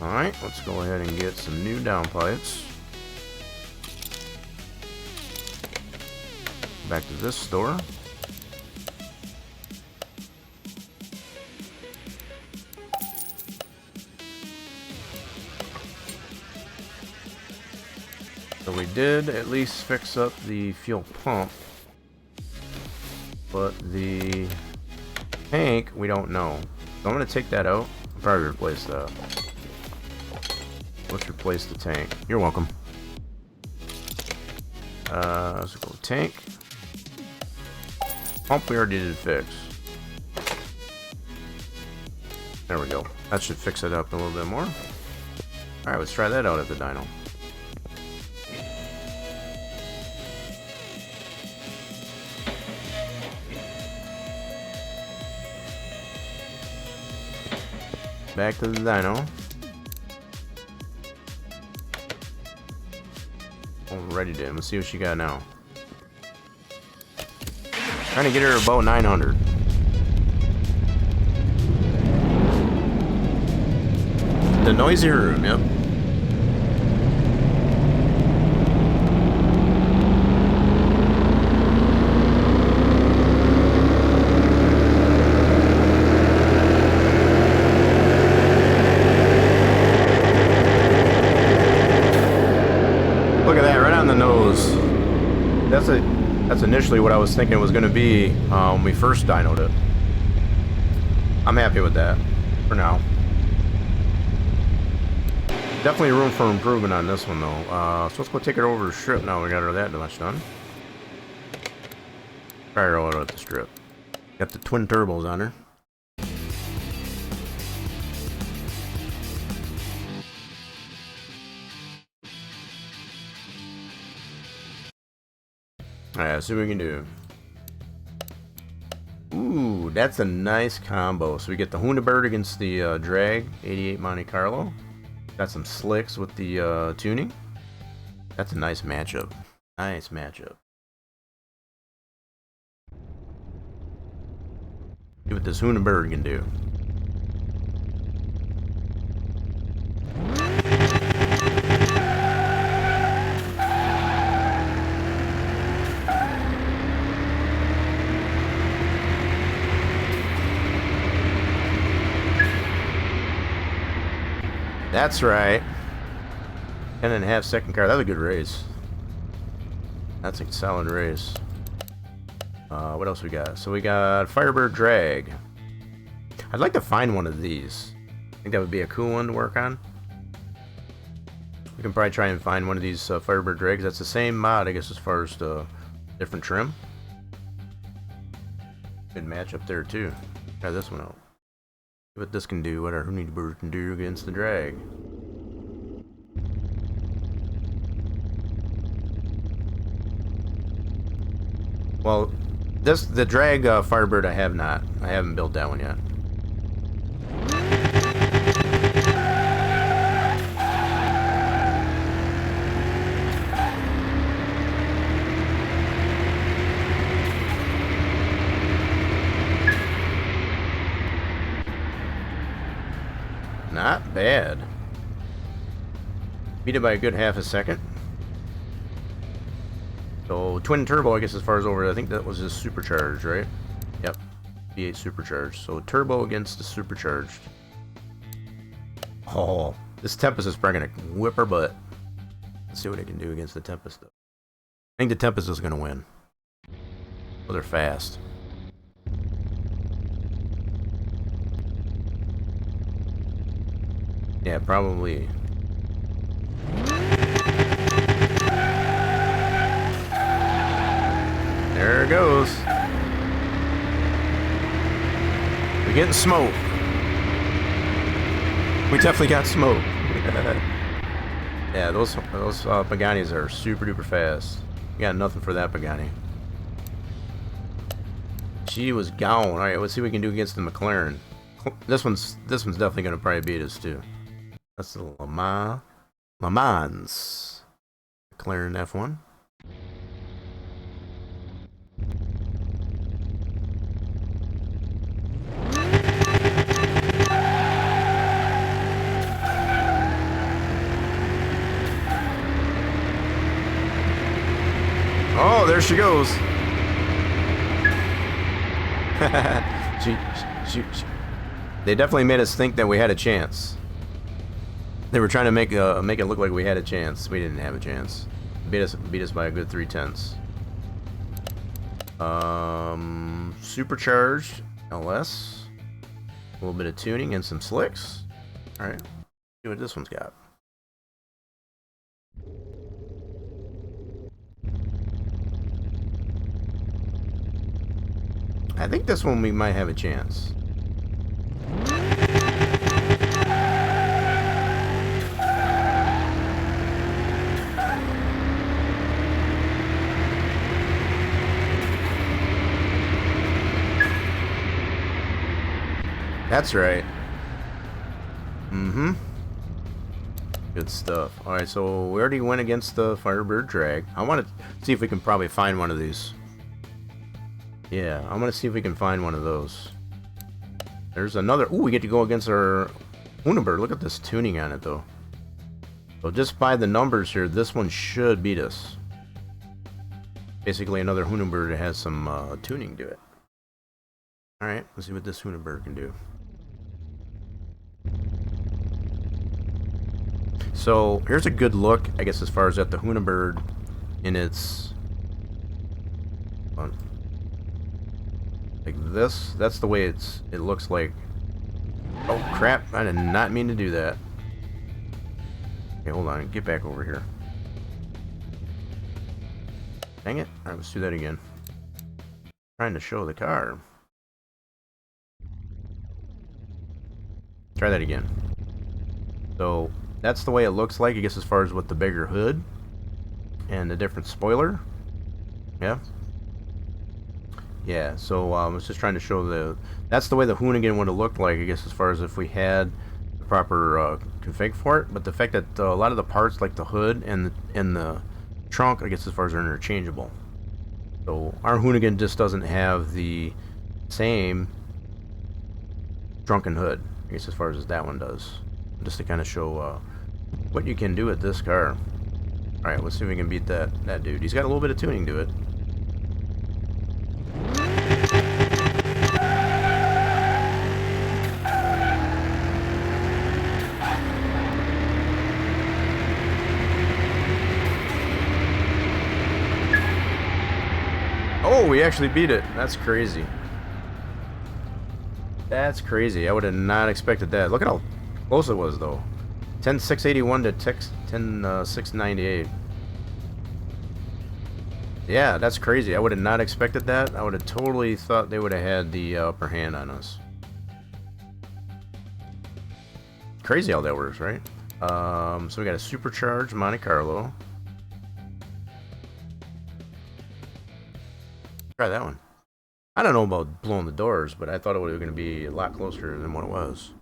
Alright, let's go ahead and get some new downpipes. Back to this store. So we did at least fix up the fuel pump, but the tank we don't know. So I'm gonna take that out. I'll probably replace that. Let's replace the tank. You're welcome. Let's go tank. Pump we already did fix. There we go. That should fix it up a little bit more. Alright, let's try that out at the dyno. Back to the dyno. Already did. Let's see what she got now. Trying to get her about 900. The noisier room, yep. Look at that, right on the nose. That's initially what I was thinking it was going to be when we first dynoed it. I'm happy with that for now. Definitely room for improvement on this one though. So let's go take it over to strip now. We got her that much done. Try her out at the strip. Got the twin turbos on her. Alright, let's see what we can do. Ooh, that's a nice combo. So we get the Hundeberg against the drag, 88 Monte Carlo. Got some slicks with the tuning. That's a nice matchup. Nice matchup. See what this Hundeberg can do. That's right. 10.5 second car. That was a good race. That's a solid race. What else we got? So we got Firebird Drag. I'd like to find one of these. I think that would be a cool one to work on. We can probably try and find one of these Firebird Drags. That's the same mod, I guess, as far as the different trim. Good match up there, too. Try this one out. See what this can do, what our Hoonybird can do against the Drag. Well, the Drag Firebird I haven't built that one yet. Not bad. Beat it by a good half a second. So, twin turbo, I guess, as far as over, I think that was his supercharged, right? Yep. V8 supercharged. So, turbo against the supercharged. Oh, this Tempest is probably going to whip her butt. Let's see what it can do against the Tempest, though. I think the Tempest is going to win. Well, they're fast. Yeah, probably. There it goes. We're getting smoke. We definitely got smoke. Yeah, those Paganis are super duper fast. We got nothing for that Pagani. She was gone. All right, let's see what we can do against the McLaren. This one's definitely gonna probably beat us too. That's the Le Mans McLaren F1. Oh, there she goes. They definitely made us think that we had a chance. They were trying to make it look like we had a chance. We didn't have a chance. Beat us by a good 3/10. Supercharged LS. A little bit of tuning and some slicks. All right. See what this one's got. I think this one we might have a chance. That's right. Mm-hmm. Good stuff. Alright, so we already went against the Firebird Drag. I want to see if we can probably find one of these. Yeah, I'm going to see if we can find one of those. There's another... Ooh, we get to go against our Hoonybird. Look at this tuning on it, though. So just by the numbers here, this one should beat us. Basically, another Hoonybird that has some tuning to it. Alright, let's see what this Hoonybird can do. So, here's a good look, I guess, as far as at the Hoonybird in its... Like this. That's the way it looks like. Oh, crap. I did not mean to do that. Okay, hold on. Get back over here. Dang it. Alright, let's do that again. Trying to show the car. Try that again. So that's the way it looks like, I guess, as far as with the bigger hood and the different spoiler. Yeah. Yeah, so I was just trying to show that's the way the Hoonigan would have looked like, I guess, as far as if we had the proper config for it. But the fact that a lot of the parts, like the hood and the trunk, I guess, as far as are interchangeable. So our Hoonigan just doesn't have the same trunk and hood, I guess, as far as that one does. Just to kind of show what you can do with this car. Alright, let's see if we can beat that dude. He's got a little bit of tuning to it. Oh, we actually beat it. That's crazy. That's crazy. I would have not expected that. Look at how close it was, though. 10,681 to 10,698. Yeah, that's crazy. I would have not expected that. I would have totally thought they would have had the upper hand on us. Crazy how that works, right? So we got a supercharged Monte Carlo. Try that one. I don't know about blowing the doors, but I thought it was going to be a lot closer than what it was.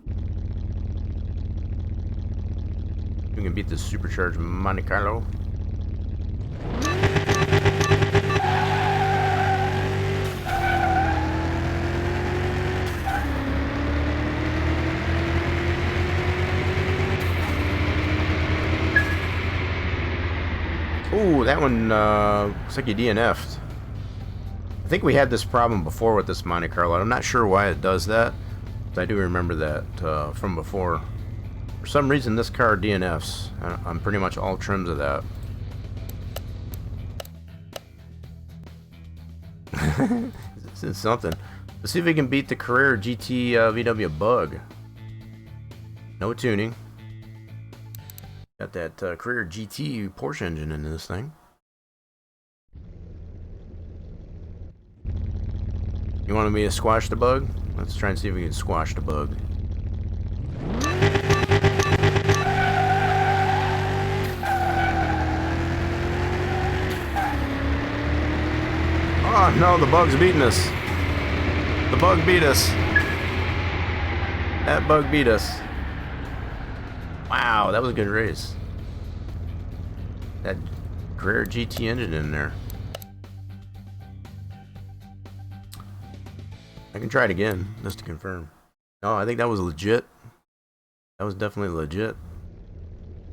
We can beat this supercharged Monte Carlo. Ooh, that one looks like you DNF'd. I think we had this problem before with this Monte Carlo. I'm not sure why it does that, but I do remember that from before. For some reason, this car DNFs on pretty much all trims of that. It's something. Let's see if we can beat the Carrera GT VW Bug. No tuning. Got that Carrera GT Porsche engine in this thing. You want me to squash the bug? Let's try and see if we can squash the bug. Oh no, the bug's beating us. The bug beat us. That bug beat us. Wow, that was a good race. That Carrera GT engine in there. I can try it again, just to confirm. No, I think that was legit. That was definitely legit.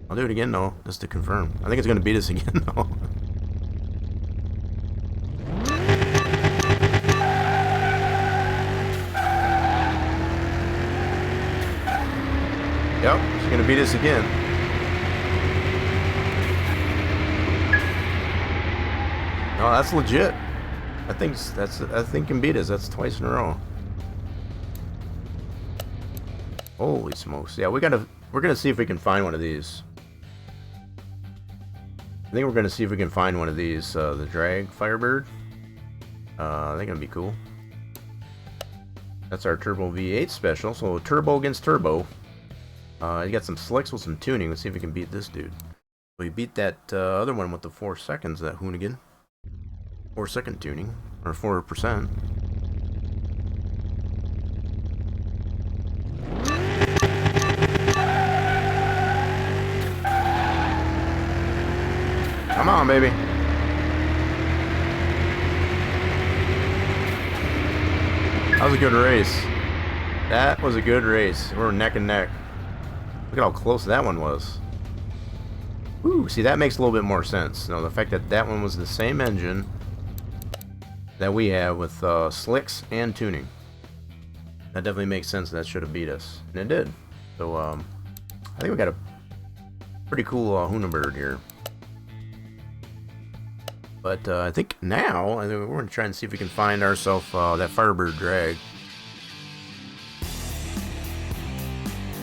I'll do it again, though, just to confirm. I think it's going to beat us again, though. Yep, it's going to beat us again. No, that's legit. I think can beat us. That's twice in a row. Holy smokes! Yeah, we're gonna see if we can find one of these. I think we're gonna see if we can find one of these. The drag Firebird. I think it'll be cool. That's our turbo V8 special. So turbo against turbo. You got some slicks with some tuning. Let's see if we can beat this dude. We beat that other one with the 4 seconds. That Hoonigan. 4-second tuning, or 4%. Come on, baby. That was a good race. That was a good race. We're neck and neck. Look at how close that one was. Ooh, see, that makes a little bit more sense. You know, the fact that that one was the same engine that we have with slicks and tuning. That definitely makes sense. That should have beat us, and it did. So I think we got a pretty cool Hoonabird here. But I think now we're going to try and see if we can find ourselves that Firebird drag.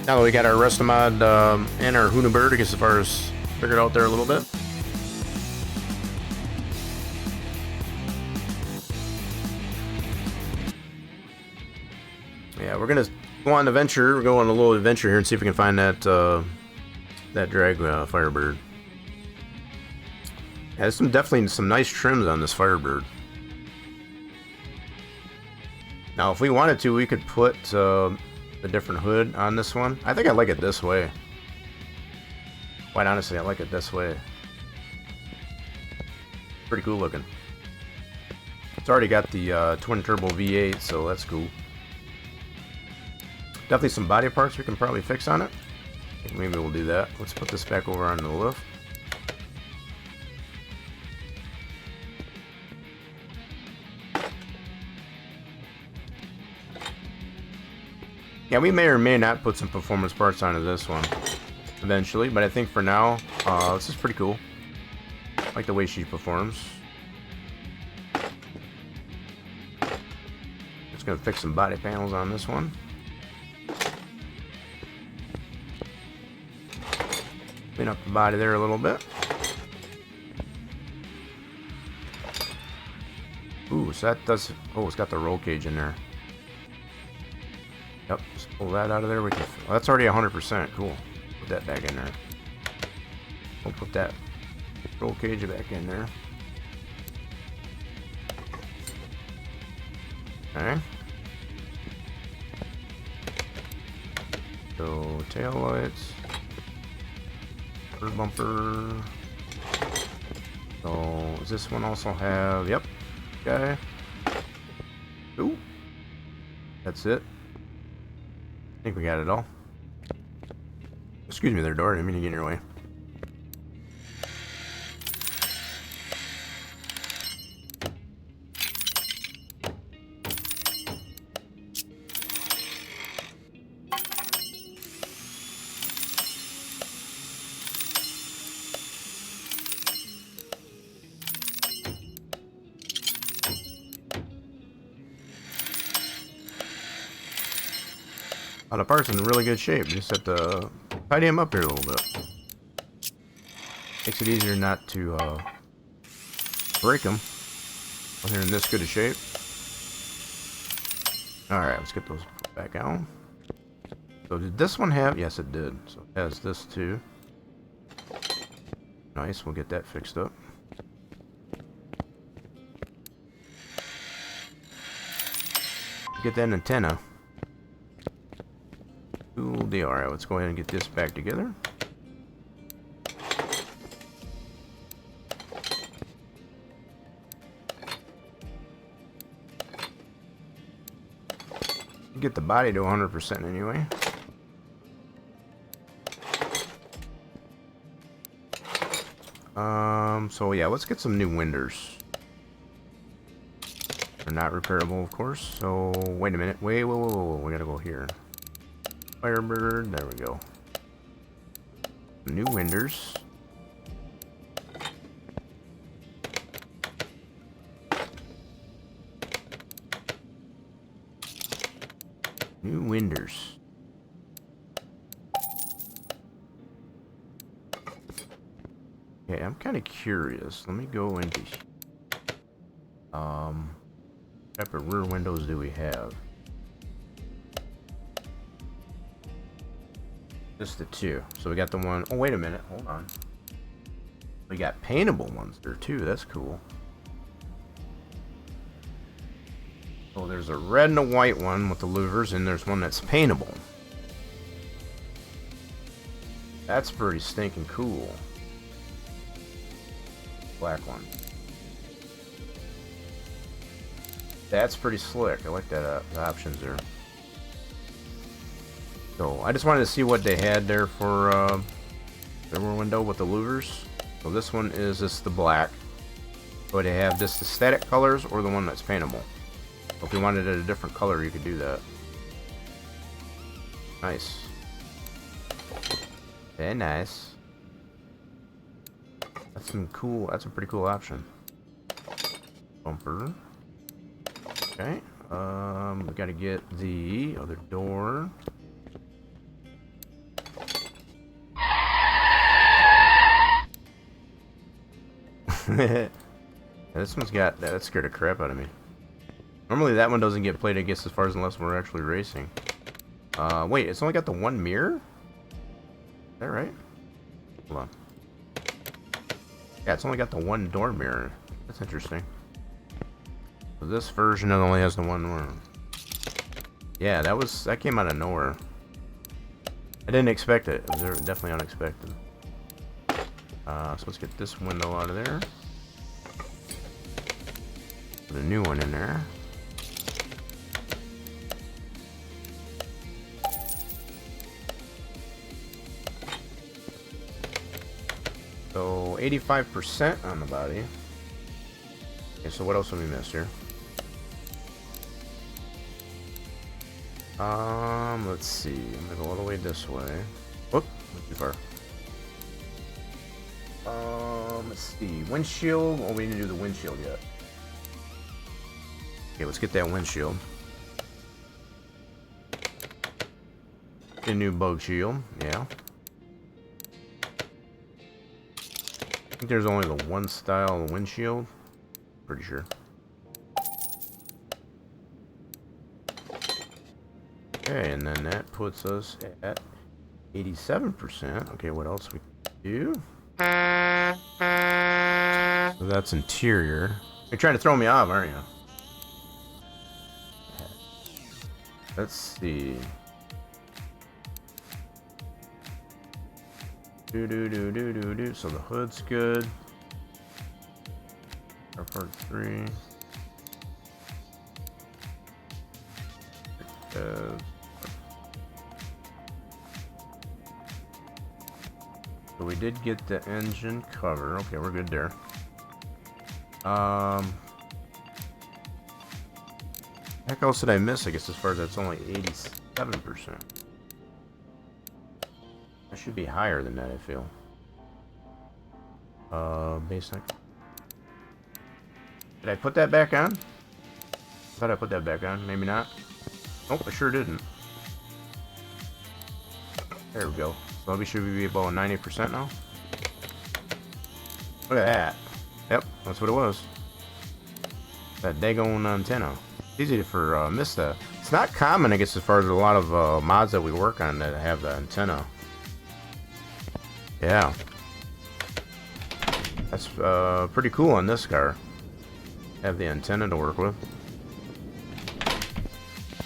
Now that we got our Restomod and our Hoonabird, I guess as far as figured out there a little bit. Yeah, we're gonna go on an adventure. We're going on a little adventure here and see if we can find that that drag Firebird. Yeah, there's definitely some nice trims on this Firebird. Now, if we wanted to, we could put a different hood on this one. I think I like it this way. Quite honestly, I like it this way. Pretty cool looking. It's already got the twin turbo V8, so that's cool. Definitely some body parts we can probably fix on it. I think maybe we'll do that. Let's put this back over on the lift. Yeah, we may or may not put some performance parts onto this one eventually, but I think for now, this is pretty cool. I like the way she performs. gonna fix some body panels on this one. Clean up the body there a little bit. Ooh, so that does... Oh, it's got the roll cage in there. Yep, just pull that out of there. We can... Well, that's already 100%. Cool. Put that back in there. We'll put that roll cage back in there. Okay. So, tail lights. Rear bumper. So, does this one also have... Yep. Okay. Ooh. That's it. I think we got it all. Excuse me there, door. I didn't mean to get in your way. The parts in really good shape. Just have to tidy them up here a little bit. Makes it easier not to break them when they're in this good a shape. Alright, let's get those back out. So did this one have... Yes, it did. So it has this too. Nice, we'll get that fixed up. Get that antenna. Cool deal. Alright, let's go ahead and get this back together. Get the body to 100% anyway. So yeah, let's get some new windows. They're not repairable, of course. So wait a minute. Wait, whoa. We gotta go here. Firebird. There we go. New windows. New windows. Okay, I'm kind of curious. Let me go into what type of rear windows do we have? Just the two. So we got the one. Oh, wait a minute. Hold on. We got paintable ones there too. That's cool. So there's a red and a white one with the louvers, and there's one that's paintable. That's pretty stinking cool. Black one. That's pretty slick. I like that the options there. So I just wanted to see what they had there for the rear window with the louvers. So this one is just the black. So they have just the static colors or the one that's paintable. So if you wanted it a different color, you could do that. Nice. Very nice. That's some cool. That's a pretty cool option. Bumper. Okay. We gotta get the other door. This one's got that scared the crap out of me. Normally that one doesn't get played against as far as unless we're actually racing. Wait, it's only got the one mirror? Is that right? Hold on. Yeah, it's only got the one door mirror. That's interesting. So this version only has the one door. Yeah, that came out of nowhere. I didn't expect it. It was definitely unexpected. So let's get this window out of there. Put a new one in there. So 85% on the body. Okay, so what else have we missed here? Let's see. I'm gonna go all the way this way. Whoop, went too far. Let's see. Windshield. Oh, we didn't do the windshield yet. Okay, let's get that windshield. A new bug shield, yeah. I think there's only the one style of windshield. Pretty sure. Okay, and then that puts us at 87%. Okay, what else we can do? So that's interior. You're trying to throw me off, aren't you? Let's see. Do. So the hood's good. Car part 3. So we did get the engine cover. Okay, we're good there. Heck else did I miss? I guess as far as that's only 87%. That should be higher than that, I feel. Basic. Did I put that back on? I thought I put that back on. Maybe not. Nope, I sure didn't. There we go. So we should be about 90% now. Look at that. Yep, that's what it was. That daggone antenna. It's easy for miss that. It's not common, I guess, as far as a lot of mods that we work on that have the antenna. Yeah. That's pretty cool on this car. Have the antenna to work with.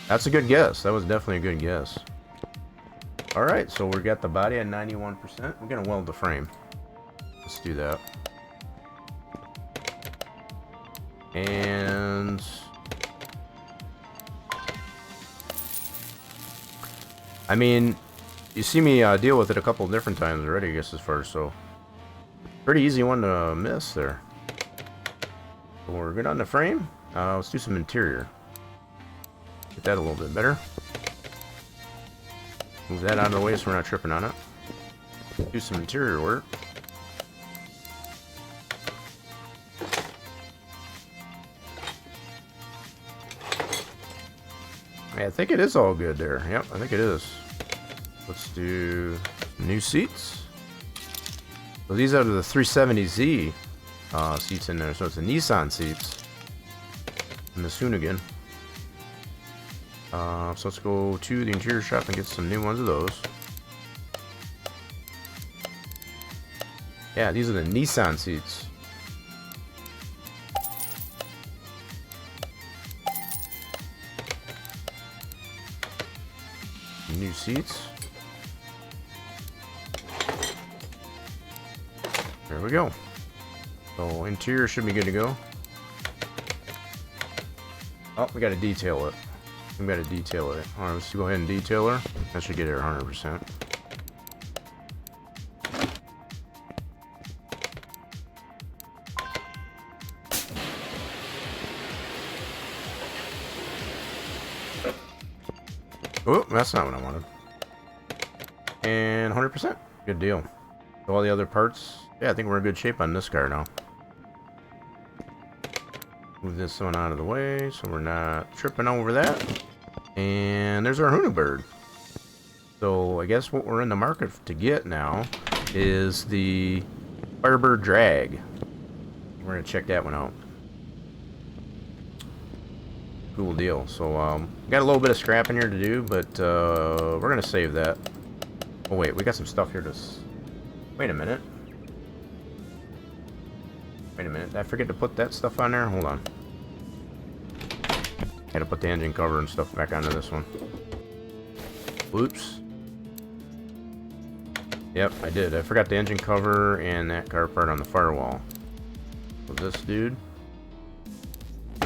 That's a good guess. That was definitely a good guess. Alright, so we got the body at 91%. We're going to weld the frame. Let's do that. And I mean, you see me deal with it a couple different times already, I guess, as far as, so pretty easy one to miss there. So we're good on the frame. Let's do some interior. Get that a little bit better. Move that out of the way so we're not tripping on it. Do some interior work. Yeah, I think it is all good there. Yep, I think it is. Let's do new seats. So these are the 370Z seats in there. So it's the Nissan seats. And the Soonigan. So let's go to the interior shop and get some new ones of those. Yeah, these are the Nissan seats. New seats. There we go. So interior should be good to go. Oh, we got to detail it. We got to detail it. All right, let's go ahead and detail her. That should get her 100%. Oh, that's not what I wanted. And 100%. Good deal. So all the other parts, yeah, I think we're in good shape on this car now. Move this one out of the way so we're not tripping over that. And there's our Hoonybird. So I guess what we're in the market to get now is the Firebird Drag. We're going to check that one out. Cool deal. So got a little bit of scrap in here to do, but we're going to save that. Oh wait, we got some stuff here to... Wait a minute. Wait a minute. Did I forget to put that stuff on there? Hold on. Gotta put the engine cover and stuff back onto this one. Whoops. Yep, I did. I forgot the engine cover and that car part on the firewall. So this dude.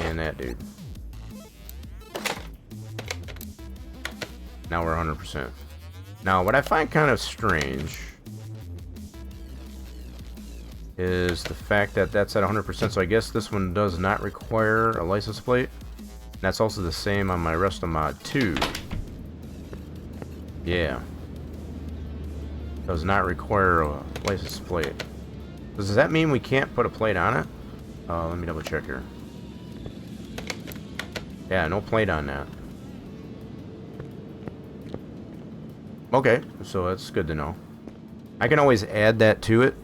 And that dude. Now we're 100%. Now, what I find kind of strange is the fact that that's at 100%, so I guess this one does not require a license plate. That's also the same on my Resto Mod 2. Yeah. Does not require a license plate. Does that mean we can't put a plate on it? Let me double check here. Yeah, no plate on that. Okay, so that's good to know. I can always add that to it.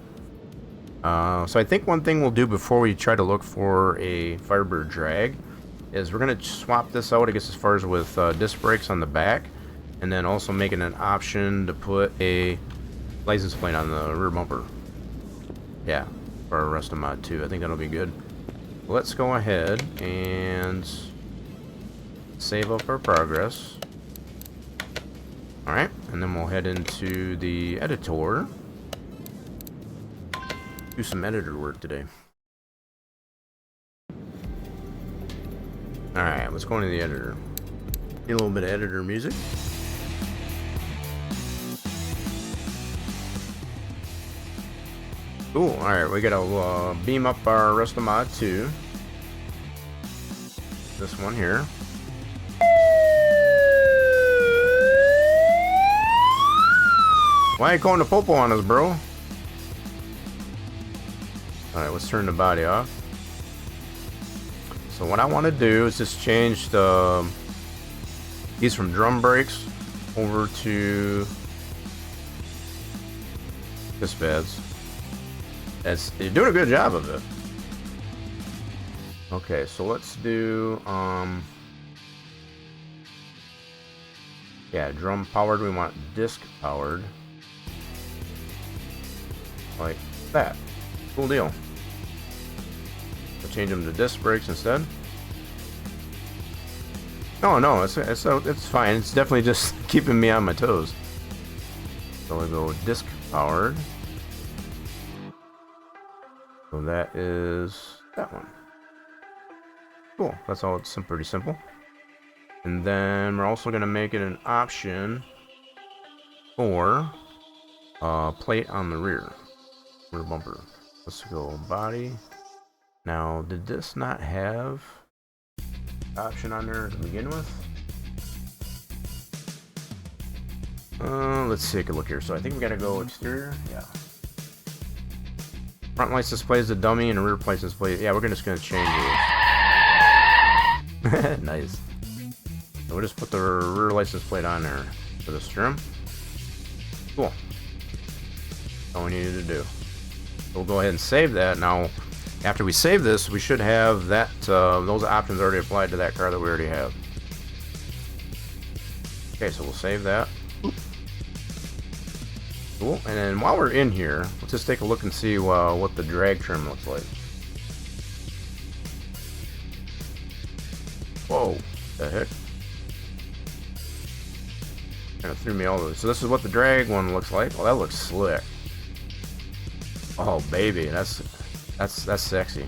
So I think one thing we'll do before we try to look for a Firebird drag is we're going to swap this out, I guess, as far as with disc brakes on the back. And then also making an option to put a license plate on the rear bumper. Yeah, for our rest of mod 2. I think that'll be good. Let's go ahead and save up our progress. Alright, and then we'll head into the editor. Do some editor work today. Alright, let's go into the editor. Get a little bit of editor music. Cool, alright, we gotta beam up our rest of mod 2. This one here. Why are you calling the popo on us, bro? Alright, let's turn the body off. So what I want to do is just change these from drum brakes over to disc pads. You're doing a good job of it. Okay, so let's do yeah, drum powered. We want disc powered. Like that. Cool deal. I'll change them to disc brakes instead. No, it's fine. It's definitely just keeping me on my toes. So we go disc powered. So that is that one. Cool. That's all. It's pretty simple. And then we're also going to make it an option for plate on the rear bumper. Let's go body. Now, did this not have option on there to begin with? Let's take a look here. So I think we got to go exterior. Yeah. Front lights display is a dummy, and the rear lights display. Yeah, we're just gonna change it. Nice. So we'll just put the rear license plate on there for this trim. Cool. That's all we needed to do. We'll go ahead and save that. Now, after we save this, we should have that those options already applied to that car that we already have. Okay, so we'll save that. Cool. And then while we're in here, let's just take a look and see what the drag trim looks like. Whoa, the heck? Kind of threw me all over. So this is what the drag one looks like. Well, that looks slick. Oh baby, that's sexy.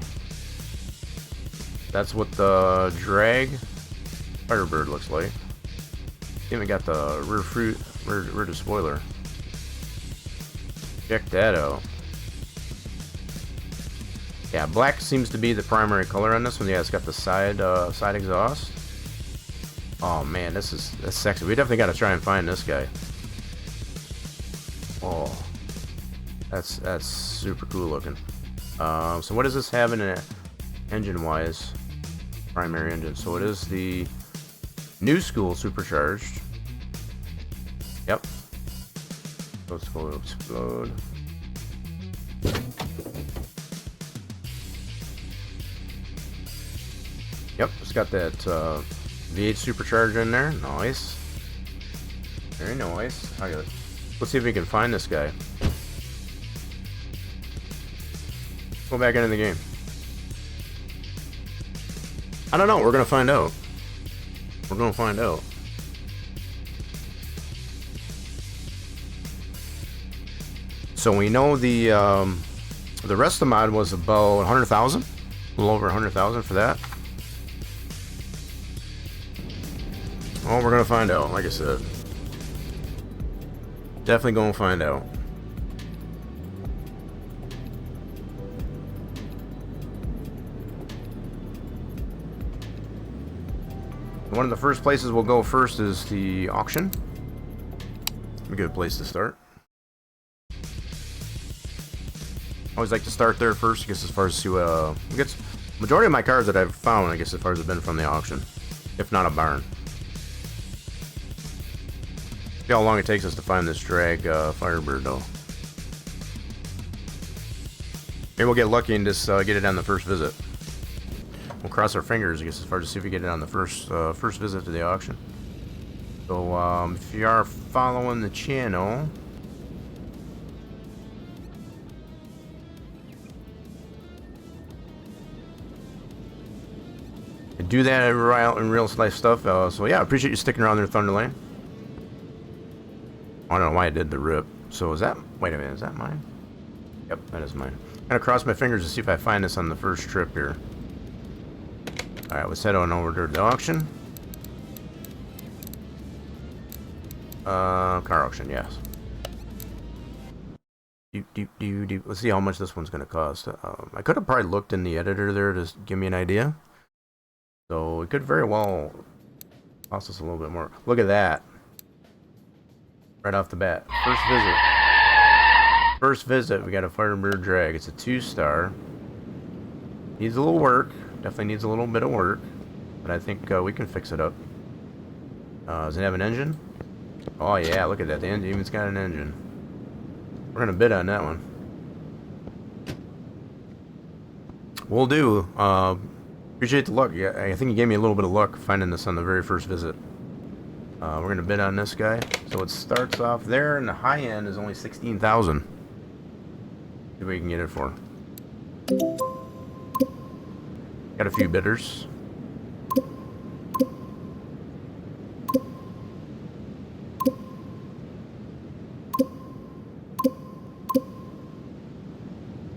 That's what the drag Firebird looks like. Even got the rear spoiler. Check that out. Yeah, black seems to be the primary color on this one. Yeah, it's got the side exhaust. Oh man, that's sexy. We definitely got to try and find this guy. Oh, that's super cool looking. So what does this have in it engine-wise? Primary engine. So it is the new school supercharged. Yep. Let's go explode. Yep, it's got that V8 supercharger in there. Nice. Very nice. Let's see if we can find this guy. Go back into the game. I don't know. We're gonna find out. We're gonna find out. So we know the rest of the mod was about 100,000, a little over 100,000 for that. Oh, we're gonna find out. Like I said, definitely gonna find out. One of the first places we'll go first is the auction. A good place to start. I always like to start there first, I guess, as far as to I guess majority of my cars that I've found, I guess, as far as have been from the auction, if not a barn. See how long it takes us to find this drag Firebird, though. Maybe we'll get lucky and just get it on the first visit. We'll cross our fingers, I guess, as far as see if we get it on the first visit to the auction. So, if you are following the channel, I do that in real life stuff. So yeah, I appreciate you sticking around there, Thunderlane. I don't know why I did the rip. So is that? Wait a minute, is that mine? Yep, that is mine. I'm gonna cross my fingers to see if I find this on the first trip here. All right, let's head on over to the auction. Car auction, yes. Let's see how much this one's gonna cost. I could have probably looked in the editor there to give me an idea. So it could very well cost us a little bit more. Look at that. Right off the bat. First visit. First visit, we got a Firebird drag. It's a 2-star. Needs a little work. Definitely needs a little bit of work. But I think we can fix it up. Does it have an engine? Oh yeah, look at that. The engine even's got an engine. We're gonna bid on that one. We'll do. Appreciate the luck. I think you gave me a little bit of luck finding this on the very first visit. We're gonna bid on this guy. So it starts off there, and the high end is only 16,000. See what we can get it for. Got a few bidders.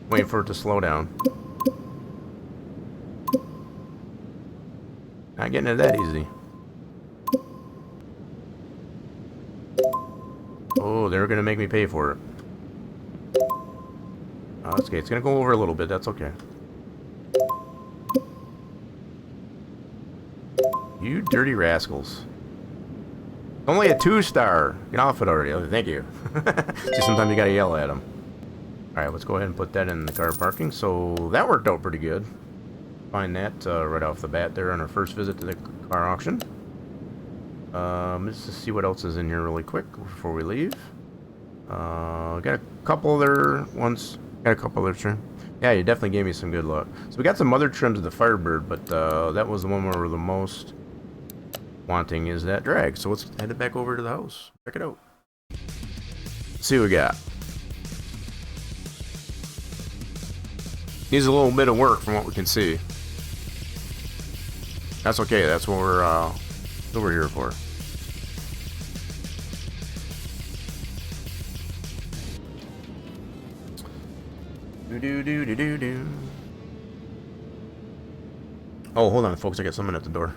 Waiting for it to slow down. Not getting it that easy. Oh, they're gonna make me pay for it. Oh, that's okay. It's gonna go over a little bit. That's okay. You dirty rascals. Only a 2-star. Get off it already. Oh, thank you. See, sometimes you gotta yell at them. Alright, let's go ahead and put that in the car parking. So that worked out pretty good. Find that right off the bat there on our first visit to the car auction. Just to see what else is in here really quick before we leave. Got a couple other ones. Got a couple other trims. Yeah, you definitely gave me some good luck. So we got some other trims of the Firebird, but that was the one where we're the most wanting is that drag. So let's head it back over to the house. Check it out. Let's see what we got. Needs a little bit of work from what we can see. That's okay. That's what we're here for. Do. Oh, hold on, folks. I got someone at the door.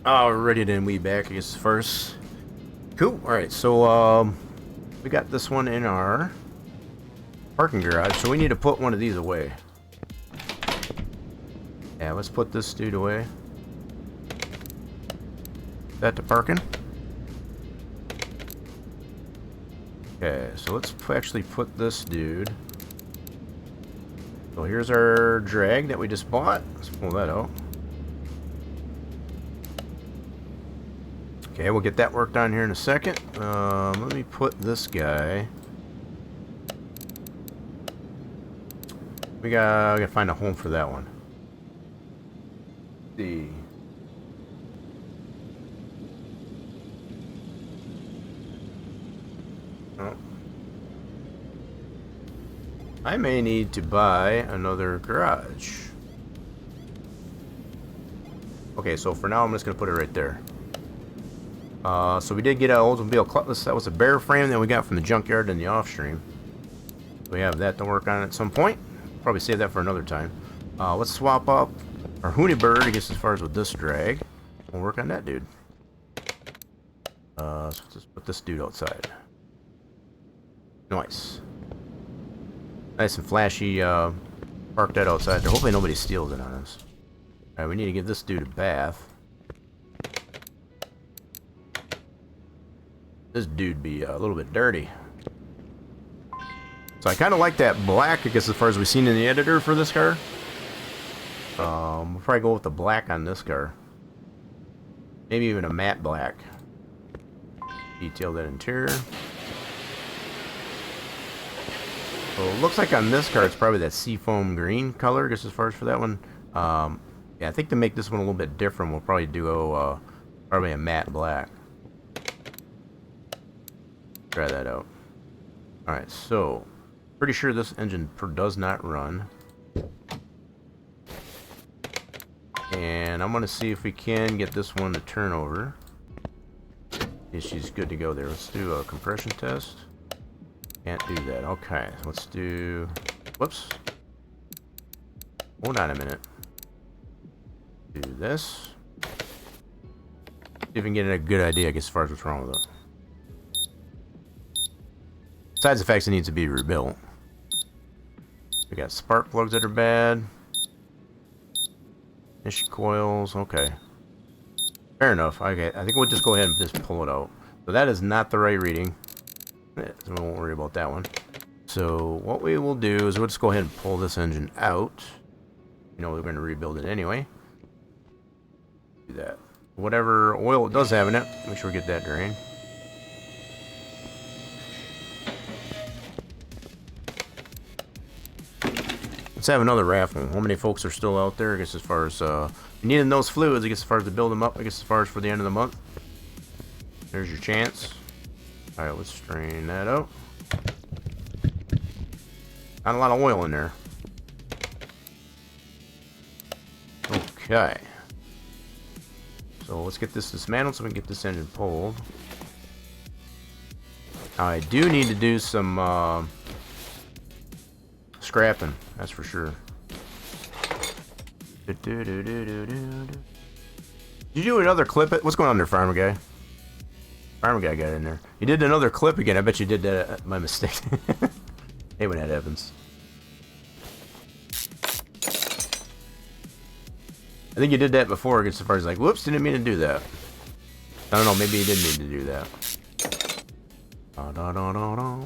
Alrighty then, we back, I guess, first. Cool. Alright, so, we got this one in our parking garage, so we need to put one of these away. Yeah, let's put this dude away. That to parking. Okay, so let's actually put this dude. So here's our drag that we just bought. Let's pull that out. Okay, we'll get that worked on here in a second. Let me put this guy. We gotta find a home for that one. Let's see. Oh. I may need to buy another garage. Okay, so for now I'm just gonna put it right there. So we did get an Oldsmobile Cutlass. That was a bare frame that we got from the junkyard in the off stream. We have that to work on at some point. Probably save that for another time. Let's swap up our Bird, I guess, as far as with this drag. We'll work on that dude. So let's just put this dude outside. Nice. Nice and flashy. Park that outside there. Hopefully nobody steals it on us. Alright, we need to give this dude a bath. This dude be a little bit dirty. So I kind of like that black, I guess, as far as we've seen in the editor for this car. We'll probably go with the black on this car. Maybe even a matte black. Detail that interior. So it looks like on this car it's probably that seafoam green color, I guess, as far as for that one. Yeah, I think to make this one a little bit different, we'll probably do probably a matte black. Try that out. Alright, so pretty sure this engine does not run. And I'm gonna see if we can get this one to turn over. Yeah, she's good to go there. Let's do a compression test. Can't do that. Okay, let's do... Whoops. Hold on a minute. Do this. See if we can get a good idea, I guess, as far as what's wrong with it. Besides the fact it needs to be rebuilt. We got spark plugs that are bad. Ignition coils, okay. Fair enough. Okay, I think we'll just go ahead and just pull it out. So that is not the right reading. So we won't worry about that one. So what we will do is we'll just go ahead and pull this engine out. You know, we're going to rebuild it anyway. Do that. Whatever oil it does have in it, make sure we get that drained. Let's have another raffle. How many folks are still out there? I guess as far as needing those fluids, I guess as far as to build them up, I guess as far as for the end of the month. There's your chance. Alright, let's strain that out. Not a lot of oil in there. Okay. So let's get this dismantled so we can get this engine pulled. Now I do need to do some scrapping, that's for sure. Did you do another clip? What's going on there, Farmer Guy? Farmer Guy got in there. You did another clip again. I bet you did that by mistake. Hey, when that happens. I think you did that before. It gets so far as like, whoops, didn't mean to do that. I don't know, maybe you didn't mean to do that.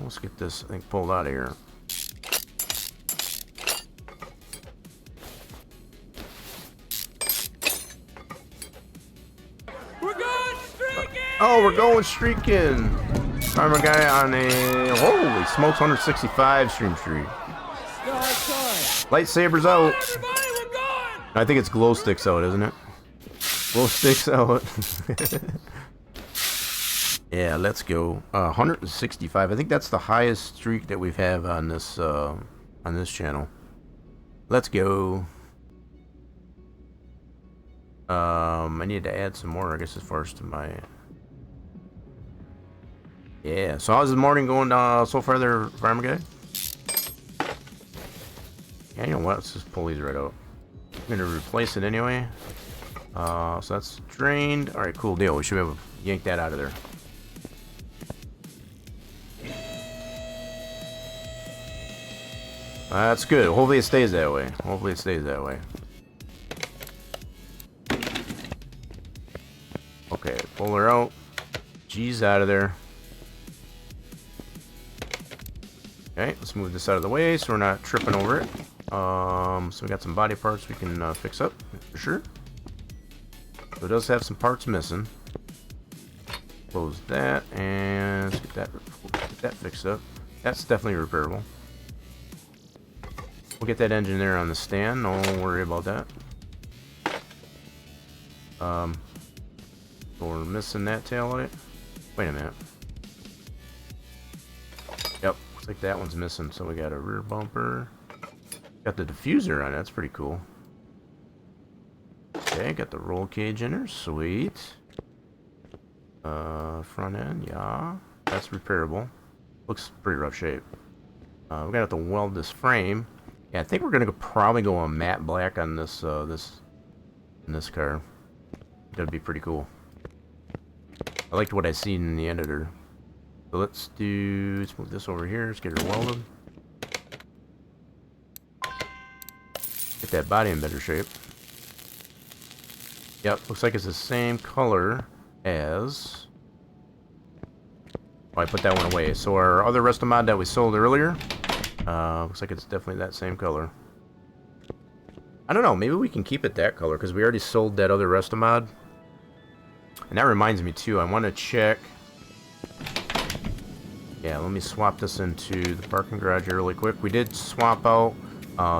Let's get this thing pulled out of here. Oh, we're going streaking. Farmer Guy on a, holy smokes, 165 Stream Street. Lightsabers out. I think it's glow sticks out, isn't it? Glow sticks out. Yeah, let's go. 165. I think that's the highest streak that we've had on this channel. Let's go. I need to add some more, I guess, as far as to my. Yeah. So how's the morning going so far there, Farmer Guy? Yeah, you know what? Let's just pull these right out. I'm gonna replace it anyway. So that's drained. Alright, cool deal. We should be able to yank that out of there. That's good. Hopefully it stays that way. Hopefully it stays that way. Okay, pull her out. G's out of there. Okay, let's move this out of the way so we're not tripping over it. So we got some body parts we can fix up for sure. So it does have some parts missing. Close that and let's get that fixed up. That's definitely repairable. We'll get that engine there on the stand. Don't worry about that. So we're missing that tail light. Wait a minute. Yep, looks like that one's missing. So we got a rear bumper. Got the diffuser on it. That's pretty cool. Okay, got the roll cage in her. Sweet. Front end, yeah. That's repairable. Looks pretty rough shape. We're gonna have to weld this frame. Yeah, I think we're gonna probably go on matte black on this in this car. That'd be pretty cool. I liked what I seen in the editor. So let's move this over here. Let's get her welded. Get that body in better shape. Yep, looks like it's the same color as... Oh, I put that one away. So our other resto mod that we sold earlier, looks like it's definitely that same color. I don't know, maybe we can keep it that color because we already sold that other resto mod. And that reminds me too, I want to check... Yeah, let me swap this into the parking garage here really quick. We did swap out,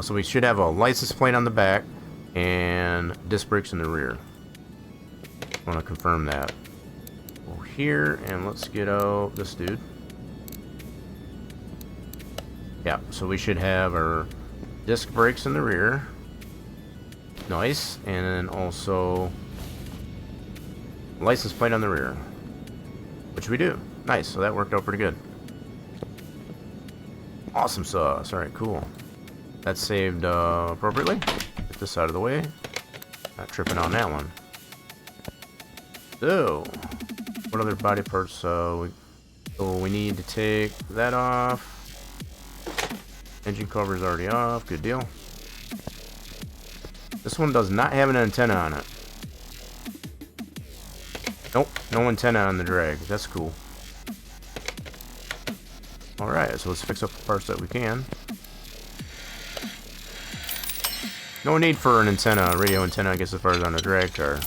so we should have a license plate on the back and disc brakes in the rear. I want to confirm that. Go here and let's get out this dude. Yeah, so we should have our disc brakes in the rear. Nice, and then also license plate on the rear, which we do. Nice, so that worked out pretty good. Awesome sauce. Alright, cool. That's saved appropriately. Get this out of the way. Not tripping on that one. So, what other body parts? We need to take that off. Engine cover's already off. Good deal. This one does not have an antenna on it. Nope, no antenna on the drag. That's cool. Alright, so let's fix up the parts that we can. No need for an antenna, radio antenna, I guess, as far as on a drag car.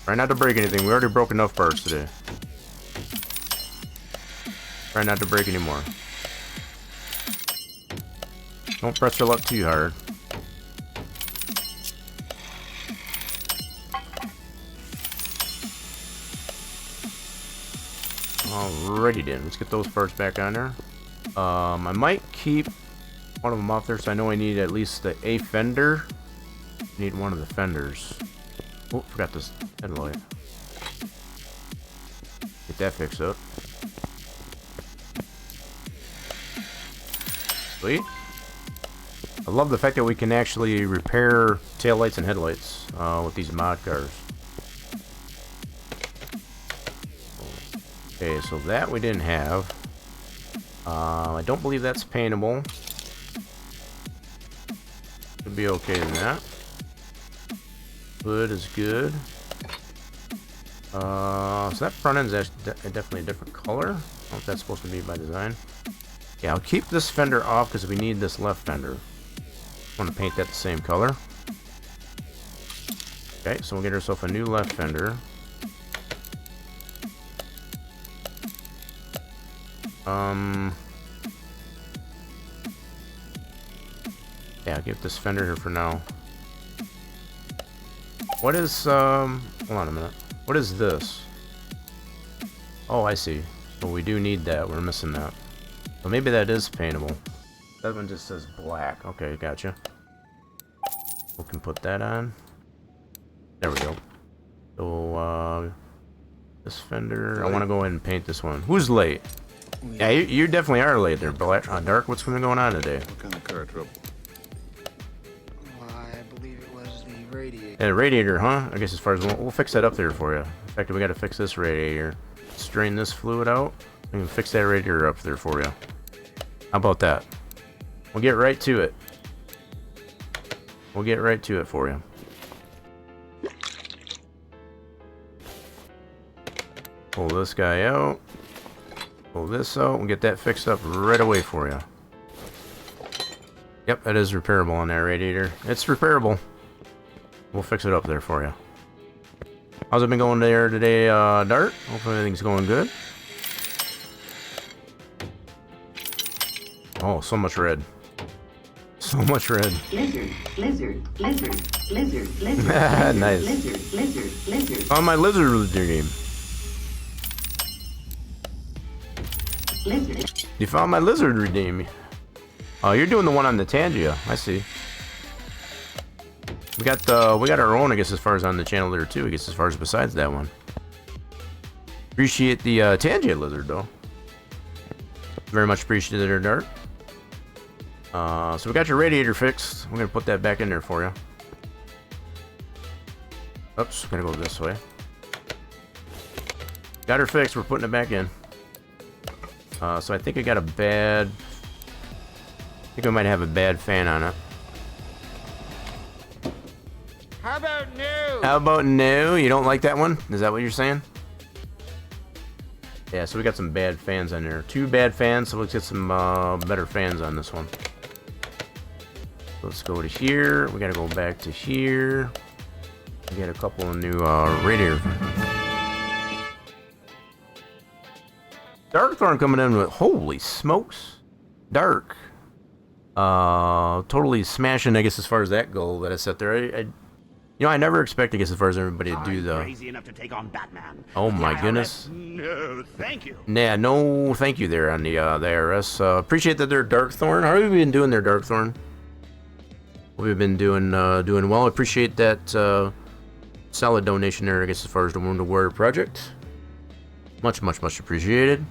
Try not to break anything. We already broke enough parts today. Try not to break any more. Don't press your luck too hard. Alrighty then, let's get those parts back on there. I might keep one of them off there, so I know I need at least a fender. Need one of the fenders. Oh, forgot this headlight. Get that fixed up. Sweet. I love the fact that we can actually repair taillights and headlights with these mod cars. Okay, so that we didn't have. I don't believe that's paintable. Should be okay in that. Hood is good. So that front end is definitely a different color. I don't know if that's supposed to be by design. Yeah, I'll keep this fender off because we need this left fender. I want to paint that the same color. Okay, so we'll get ourselves a new left fender. Yeah, I'll give this fender here for now. What is, hold on a minute. What is this? Oh, I see. So we do need that. We're missing that. So maybe that is paintable. That one just says black. Okay, gotcha. We can put that on. There we go. So, This fender, I want to go ahead and paint this one. Who's late? Yeah, you definitely are late there, Dark. What's going on today? What kind of car trouble? I believe it was the radiator. And radiator, huh? I guess as far as we'll fix that up there for you. In fact, we got to fix this radiator. Strain this fluid out. We can fix that radiator up there for you. How about that? We'll get right to it. We'll get right to it for you. Pull this guy out. Pull this out and get that fixed up right away for you. Yep, that is repairable on that radiator. It's repairable. We'll fix it up there for you. How's it been going there today, Dart? Hopefully everything's going good. Oh, so much red. So much red. Lizard, lizard, lizard, lizard, lizard. Nice. Lizard, lizard, lizard. On my lizard game. Lizard. You found my lizard redeem. Oh, you're doing the one on the Tangia. I see. We got our own, I guess, as far as on the channel there too. I guess as far as besides that one. Appreciate the Tangia lizard though. Very much appreciated there, Dart. So we got your radiator fixed. We're gonna put that back in there for you. Oops, gonna go this way. Got her fixed. We're putting it back in. So I think I got a bad. I think I might have a bad fan on it. How about new? How about no? You don't like that one? Is that what you're saying? Yeah, so we got some bad fans on there. 2 bad fans, so let's get some better fans on this one. Let's go to here. We gotta go back to here. We got a couple of new radiator. Darkthorn coming in with holy smokes. Dark. Totally smashing, I guess, as far as that goal that I set there. You know, I never expect, I guess, as far as everybody to do the. Crazy enough to take on Batman. Oh my goodness. No, thank you. Yeah, no, thank you there on the IRS. Appreciate that there, Darkthorn. How have you been doing there, Darkthorn? We've been doing well. Appreciate that solid donation there, I guess, as far as the Wounded Warrior project. Much appreciated.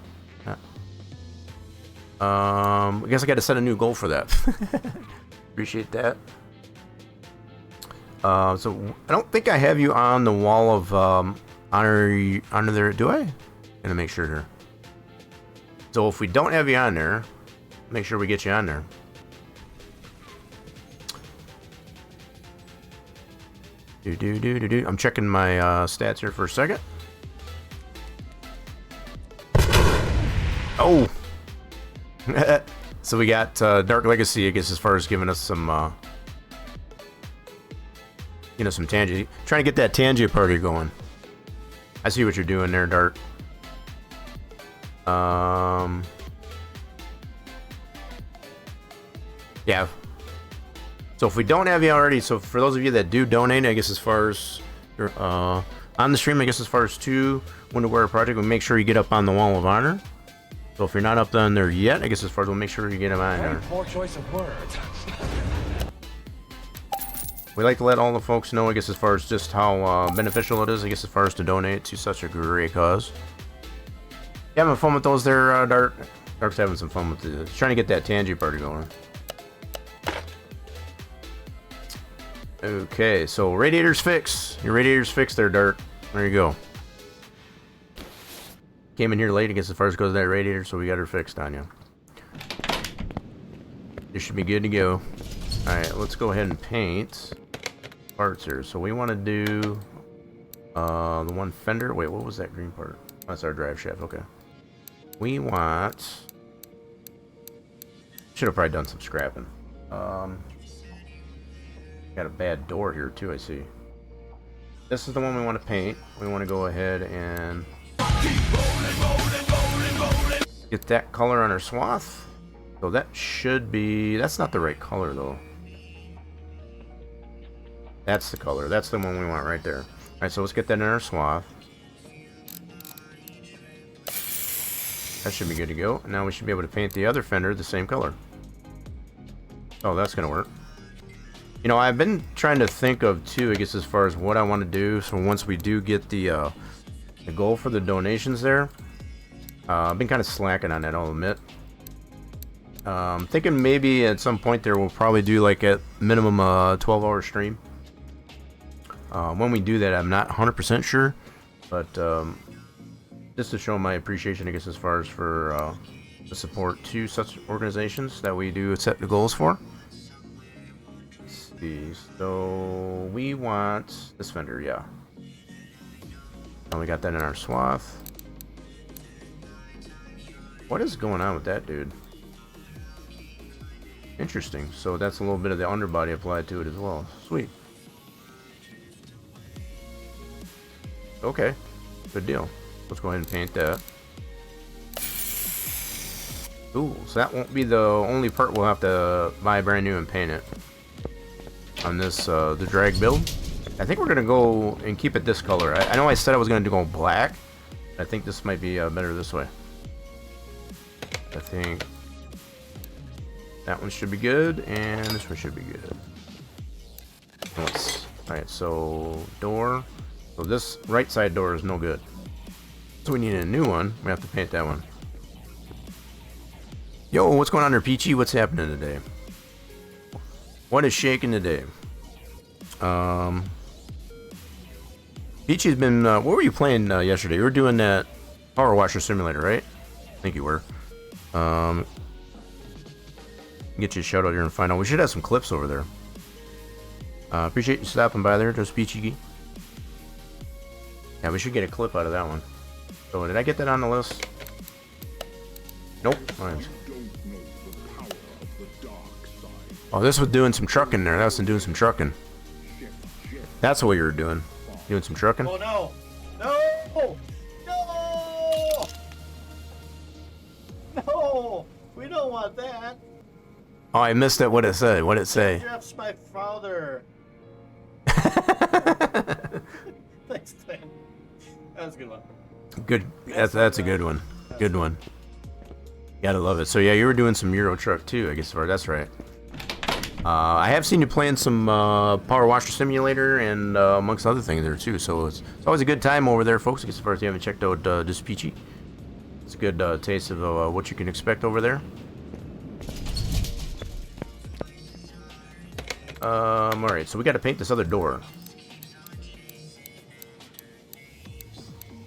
I guess I got to set a new goal for that. Appreciate that. So I don't think I have you on the wall of honor there. Do I? Gonna make sure here. So if we don't have you on there, make sure we get you on there. I'm checking my stats here for a second. Oh. So we got Dark Legacy, I guess, as far as giving us some, you know, some Tangia. Trying to get that Tangia party going. I see what you're doing there, Dark. Yeah. So if we don't have you already, so for those of you that do donate, I guess as far as on the stream, I guess as far as to Wounded Warrior project, we'll make sure you get up on the wall of honor. So if you're not up on there yet, I guess as far as we'll make sure you get them on there. Poor choice of words. We like to let all the folks know, I guess, as far as just how beneficial it is, I guess, as far as to donate to such a great cause. You having fun with those there, Dark? Dark's having some fun with it. Trying to get that Tangia party going. Okay, so radiator's fixed. Your radiator's fixed there, Dark. There you go. Came in here late, I guess, as far as goes that radiator, so we got her fixed on you. You should be good to go. Alright, let's go ahead and paint parts here. So we want to do the one fender. Wait, what was that green part? That's our drive shaft. Okay. We want. Should have probably done some scrapping. Got a bad door here too, I see. This is the one we want to paint. We want to go ahead and get that color on our swath. So that should be. That's not the right color though. That's the color. That's the one we want right there. Alright, so let's get that in our swath. That should be good to go. Now we should be able to paint the other fender the same color. Oh, that's gonna work. You know, I've been trying to think of too, I guess, as far as what I want to do. So once we do get the the goal for the donations there. I've been kind of slacking on that, I'll admit. Thinking maybe at some point there we'll probably do like at minimum a 12-hour stream. When we do that, I'm not 100% sure, but just to show my appreciation, I guess, as far as for the support to such organizations that we do set the goals for. Let's see. So we want this vendor, yeah. And we got that in our swath. What is going on with that dude? Interesting. So that's a little bit of the underbody applied to it as well. Sweet. Okay. Good deal. Let's go ahead and paint that. Ooh, so that won't be the only part we'll have to buy brand new and paint it. On this, the drag build. I think we're going to go and keep it this color. I know I said I was going to go black. I think this might be better this way. I think that one should be good, and this one should be good. Alright, so door. So this right side door is no good. So we need a new one. We have to paint that one. Yo, what's going on there, Peachy? What's happening today? What is shaking today? Peachy's been, what were you playing yesterday? You were doing that Power Washer Simulator, right? I think you were. Get you a shout out here and find out. We should have some clips over there. Appreciate you stopping by there, just Peachy. Yeah, we should get a clip out of that one. So, did I get that on the list? Nope. Right. Oh, this was doing some trucking there. That was doing some trucking. That's what you were doing. Doing some trucking? Oh no! No! No! No! We don't want that. Oh, I missed it. What it said. What it say? Jeff's my father. Thanks, man. That was a good one. Good. That's a good one. Good one. Gotta love it. So yeah, you were doing some Euro truck too, I guess. That's right. I have seen you playing some Power Washer Simulator and amongst other things there too. So it's always a good time over there, folks. As far as you haven't checked out this Peachy, it's a good taste of what you can expect over there. Alright, so we got to paint this other door.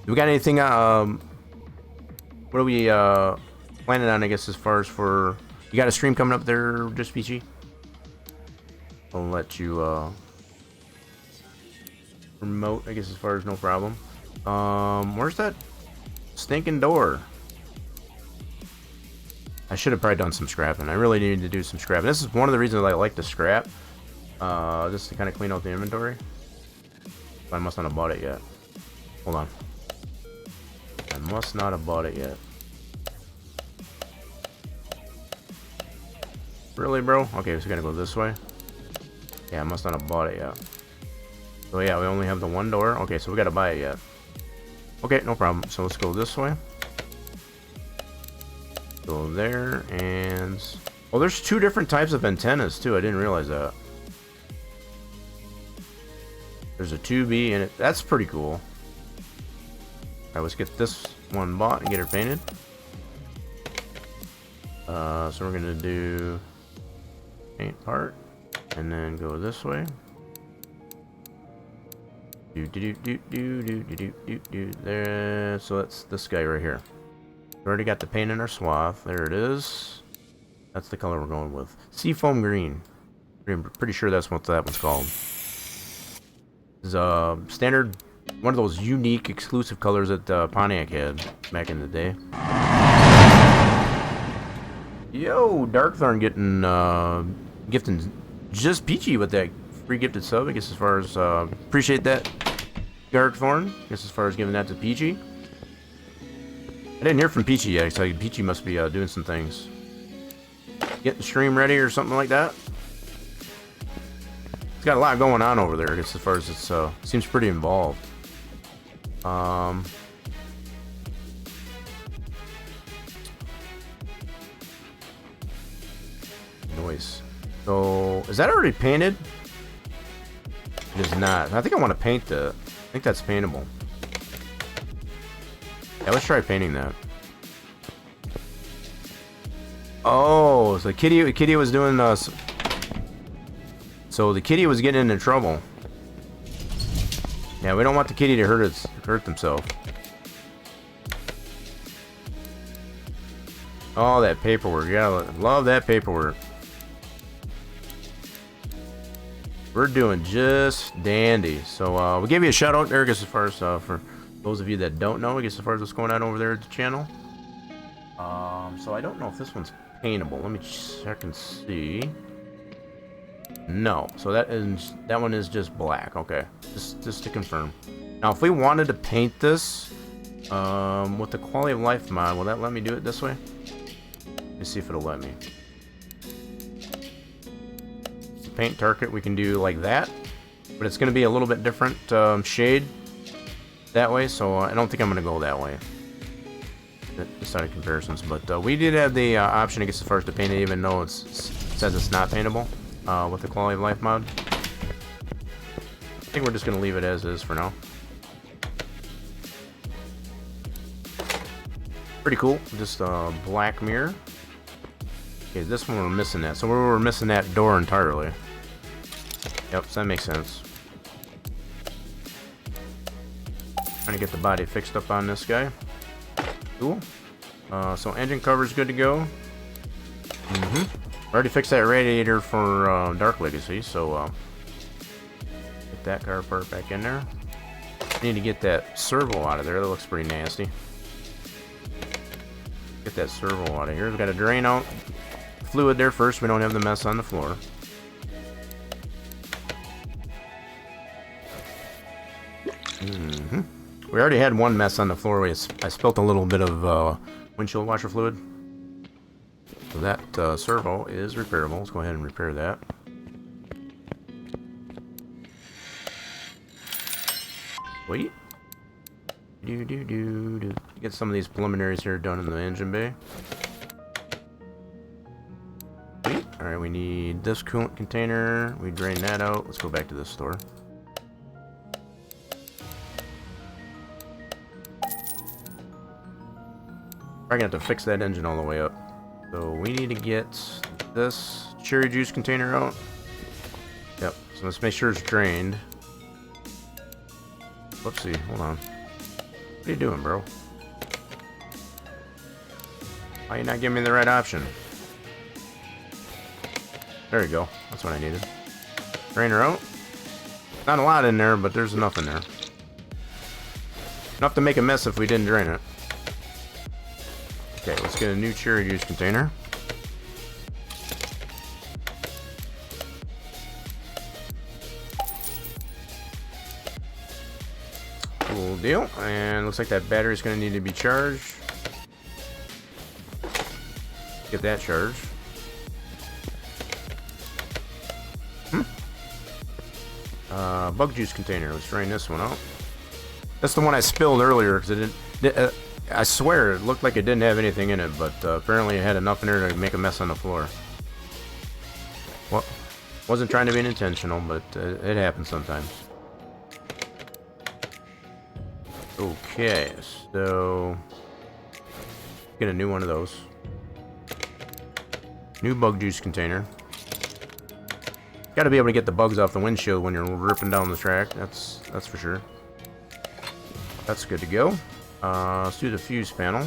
Do we got anything? What are we planning on? I guess as far as for you got a stream coming up there, just Peachy. I'll let you remote. I guess as far as no problem. Where's that stinking door? I should have probably done some scrapping. I really needed to do some scrapping. This is one of the reasons I like to scrap. Just to kind of clean out the inventory. But I must not have bought it yet. Hold on. I must not have bought it yet. Really, bro? Okay, so we gotta go this way. Yeah, I must not have bought it yet. So yeah, we only have the one door. Okay, so we gotta buy it yet. Okay, no problem. So let's go this way. Go there, and... oh, there's two different types of antennas, too. I didn't realize that. There's a 2B, and that's pretty cool. Alright, let's get this one bought and get her painted. So we're gonna do... paint part. And then go this way. There. So that's this guy right here. We already got the paint in our swath. There it is. That's the color we're going with. Seafoam green. I'm pretty sure that's what that one's called. It's a standard, one of those unique, exclusive colors that Pontiac had back in the day. Yo, Darkthorn getting gifting just Peachy with that free gifted sub. I guess as far as appreciate that, Darkthorn. I guess as far as giving that to Peachy. I didn't hear from Peachy yet, so Peachy must be doing some things. Getting the stream ready or something like that. It's got a lot going on over there, I guess, as far as it's seems pretty involved. Noise. So, is that already painted? It is not. I think I want to paint that. I think that's paintable. Yeah, let's try painting that. Oh, so Kitty was doing so the kitty was getting into trouble. Yeah, we don't want the kitty to hurt themselves. Oh, that paperwork. You gotta love that paperwork. We're doing just dandy. So we'll give you a shout out there, I guess, as far as for those of you that don't know, I guess, as far as what's going on over there at the channel. So I don't know if this one's paintable. Let me check and see. No, so that one is just black. Okay, just to confirm. Now, if we wanted to paint this with the quality of life mod, will that let me do it this way? Let's see if it'll let me. Paint target, we can do like that, but it's going to be a little bit different shade that way. So I don't think I'm going to go that way. Just out of comparisons, but we did have the option, I guess, as far as to paint it, even though it says it's not paintable with the quality of life mod. I think we're just going to leave it as is for now. Pretty cool. Just a black mirror. Okay, this one we're missing that. So we're missing that door entirely. Yep, so that makes sense. Trying to get the body fixed up on this guy. Cool. So engine cover's good to go. Already fixed that radiator for Dark Legacy, so get that car part back in there. Need to get that servo out of there. That looks pretty nasty. Get that servo out of here. We've got to drain out fluid there first. We don't have the mess on the floor. We already had one mess on the floor. I spilt a little bit of windshield washer fluid. So that servo is repairable. Let's go ahead and repair that. Sweet. Get some of these preliminaries here done in the engine bay. Sweet. Alright, we need this coolant container. We drain that out. Let's go back to this store. Probably gonna have to fix that engine all the way up. So we need to get this cherry juice container out. Yep, so let's make sure it's drained. Whoopsie, hold on. What are you doing, bro? Why are you not giving me the right option? There you go, that's what I needed. Drain her out. Not a lot in there, but there's enough in there. Enough to make a mess if we didn't drain it. Okay, let's get a new cherry juice container. Cool deal. And looks like that battery's going to need to be charged. Get that charged. Bug juice container. Let's drain this one out. That's the one I spilled earlier because it didn't. I swear it looked like it didn't have anything in it, but apparently it had enough in there to make a mess on the floor. Well, wasn't trying to be intentional, but it happens sometimes. Okay, so get a new one of those. New bug juice container. Got to be able to get the bugs off the windshield when you're ripping down the track. That's for sure. That's good to go. Let's do the fuse panel.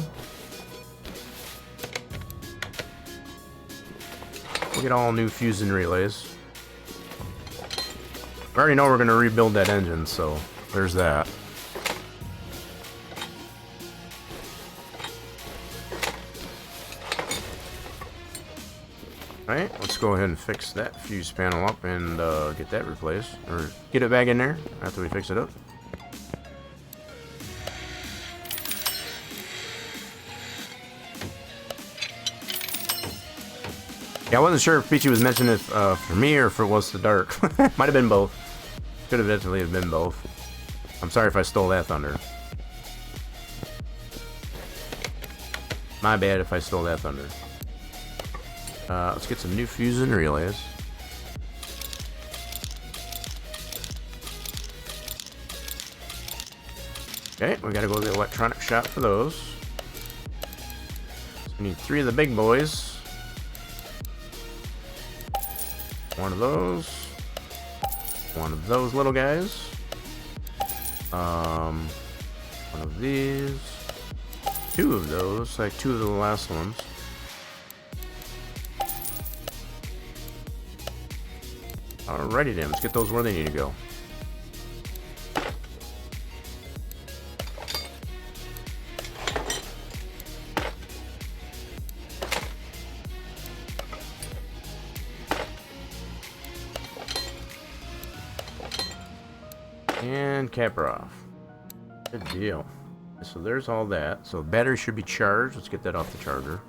We'll get all new fuse and relays. I already know we're going to rebuild that engine, so there's that. Alright, let's go ahead and fix that fuse panel up and get that replaced. Or get it back in there after we fix it up. Yeah, I wasn't sure if Peachy was mentioning it for me or if it was the dark. Might have been both. Could have definitely been both. I'm sorry if I stole that thunder. My bad if I stole that thunder. Let's get some new fuse and relays. Okay, we gotta go to the electronic shop for those. So we need 3 of the big boys. 1 of those. 1 of those little guys. 1 of these. 2 of those, like 2 of the last ones. Alrighty then, let's get those where they need to go. And cap her off. Good deal. So there's all that. So battery should be charged. Let's get that off the charger.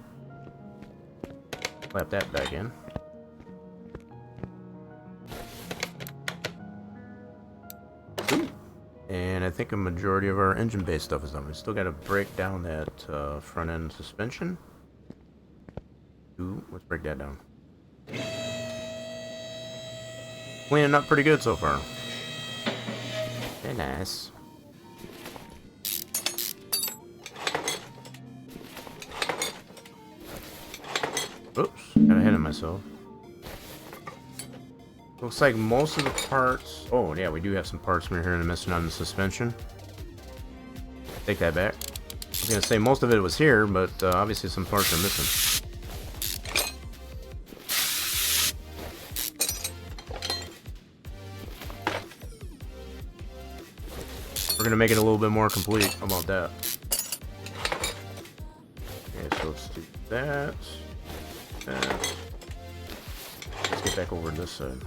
Slap that back in. Ooh. And I think a majority of our engine-based stuff is done. We still got to break down that front-end suspension. Ooh, let's break that down. Cleaning up pretty good so far. Very nice. Oops, got ahead of myself. Looks like most of the parts... Oh, yeah, we do have some parts from here and missing on the suspension. Take that back. I was going to say most of it was here, but obviously some parts are missing. We're going to make it a little bit more complete. How about that? Okay, so let's do that. Let's get back over to this side.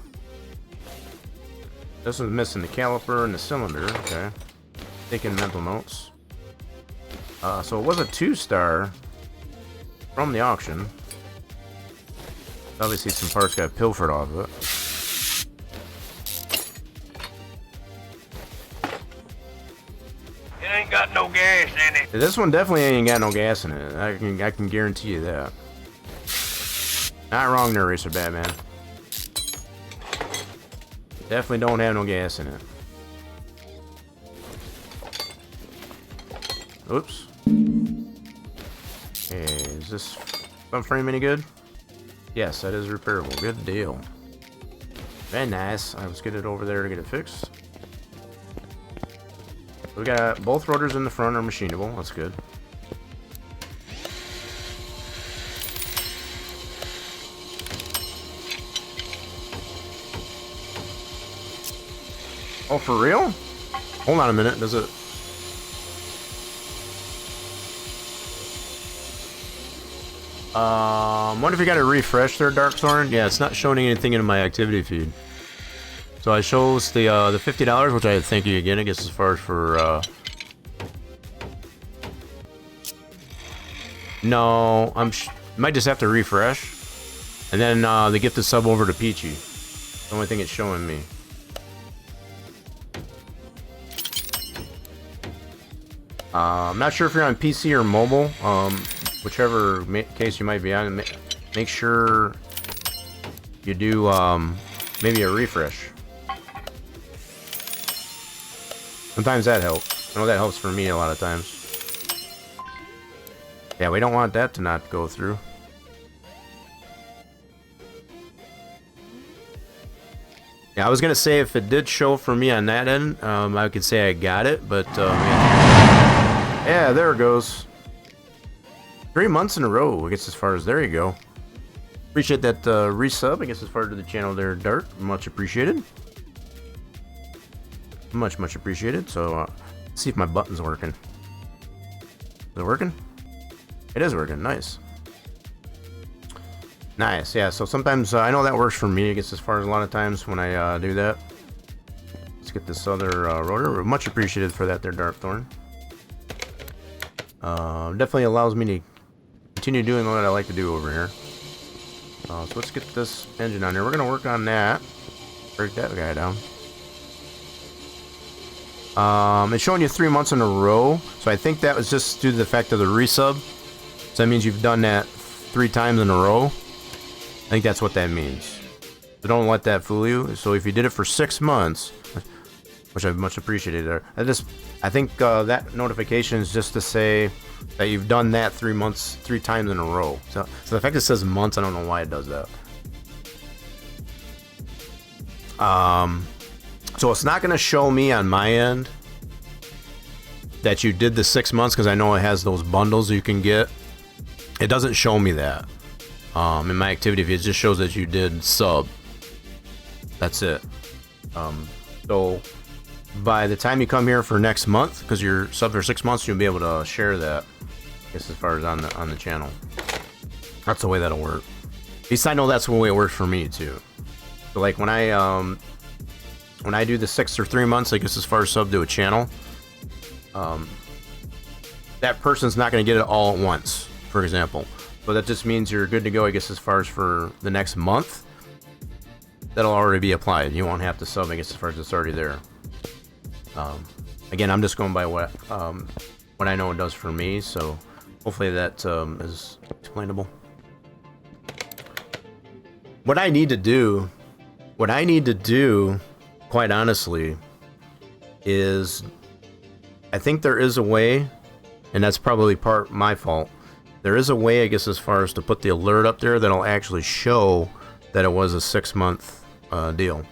This is missing the caliper and the cylinder. Okay. Taking mental notes. So it was a 2-star from the auction. Obviously some parts got pilfered off of it. It ain't got no gas in it. This one definitely ain't got no gas in it. I can guarantee you that. Not wrong there, Racer Batman. Definitely don't have no gas in it. Oops. Okay, is this front frame any good? Yes, that is repairable. Good deal. Very nice. Let's get it over there to get it fixed. We got both rotors in the front are machinable. That's good. Oh, for real? Hold on a minute. Does it... What if you got to refresh there, Darkthorn? Yeah, it's not showing anything in my activity feed. So I chose the $50, which I thank you again, I guess, as far as for, No, might just have to refresh. And then, they get the sub over to Peachy. The only thing it's showing me. I'm not sure if you're on PC or mobile, whichever case you might be on, make sure you do maybe a refresh. Sometimes that helps. I know that helps for me a lot of times. Yeah, we don't want that to not go through. Yeah, I was gonna say if it did show for me on that end, I could say I got it, but yeah, there it goes. 3 months in a row, I guess, as far as there you go. Appreciate that resub, I guess, as far as the channel there, Dart. Much appreciated. Much appreciated. So, let's see if my button's working. Is it working? It is working. Nice. Nice, yeah. So sometimes I know that works for me, I guess, as far as a lot of times when I do that. Let's get this other rotor. Much appreciated for that there, Darkthorn. Definitely allows me to continue doing what I like to do over here. So let's get this engine on here. We're gonna work on that. Break that guy down. It's showing you 3 months in a row, so I think that was just due to the fact of the resub. So that means you've done that 3 times in a row. I think that's what that means. So don't let that fool you. So if you did it for 6 months, which I much appreciated there. I think that notification is just to say that you've done that 3 times in a row. So the fact it says months, I don't know why it does that. So it's not going to show me on my end that you did the 6 months, because I know it has those bundles you can get. It doesn't show me that in my activity feed. It just shows that you did sub. That's it. So by the time you come here for next month, because you're sub for 6 months, you'll be able to share that. I guess as far as on the channel, that's the way that'll work. At least I know that's the way it works for me too. So like when I do the 6 or 3 months, I guess as far as sub to a channel, that person's not going to get it all at once, for example. So that just means you're good to go, I guess, as far as for the next month. That'll already be applied. You won't have to sub, I guess, as far as it's already there. Again, I'm just going by what I know it does for me, so hopefully that is explainable. What I need to do, quite honestly, is I think there is a way, and that's probably part my fault. There is a way, I guess, as far as to put the alert up there that'll actually show that it was a 6 month deal.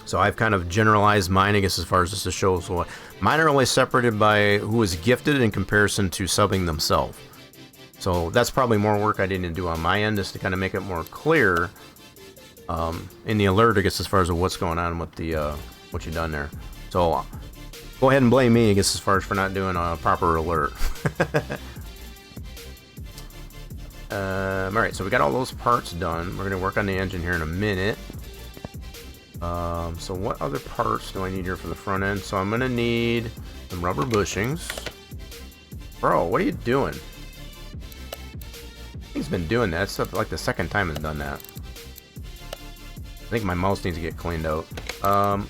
So I've kind of generalized mine, I guess, as far as just to show. So mine are only separated by who was gifted in comparison to subbing themselves. So that's probably more work I didn't do on my end, just to kind of make it more clear in the alert, I guess, as far as what's going on with the what you've done there. So go ahead and blame me, I guess, as far as for not doing a proper alert. Alright, so we got all those parts done. We're going to work on the engine here in a minute. So what other parts do I need here for the front end? So I'm going to need some rubber bushings. Bro, what are you doing? He's been doing that. It's like the second time it's done that. I think my mouse needs to get cleaned out.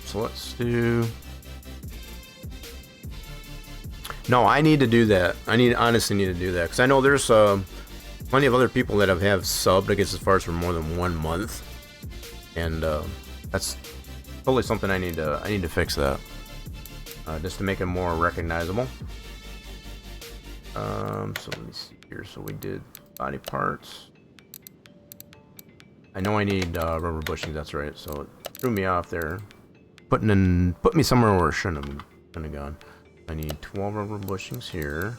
So let's do... No, I need to do that. Honestly need to do that, because I know there's plenty of other people that have subbed, I guess, as far as for more than 1 month, and that's totally something I need to fix that, just to make it more recognizable. So let me see here. So we did body parts. I know I need rubber bushings. That's right. So it threw me off there, put me somewhere where it shouldn't have gone. I need 12 rubber bushings here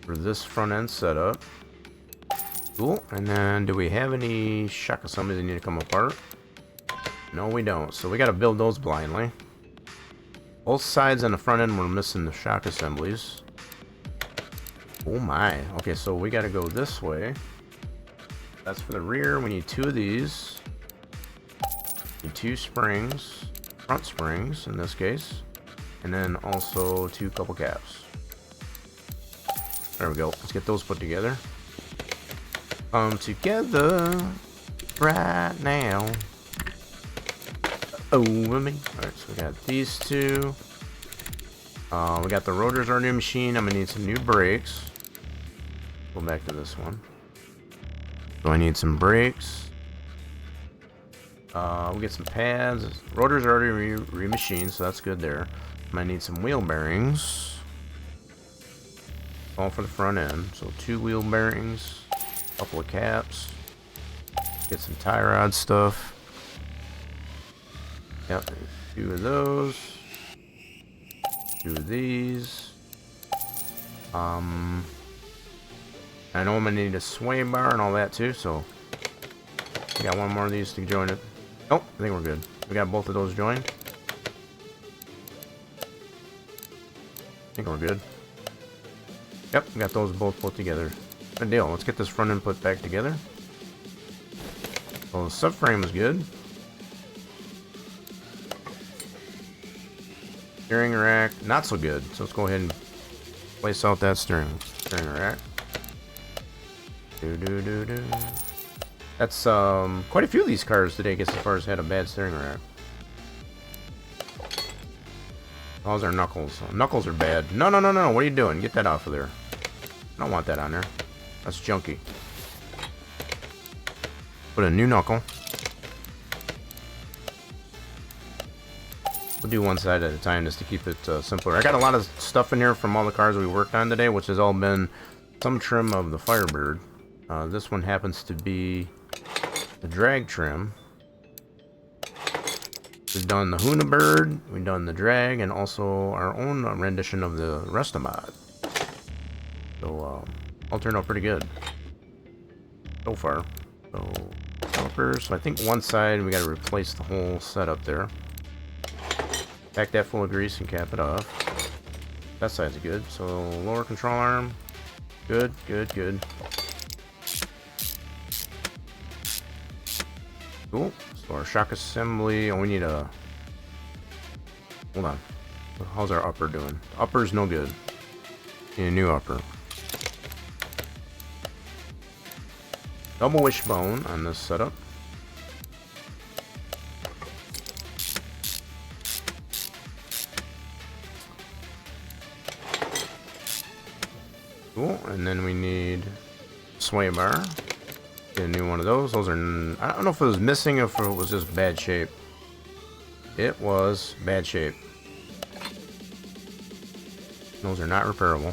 for this front end setup. Cool. And then do we have any shock assemblies that need to come apart? No, we don't. So we got to build those blindly. Both sides on the front end we're missing the shock assemblies. Oh my. Okay, so we got to go this way. That's for the rear. We need 2 of these. Need 2 springs, front springs in this case. And then also 2 couple caps. There we go. Let's get those put together. Together right now. Over me. Alright, so we got these 2. We got the rotors on our new machine. I'm gonna need some new brakes. Go back to this one. So I need some brakes. We'll get some pads. Rotors are already remachined, so that's good there. I need some wheel bearings. All for the front end. So 2 wheel bearings, a couple of caps. Get some tie rod stuff. Yep, 2 of those. 2 of these. I know I'm gonna need a sway bar and all that too, so we got 1 more of these to join it. Oh, I think we're good. We got both of those joined. I think we're good. Yep, we got those both put together. Good deal. Let's get this front end put back together. Well, the subframe is good. Steering rack, not so good. So let's go ahead and place out that steering rack. That's quite a few of these cars today, I guess, as far as had a bad steering rack. Those are knuckles. Knuckles are bad. No. What are you doing? Get that off of there. I don't want that on there. That's junky. Put a new knuckle. We'll do one side at a time just to keep it simpler. I got a lot of stuff in here from all the cars we worked on today, which has all been some trim of the Firebird. This one happens to be the drag trim. We've done the Hunabird, we've done the drag, and also our own rendition of the Restamod. So, all turned out pretty good so far. So, calipers. So I think one side we got to replace the whole setup there. Pack that full of grease and cap it off. That side's good. So lower control arm. Good, good, good. Cool. So our shock assembly. Oh, we need a... Hold on. How's our upper doing? Upper's no good. Need a new upper. Double wishbone on this setup. Cool, and then we need sway bar. Get a new one of those. Those are... I don't know if it was missing or if it was just bad shape. It was bad shape. Those are not repairable.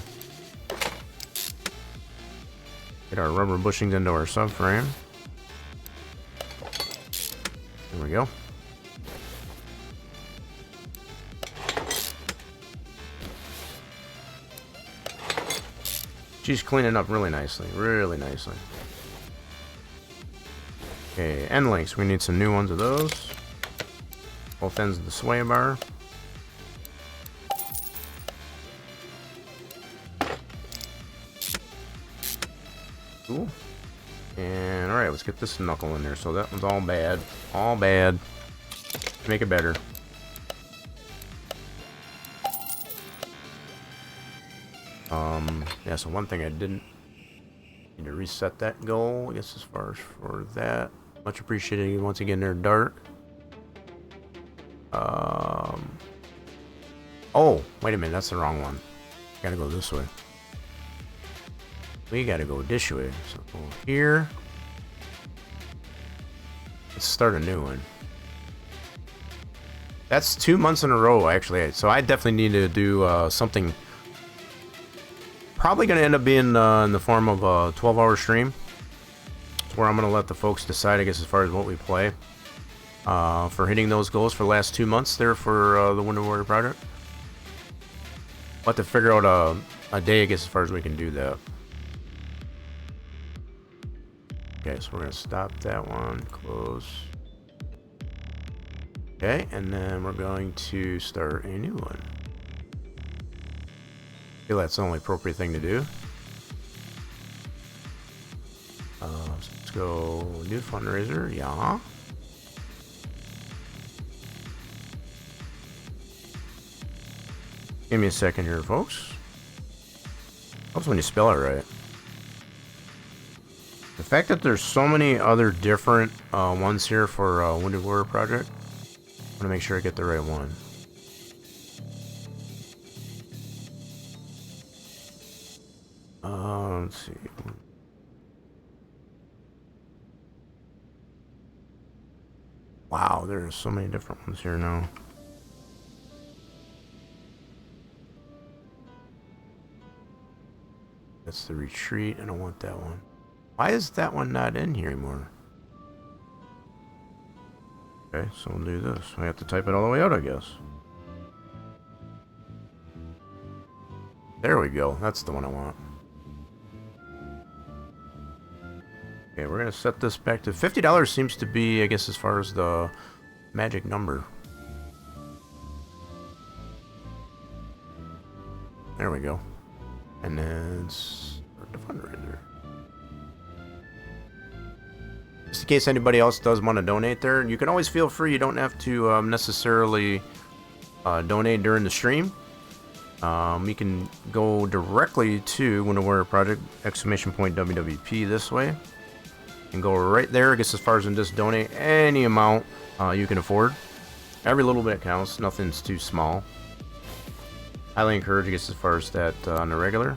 Get our rubber bushings into our subframe. There we go. She's cleaning up really nicely, really nicely. Okay, end links. We need some new ones of those. Both ends of the sway bar. Cool. And alright, let's get this knuckle in there. So that one's all bad. All bad. Make it better. Yeah, so one thing I didn't need to reset that goal, I guess, as far as for that. Much appreciated once again there, Dark. Oh, wait a minute, that's the wrong one. Gotta go this way. We gotta go this way. So go here. Let's start a new one. That's 2 months in a row, actually. So I definitely need to do something. Probably gonna end up being in the form of a 12-hour stream. It's where I'm gonna let the folks decide, I guess, as far as what we play. For hitting those goals for the last 2 months there for the Winter Warrior project. We'll have to figure out a day, I guess, as far as we can do that. Okay, so we're gonna stop that one, close. Okay, and then we're going to start a new one. I feel that's the only appropriate thing to do. So let's go new fundraiser, yeah. Give me a second here, folks. Helps when you spell it right. The fact that there's so many other different ones here for Wounded Warrior Project, I want to make sure I get the right one. Let's see. Wow, there's so many different ones here now. That's the retreat. I don't want that one. Why is that one not in here anymore? Okay, so we'll do this. I have to type it all the way out, I guess. There we go. That's the one I want. Okay, we're going to set this back to $50 seems to be, I guess, as far as the magic number. There we go. And then start the fundraiser. Just in case anybody else does want to donate there, you can always feel free. You don't have to necessarily donate during the stream. You can go directly to Winter Warrior Project !WWP this way. And go right there. I guess as far as in just donate any amount you can afford. Every little bit counts. Nothing's too small. Highly encourage, I guess, as far as that on the regular.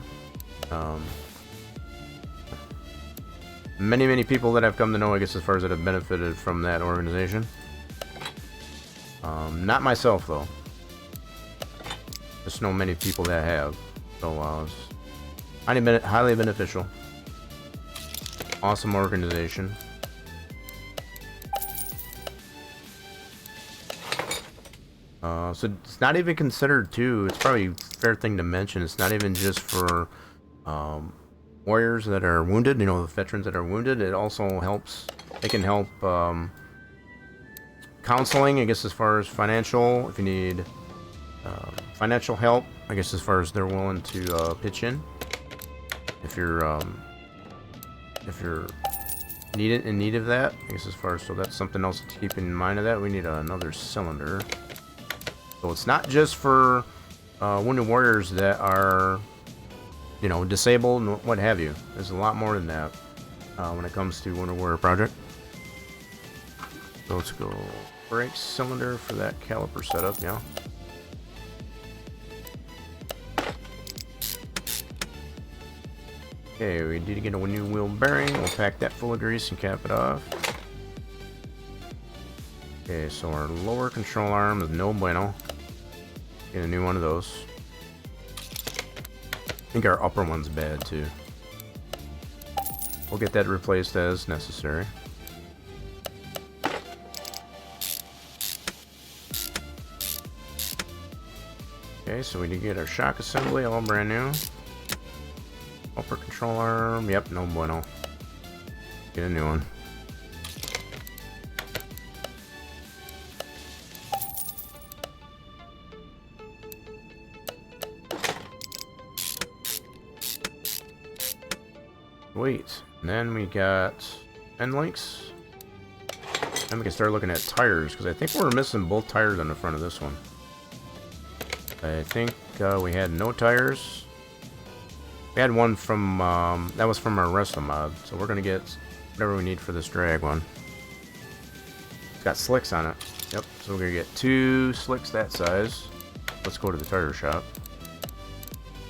Many people that I've come to know, I guess, as far as that have benefited from that organization. Not myself, though. Just know many people that have. So it's highly beneficial. Awesome organization. So it's not even considered too. It's probably a fair thing to mention. It's not even just for warriors that are wounded. You know, the veterans that are wounded. It also helps. They can help counseling. I guess as far as financial, if you need financial help. I guess as far as they're willing to pitch in. If you're in need of that. I guess as far as, so that's something else to keep in mind of that. We need another cylinder. So it's not just for wounded warriors that are, you know, disabled and what have you. There's a lot more than that when it comes to Wounded Warrior Project. So let's go brake cylinder for that caliper setup, yeah. Okay, we need to get a new wheel bearing. We'll pack that full of grease and cap it off. Okay, so our lower control arm is no bueno. Get a new one of those. I think our upper one's bad too. We'll get that replaced as necessary. Okay, so we need to get our shock assembly all brand new. Upper control arm, yep, no bueno. Get a new one. Wait, and then we got end links. Then we can start looking at tires, because I think we're missing both tires on the front of this one. I think we had no tires. We had one from, that was from our wrestle mod, so we're going to get whatever we need for this drag one. It's got slicks on it. Yep, so we're going to get 2 slicks that size. Let's go to the tire shop.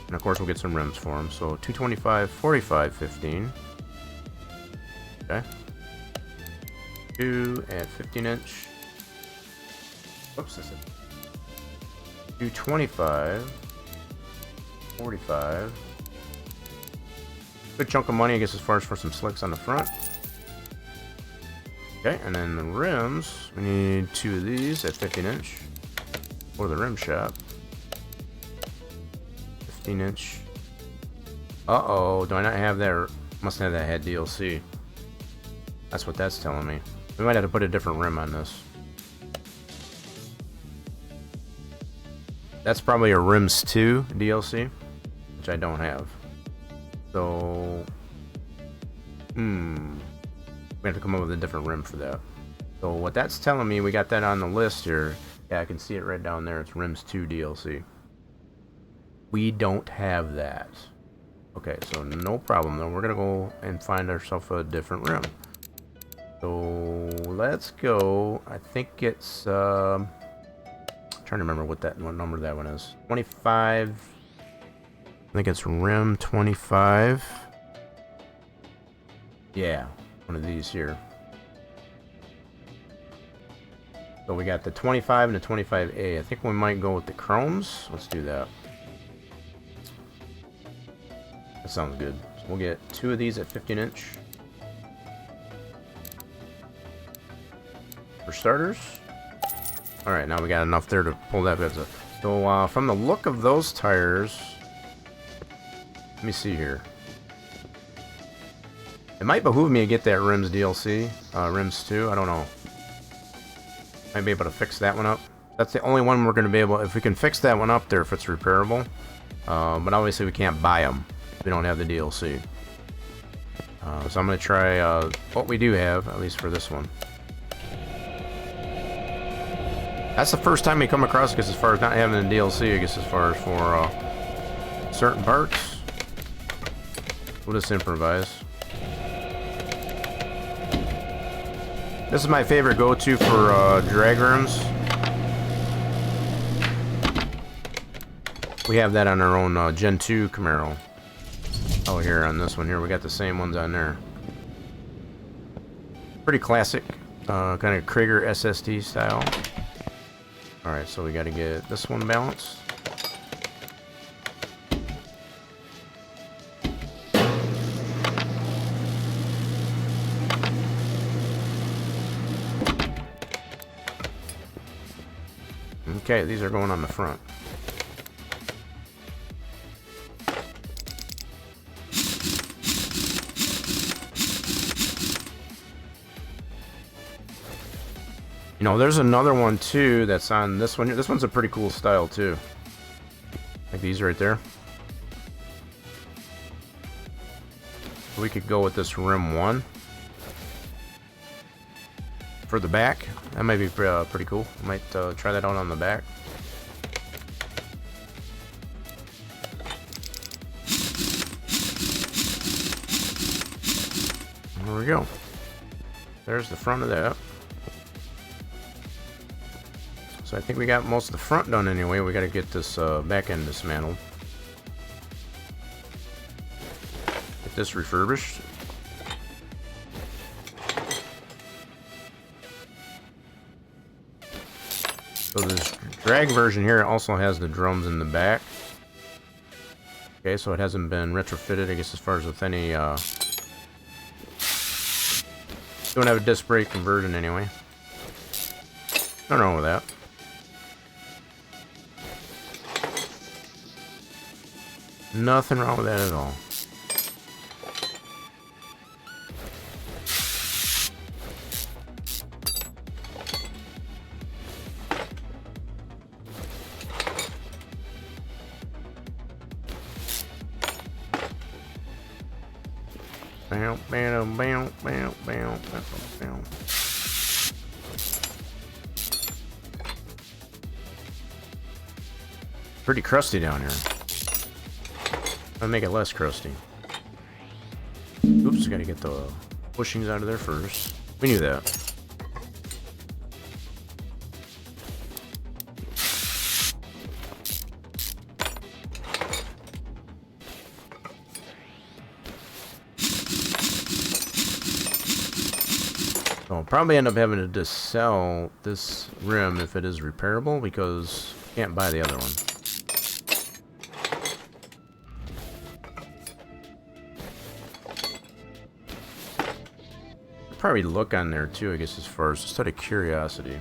And of course we'll get some rims for them. So 225, 45, 15. Okay. 2 and 15 inch. Whoops, that's it. 225, 45. Good chunk of money, I guess, as far as for some slicks on the front. Okay, and then the rims, we need 2 of these at 15 inch for the rim shop. 15 inch. Uh-oh, do I not have that? Must have that had DLC. That's what that's telling me. We might have to put a different rim on this. That's probably a Rims 2 DLC, which I don't have. So, we have to come up with a different rim for that. So what that's telling me, we got that on the list here. Yeah, I can see it right down there. It's Rims 2 DLC. We don't have that. Okay, so no problem though. We're gonna go and find ourselves a different rim. So let's go. I think it's trying to remember what number that one is. 25. I think it's rim 25. Yeah, one of these here. So we got the 25 and the 25A. I think we might go with the chromes. Let's do that. That sounds good. So we'll get 2 of these at 15 inch. For starters. Alright, now we got enough there to pull that bit. So from the look of those tires, let me see here. It might behoove me to get that Rims DLC, Rims 2, I don't know. Might be able to fix that one up. That's the only one we're going to be able, if we can fix that one up there, if it's repairable. But obviously we can't buy them. We don't have the DLC. So I'm going to try what we do have, at least for this one. That's the first time we come across, I guess, as far as not having a DLC, I guess, as far as for certain parts. We'll just improvise. This is my favorite go-to for drag rims. We have that on our own Gen 2 Camaro. Oh, here on this one here, we got the same ones on there. Pretty classic, kind of Krieger SST style. Alright, so we got to get this one balanced. Okay, these are going on the front. You know, there's another one too that's on this one. This one's a pretty cool style too. Like these right there. We could go with this rim one for the back. That might be pretty cool. Might try that out on the back. There we go. There's the front of that. So I think we got most of the front done anyway. We got to get this back end dismantled. Get this refurbished. So this drag version here also has the drums in the back. Okay, so it hasn't been retrofitted, I guess, as far as with any don't have a disc brake conversion anyway. Nothing wrong with that. Nothing wrong with that at all. Bow, bow, bow, bow, bow, bow, bow. Pretty crusty down here. I'll make it less crusty. Oops, gotta get the bushings out of there first. We knew that. So I'll probably end up having to just sell this rim if it is repairable because I can't buy the other one. Probably look on there too, I guess, as far as just out of curiosity.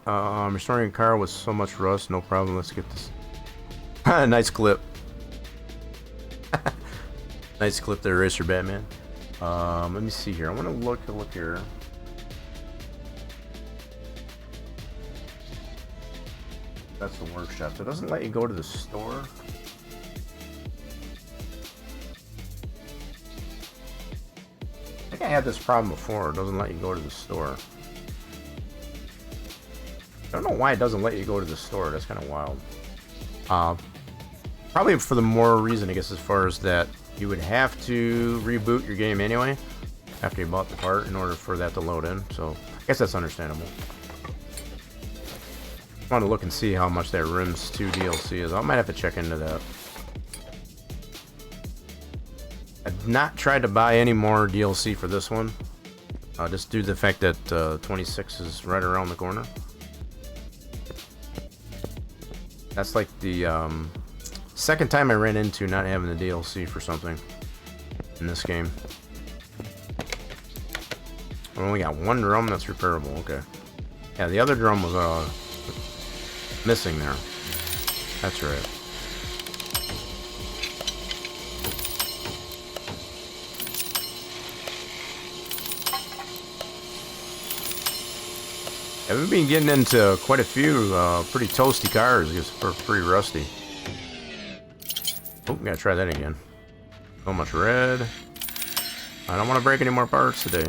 Restoring a car with so much rust, no problem. Let's get this. Nice clip. Nice clip there, Racer Batman. Let me see here. I want to look here. That's the workshop. So it doesn't let you go to the store. I think I had this problem before. It doesn't let you go to the store. I don't know why it doesn't let you go to the store. That's kind of wild. Probably for the more reason, I guess, as far as that you would have to reboot your game anyway after you bought the part in order for that to load in. So I guess that's understandable. I want to look and see how much that Rims 2 DLC is. I might have to check into that. I've not tried to buy any more DLC for this one. Just due to the fact that 26 is right around the corner. That's like the second time I ran into not having the DLC for something in this game. I only got one drum that's repairable. Okay. Yeah, the other drum was missing there. That's right. I've been getting into quite a few pretty toasty cars. It's pretty rusty. Oh, gotta try that again. So much red. I don't want to break any more parts today.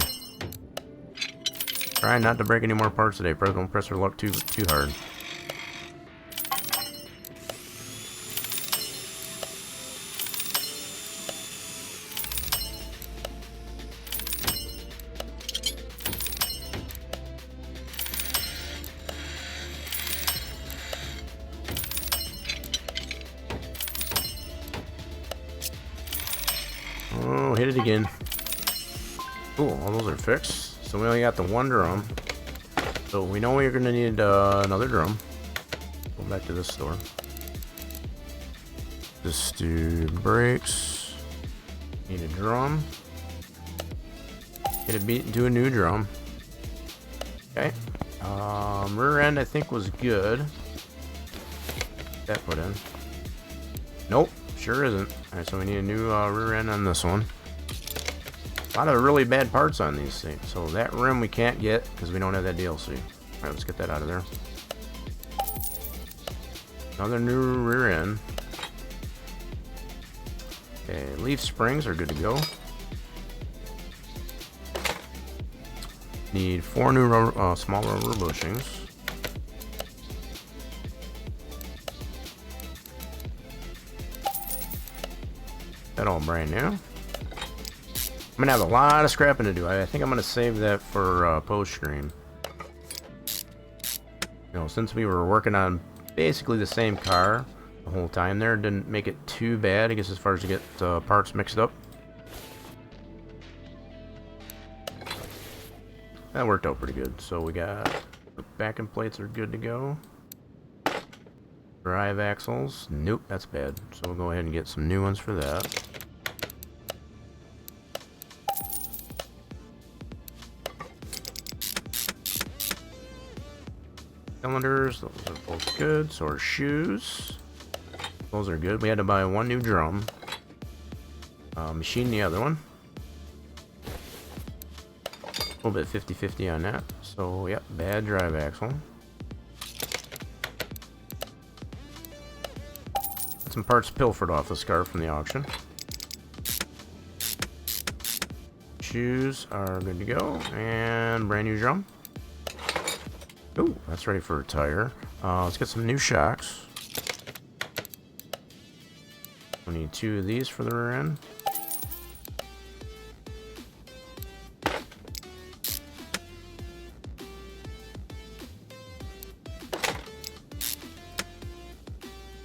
Try not to break any more parts today. Don't press your luck too hard. Oh, hit it again. Cool, all those are fixed. So we only got the one drum. So we know we're gonna need another drum. Go back to this store. Just do brakes. Need a drum. Get it beat into a new drum. Okay. Rear end I think was good. That put in. Nope, sure isn't. Alright, so we need a new rear end on this one. A lot of really bad parts on these things. So that rim we can't get because we don't have that DLC. Alright, let's get that out of there. Another new rear end. Okay, leaf springs are good to go. Need 4 new small rubber bushings. That all brand new. I'm gonna have a lot of scrapping to do. I think I'm gonna save that for post stream. You know, since we were working on basically the same car the whole time there, didn't make it too bad, I guess, as far as to get parts mixed up. That worked out pretty good. So we got the backing plates are good to go. Drive axles, nope, that's bad. So we'll go ahead and get some new ones for that. Cylinders, those are both good. So are shoes. Those are good. We had to buy 1 new drum. Machine the other one. A little bit 50-50 on that. So, yep, bad drive axle. Got some parts pilfered off this car from the auction. Shoes are good to go. And brand new drum. Ooh, that's ready for a tire. Let's get some new shocks. We need 2 of these for the rear end.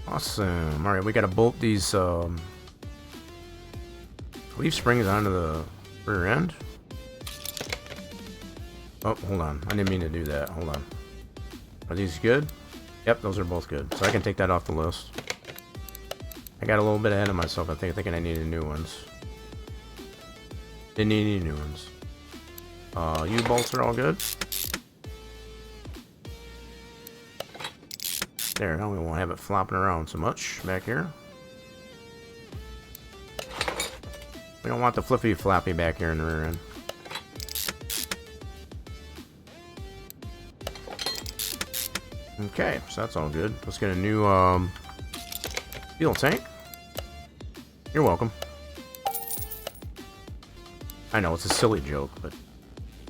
Awesome. Alright, we gotta bolt these leaf springs onto the rear end. Oh, hold on. I didn't mean to do that. Hold on. Are these good? Yep, those are both good. So I can take that off the list. I got a little bit ahead of myself. I think thinking I needed new ones. Didn't need any new ones. U-bolts are all good. There, now we won't have it flopping around so much back here. We don't want the flippy floppy back here in the rear end. Okay, so that's all good. Let's get a new fuel tank. You're welcome. I know it's a silly joke, but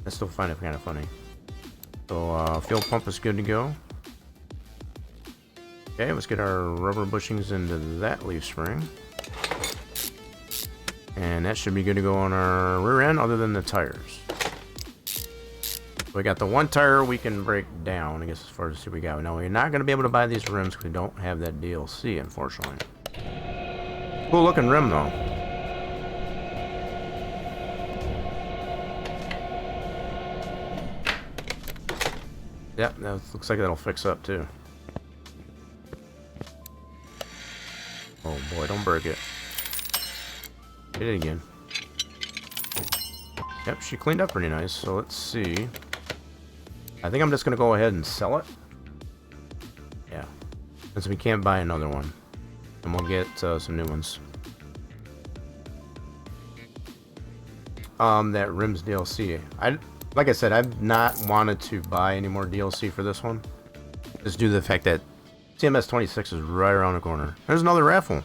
I still find it kind of funny. So fuel pump is good to go. Okay, let's get our rubber bushings into that leaf spring. And that should be good to go on our rear end, other than the tires. We got the 1 tire we can break down, I guess, as far as we got. Now, we're not going to be able to buy these rims because we don't have that DLC, unfortunately. Cool looking rim, though. Yep, that looks like that'll fix up, too. Oh boy, don't break it. Hit it again. Yep, she cleaned up pretty nice, so let's see. I think I'm just gonna go ahead and sell it. Yeah, since we can't buy another one. And we'll get some new ones. That rims DLC. Like I said, I've not wanted to buy any more DLC for this one. Just due to the fact that CMS 26 is right around the corner. There's another raffle.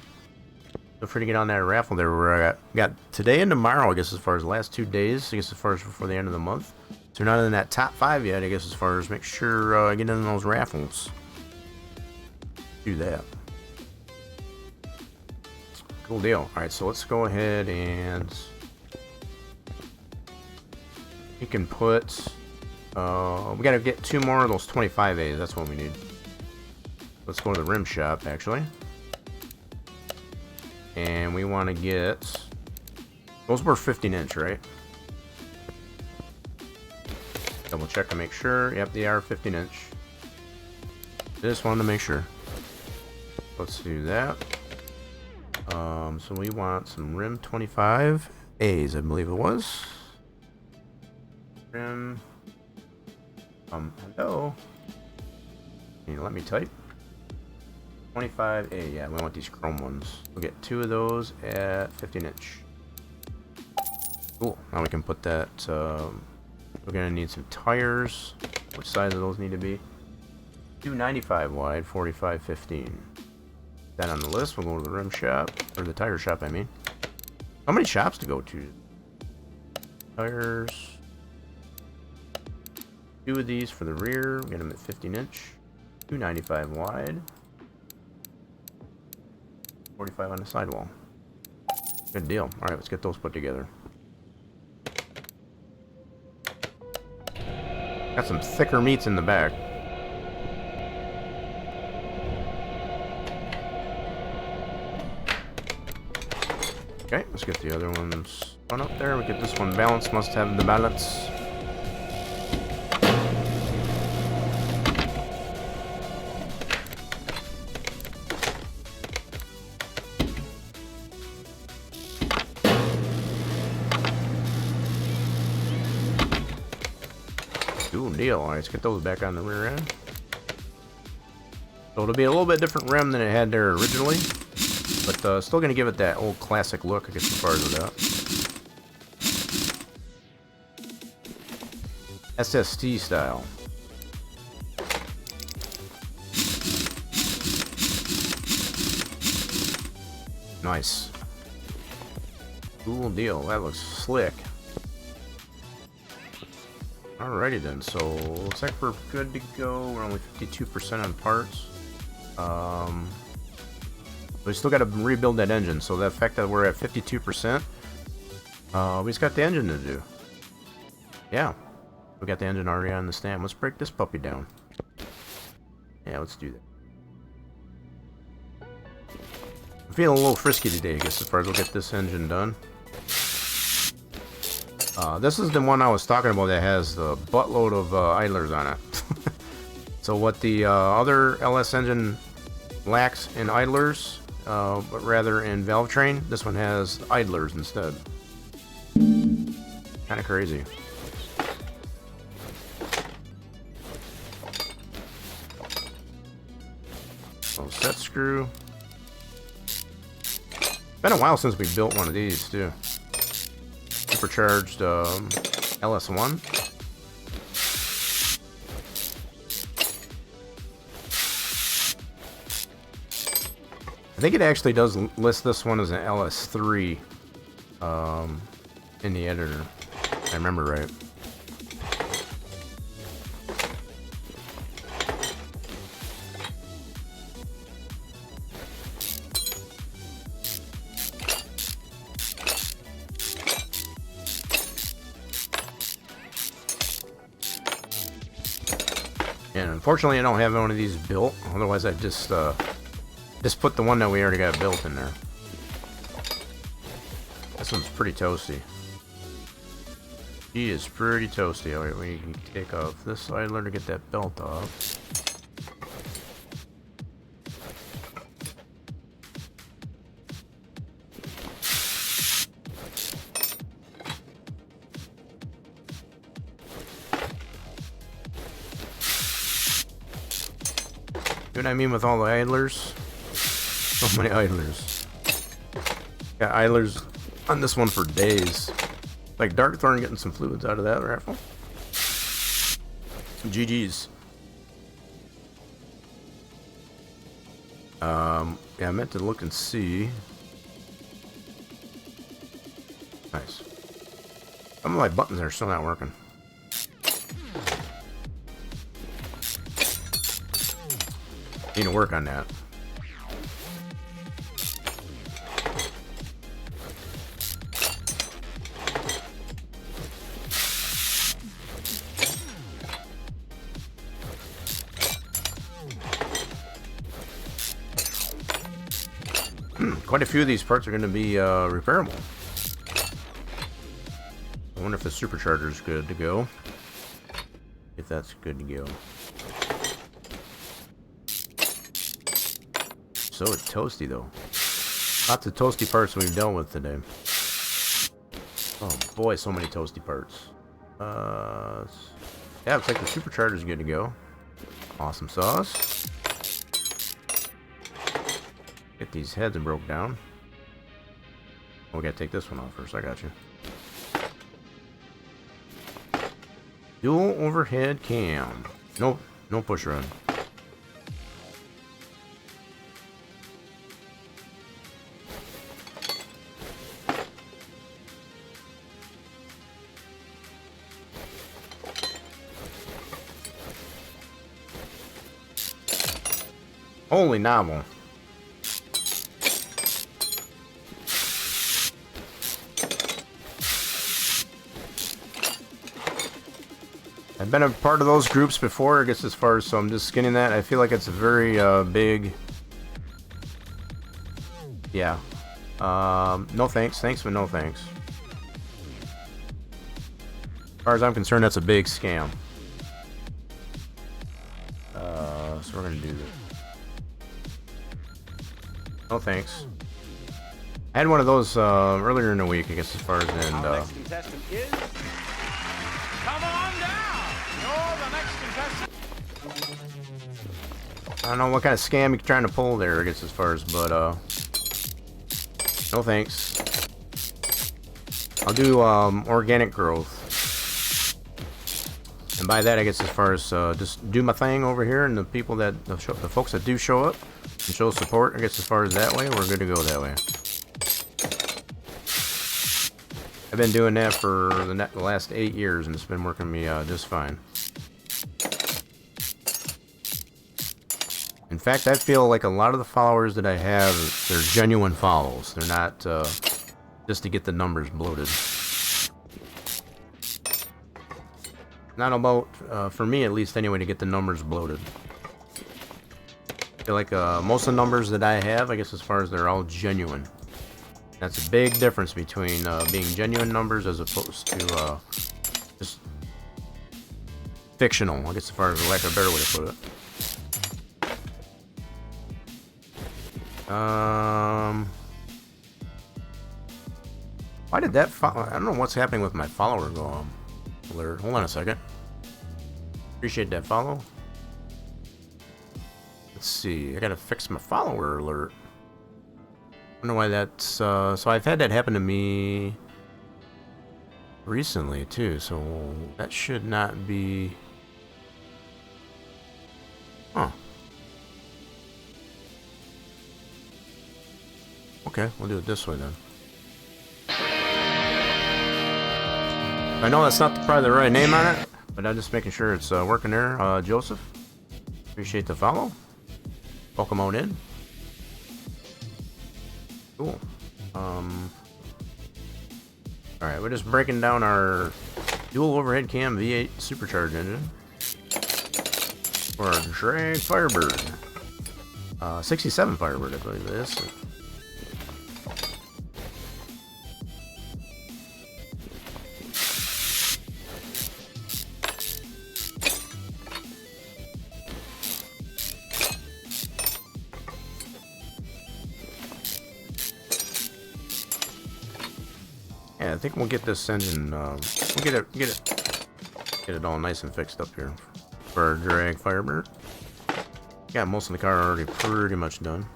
Feel free to get on that raffle there. Where I got today and tomorrow, I guess, as far as the last 2 days. I guess as far as before the end of the month. So you're not in that top 5 yet, I guess, as far as make sure get in those raffles. Do that. Cool deal. Alright, so let's go ahead and we can put we gotta get 2 more of those 25As. That's what we need. Let's go to the rim shop, actually. And we want to get... Those were 15-inch, right? Double check to make sure. Yep, they are 15-inch. Just wanted to make sure. Let's do that. So we want some rim 25As, I believe it was. Rim Hello? Can you let me type? 25A, yeah, we want these chrome ones. We'll get 2 of those at 15 inch. Cool, now we can put that, we're gonna need some tires. Which size do those need to be? 295 wide, 45, 15. That on the list, we'll go to the rim shop, or the tire shop, I mean. How many shops to go to? Tires. 2 of these for the rear, get them at 15 inch. 295 wide. 45 on the sidewall. Good deal. Alright, let's get those put together. Got some thicker meats in the back. Okay, let's get the other ones on up there. We get this one balanced. Must have the balance. Cool deal. Alright, let's get those back on the rear end. So it'll be a little bit different rim than it had there originally. But still going to give it that old classic look, I guess, as far as that. SST style. Nice. Cool deal. That looks slick. Alrighty then, so looks like we're good to go. We're only 52% on parts. We still got to rebuild that engine, so the fact that we're at 52%, we just got the engine to do. Yeah, we got the engine already on the stand. Let's break this puppy down. Yeah, let's do that. I'm feeling a little frisky today, I guess, as far as we'll get this engine done. This is the one I was talking about that has the buttload of idlers on it. So what the other LS engine lacks in idlers, but rather in valve train, this one has idlers instead. Kind of crazy. So set screw. Been a while since we built one of these too. Supercharged LS1. I think it actually does list this one as an LS3 in the editor. I remember right. And unfortunately I don't have one of these built, otherwise I'd just put the one that we already got built in there. This one's pretty toasty. He is pretty toasty. Alright, we can take off this idler to get that belt off. See what I mean with all the idlers? So many idlers. Got idlers on this one for days. Like Darkthorn getting some fluids out of that rifle. GG's. Yeah, I meant to look and see. Nice. Some of my buttons are still not working. Need to work on that. Quite a few of these parts are going to be repairable. I wonder if the supercharger is good to go. If that's good to go. So it's toasty though. Lots of toasty parts we've dealt with today. Oh boy, so many toasty parts. Yeah, looks like the supercharger's good to go. Awesome sauce. Get these heads broke down. Oh, we gotta take this one off first. I got you. Dual overhead cam. Nope, no push run. Holy novel. I've been a part of those groups before, I guess, as far as, so I'm just skinning that. I feel like it's a very big... Yeah. No thanks. Thanks, but no thanks. As far as I'm concerned, that's a big scam. So we're gonna do this. No thanks. I had one of those earlier in the week, I guess, as far as in... Our next contestant is... Come on down! You're the next contestant! I don't know what kind of scam you're trying to pull there, I guess, as far as, but, no thanks. I'll do, organic growth. And by that, I guess, as far as, just do my thing over here, and the people that, the folks that do show up and show support, I guess, as far as that way, we're good to go that way. I've been doing that for the last 8 years, and it's been working me just fine. In fact, I feel like a lot of the followers that I have, they're genuine follows. They're not just to get the numbers bloated. Not about, for me at least anyway, to get the numbers bloated. I feel like most of the numbers that I have, I guess, as far as they're all genuine. That's a big difference between being genuine numbers as opposed to just fictional, I guess, as far as the lack of a better way to put it. Why did that I don't know what's happening with my follower go alert. Hold on a second. Appreciate that follow. Let's see. I gotta fix my follower alert. I don't know why that's... so I've had that happen to me recently, too. So that should not be... Huh. Okay, we'll do it this way then. I know that's not probably the right name on it, but I'm just making sure it's working there. Joseph, appreciate the follow. Welcome on in. Cool. Alright, we're just breaking down our dual overhead cam V8 supercharged engine for our drag Firebird. 67 Firebird, I believe it is. Yeah, I think we'll get this engine, we'll get it all nice and fixed up here for our drag Firebird. Got most of the car already pretty much done.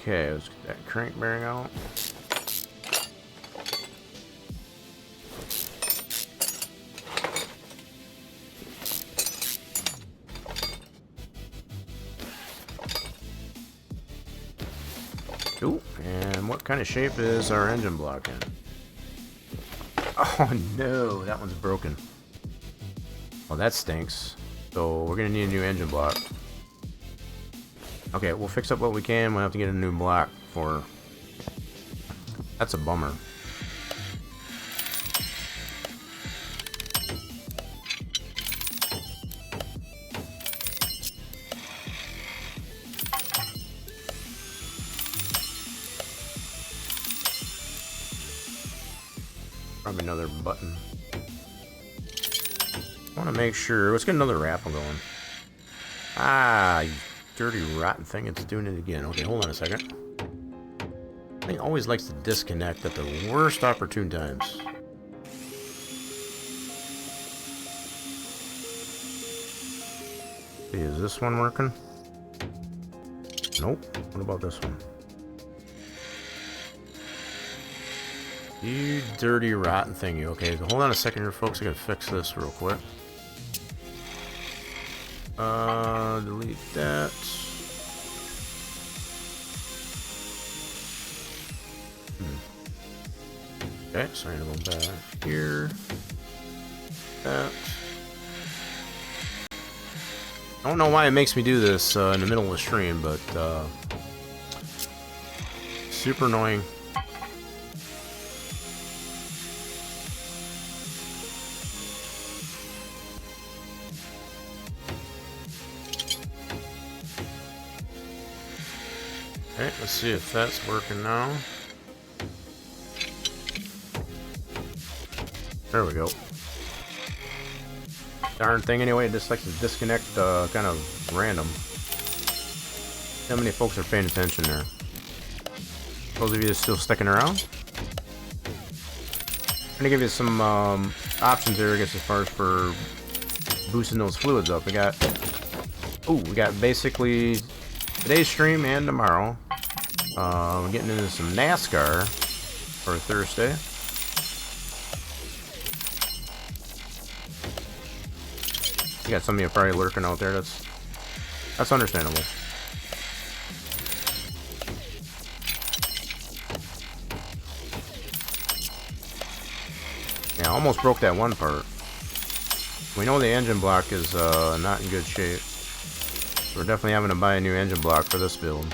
Okay, let's get that crank bearing out. Cool. And what kind of shape is our engine block in? Oh no, that one's broken. Well, that stinks. So we're gonna need a new engine block. Okay, we'll fix up what we can. We'll have to get a new block for... That's a bummer. Probably another button. I want to make sure. Let's get another raffle going. Ah, you dirty, rotten thing. It's doing it again. Okay, hold on a second. Thing always likes to disconnect at the worst opportune times. See, is this one working? Nope. What about this one? You dirty, rotten thingy. Okay, hold on a second here, folks. I gotta fix this real quick. Delete that. Okay, so I'm gonna go back here. That. I don't know why it makes me do this in the middle of the stream, but super annoying. Okay, let's see if that's working now. There we go. Darn thing anyway, it just likes to disconnect kind of random. How many folks are paying attention there? Those of you still sticking around? I'm gonna give you some options there, I guess, as far as for boosting those fluids up. We got basically today's stream and tomorrow. We're getting into some NASCAR for Thursday. You got some of you probably lurking out there. That's understandable. Yeah, I almost broke that one part. We know the engine block is not in good shape. We're definitely having to buy a new engine block for this build.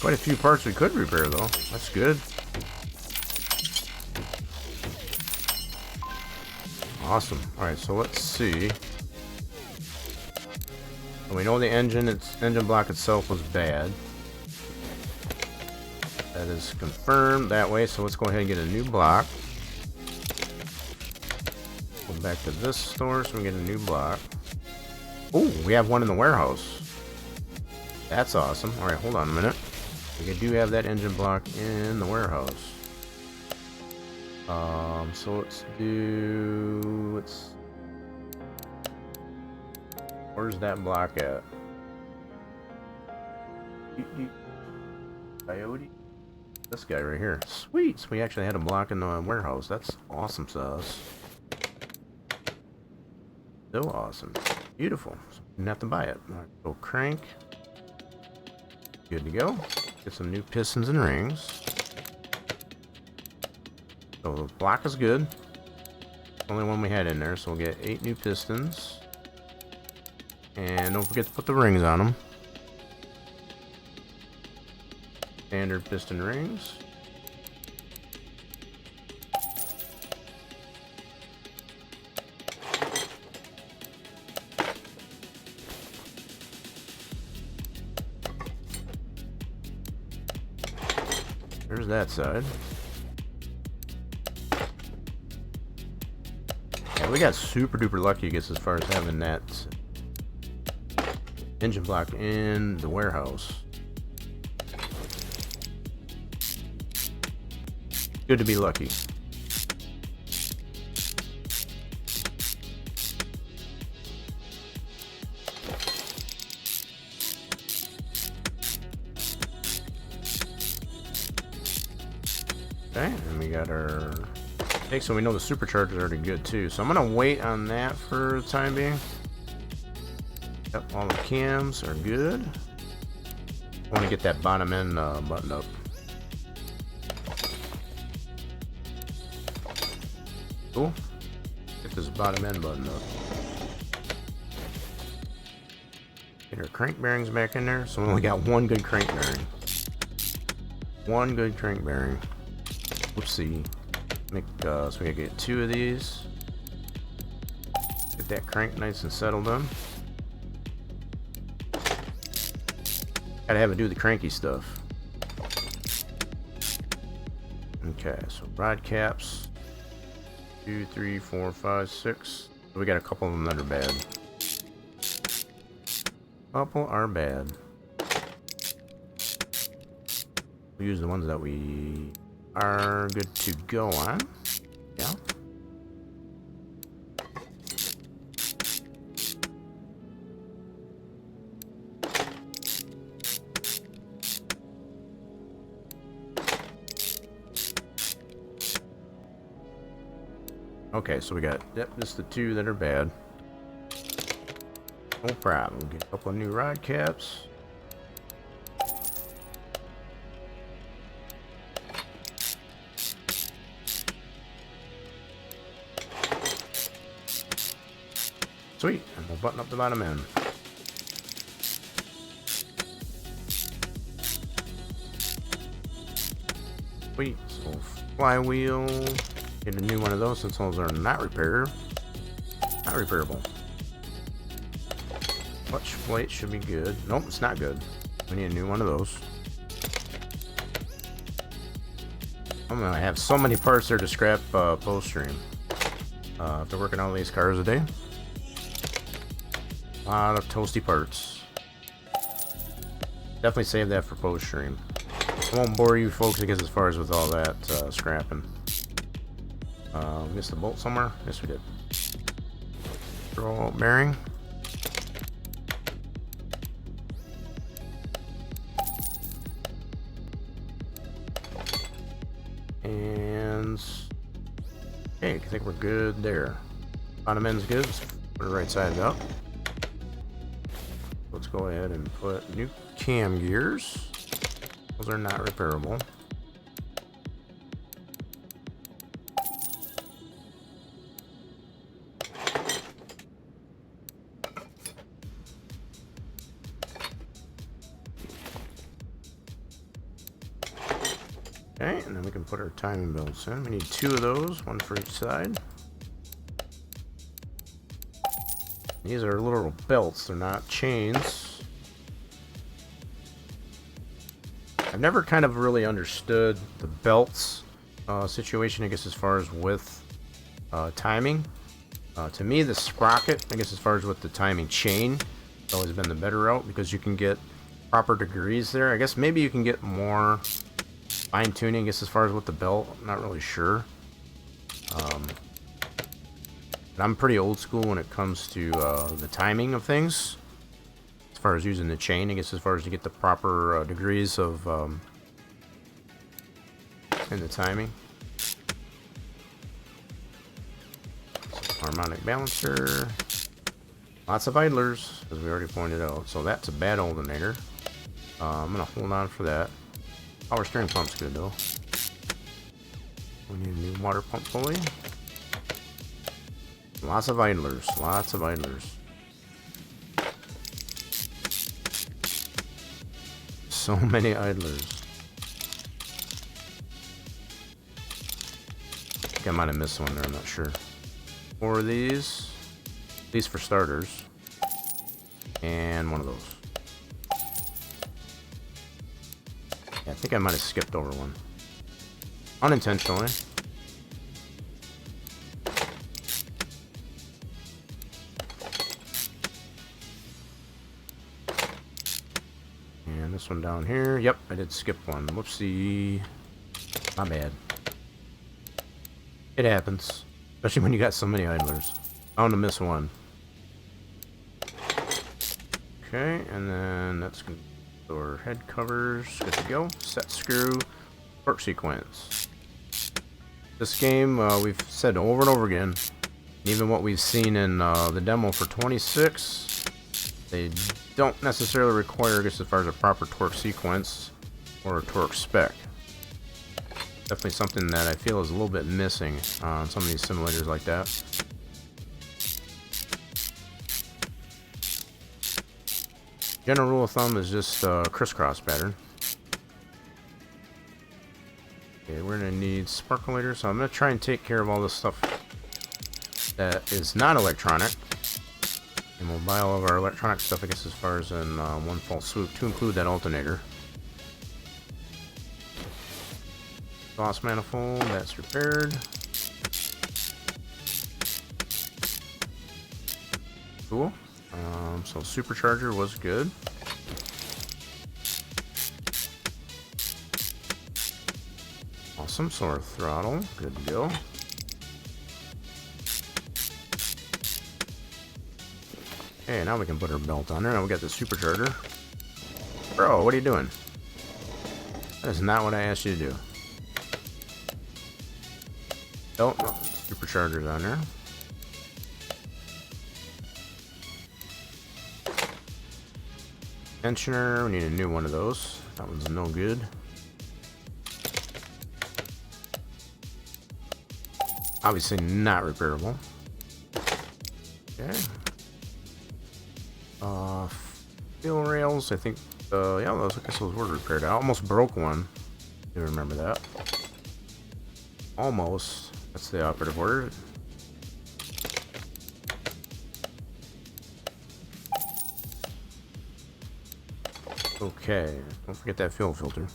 Quite a few parts we could repair though. That's good. Awesome. Alright, so let's see. We know the engine block itself was bad. That is confirmed that way, so let's go ahead and get a new block. Go back to this store so we can get a new block. Oh, we have one in the warehouse. That's awesome. Alright, hold on a minute. We do have that engine block in the warehouse. So where's that block at? Coyote? This guy right here. Sweet! So we actually had a block in the warehouse. That's awesome sauce. So awesome. Beautiful. So we didn't have to buy it. All right, go crank. Good to go. Get some new pistons and rings. So the block is good. Only one we had in there, so we'll get 8 new pistons. And don't forget to put the rings on them. Standard piston rings. There's that side. Yeah, we got super duper lucky, I guess, as far as having that engine block in the warehouse. Good to be lucky. Okay, and we got our tank, so we know the supercharger's already good too. So I'm gonna wait on that for the time being. Yep, all the cams are good. I want to get that bottom end button up. Cool. Get this bottom end button up. Get our crank bearings back in there. So we only got one good crank bearing. One good crank bearing. Whoopsie. So we gotta get 2 of these. Get that crank nice and settled in. Gotta have it do the cranky stuff. Okay, so rod caps. 2, 3, 4, 5, 6. We got a couple of them that are bad. Couple are bad. We use the ones that we are good to go on. Yeah. Okay, so we got, yep, just the 2 that are bad. No problem. Get a couple of new rod caps. Sweet, and we'll button up the bottom end. Sweet, so flywheel. Get a new one of those since those are not repairable. Clutch plate should be good. Nope, it's not good. We need a new one of those. I'm gonna have so many parts there to scrap post stream. After working on these cars a day. A lot of toasty parts. Definitely save that for post stream. I won't bore you folks, I guess, as far as with all that scrapping. Missed the bolt somewhere? Yes, we did. Throw bearing. And hey, I think we're good there. Bottom end's good. Let's put it right side up. Let's go ahead and put new cam gears. Those are not repairable. Okay, and then we can put our timing belts in. We need 2 of those, 1 for each side. These are little belts, they're not chains. I've never kind of really understood the belts situation, I guess, as far as with timing. To me, the sprocket, I guess, as far as with the timing chain, has always been the better route because you can get proper degrees there. I guess maybe you can get more fine tuning, I guess, as far as with the belt. I'm not really sure. But I'm pretty old school when it comes to the timing of things. As far as using the chain, I guess, as far as to get the proper degrees of in the timing. Harmonic balancer. Lots of idlers, as we already pointed out. So that's a bad alternator. I'm gonna hold on for that. Power steering pump's good though. We need a new water pump pulley. Lots of idlers, lots of idlers. So many idlers. I think I might have missed one there, I'm not sure. 4 of these. These for starters. And 1 of those. I think I might have skipped over one. Unintentionally. And this one down here. Yep, I did skip one. Whoopsie. My bad. It happens. Especially when you got so many idlers. Bound to miss one. Okay, and then that's going to be our head covers. Good to go. Set screw. Torque sequence. This game, we've said over and over again, even what we've seen in the demo for 26, They don't necessarily require, I guess, as far as a proper torque sequence or a torque spec. Definitely something that I feel is a little bit missing on some of these simulators like that. General rule of thumb is just crisscross pattern. Okay, we're gonna need sparkulators, so I'm gonna try and take care of all this stuff that is not electronic. And we'll buy all of our electronic stuff, I guess, as far as in one fell swoop, to include that alternator. Exhaust manifold, that's repaired. Cool. So supercharger was good. Awesome. So our throttle, good to go. Okay, now we can put our belt on there. Now we got the supercharger. Bro, what are you doing? That is not what I asked you to do. Oh, no. Supercharger's on there. Tensioner, we need a new one of those. That one's no good. Obviously not repairable. Okay. Fuel rails, I think, yeah, those, I guess those were repaired. I almost broke one. Do remember that. Almost. That's the operative word. Okay, don't forget that fuel filter.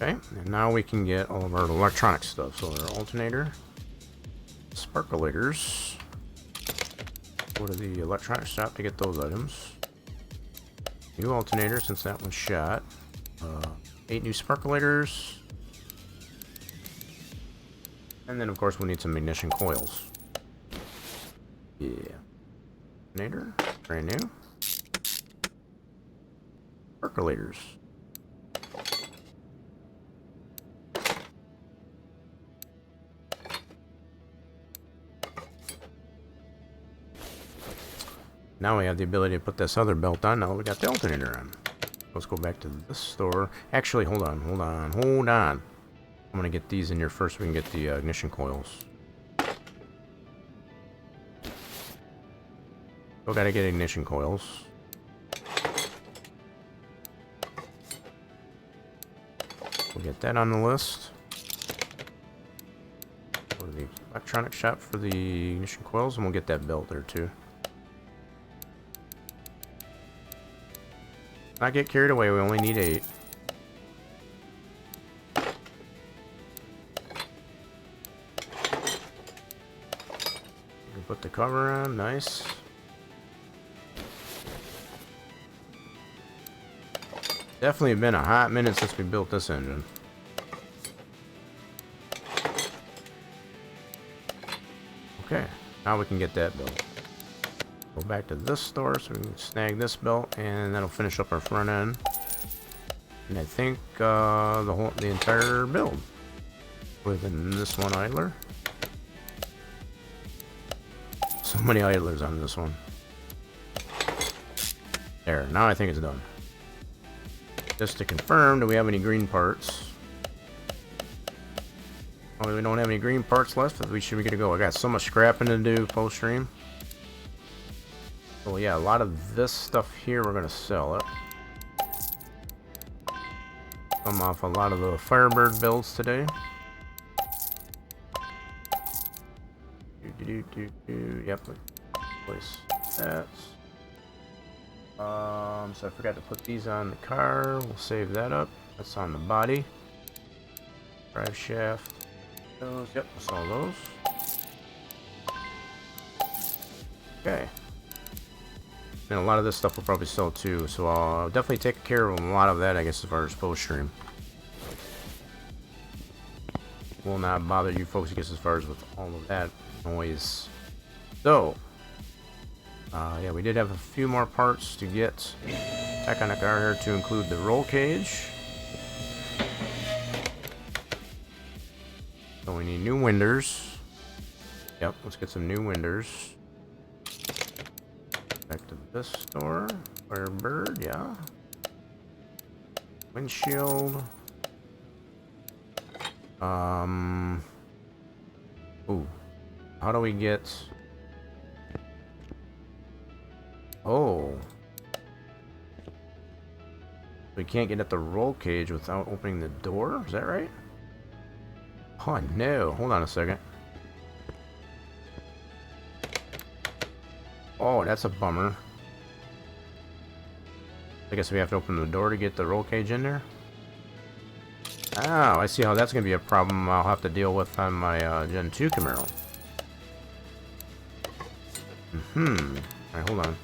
Okay, and now we can get all of our electronic stuff. So our alternator, sparkulators. Go to the electronic shop to get those items. New alternator, since that one's shot. 8 new sparkulators. And then, of course, we need some ignition coils. Yeah. Alternator, brand new. Sparkulators. Now we have the ability to put this other belt on. Now we got the alternator on. Let's go back to this store. Actually, hold on. I'm gonna get these in here first so we can get the ignition coils. Still gotta get ignition coils. We'll get that on the list. Go to the electronic shop for the ignition coils, and we'll get that belt there too. Not get carried away, we only need 8. Put the cover on, nice. Definitely been a hot minute since we built this engine. Okay, now we can get that built. Go back to this store so we can snag this belt, and that'll finish up our front end. And I think the entire build within this one idler. So many idlers on this one. There, now I think it's done. Just to confirm, do we have any green parts? Oh, we don't have any green parts left. We should be good to go. I got so much scrapping to do post stream. So yeah, a lot of this stuff here we're gonna sell it. Come off a lot of the Firebird builds today. Yep, place that. So I forgot to put these on the car. We'll save that up. That's on the body. Drive shaft. Those. Yep, that's all those. Okay. And a lot of this stuff will probably sell too, so I'll definitely take care of a lot of that, I guess, as far as post stream. Will not bother you folks, I guess, as far as with all of that noise. So, yeah, we did have a few more parts to get back on the car here to include the roll cage. So we need new windows. Yep, let's get some new windows. Back to this door. Firebird, yeah. Windshield. Ooh. How do we get... Oh. We can't get at the roll cage without opening the door? Is that right? Oh no. Hold on a second. Oh, that's a bummer. I guess we have to open the door to get the roll cage in there? Oh, I see how that's going to be a problem I'll have to deal with on my Gen 2 Camaro. Alright, hold on.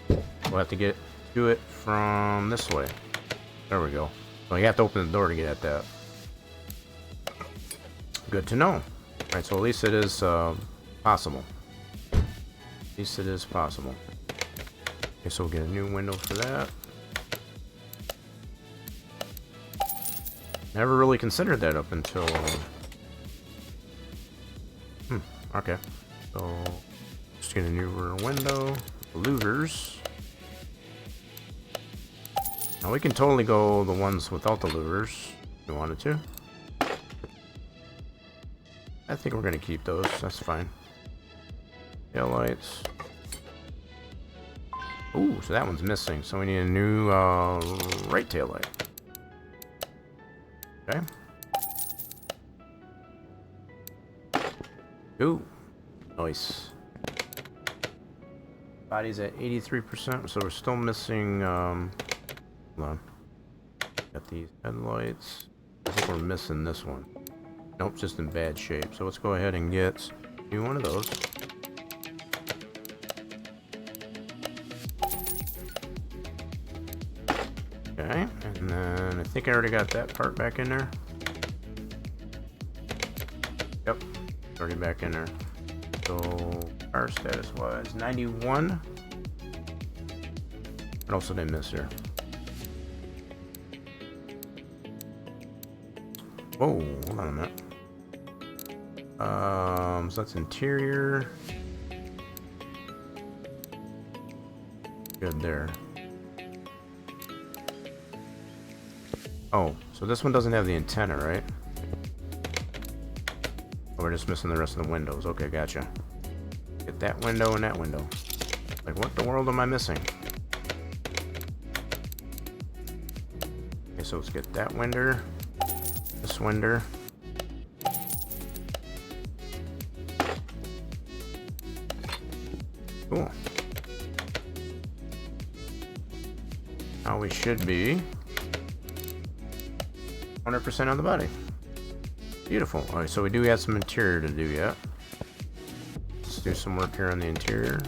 We'll have to get to it from this way. There we go. So you have to open the door to get at that. Good to know. Alright, so at least it is possible. At least it is possible. Okay, so we'll get a new window for that. Never really considered that up until... okay. So, just get a new rear window. Louvers. Now we can totally go the ones without the louvers if we wanted to. I think we're going to keep those. That's fine. Tail lights. Ooh, so that one's missing. So we need a new right tail light. Okay. Ooh, nice. Body's at 83%, so we're still missing. Hold on. Got these headlights. I think we're missing this one. Nope, just in bad shape. So let's go ahead and get a new one of those. Okay, and then I think I already got that part back in there. Yep, already back in there. So, car status was 91. What else did I miss here? Whoa, hold on a minute. So that's interior. Good there. Oh, so this one doesn't have the antenna, right? Oh, we're just missing the rest of the windows. Okay, gotcha. Get that window and that window. Like, what the world am I missing? Okay, so let's get that window. This window. Cool. Now we should be 100% on the body. Beautiful. Alright, so we do have some interior to do yet. Let's do some work here on the interior.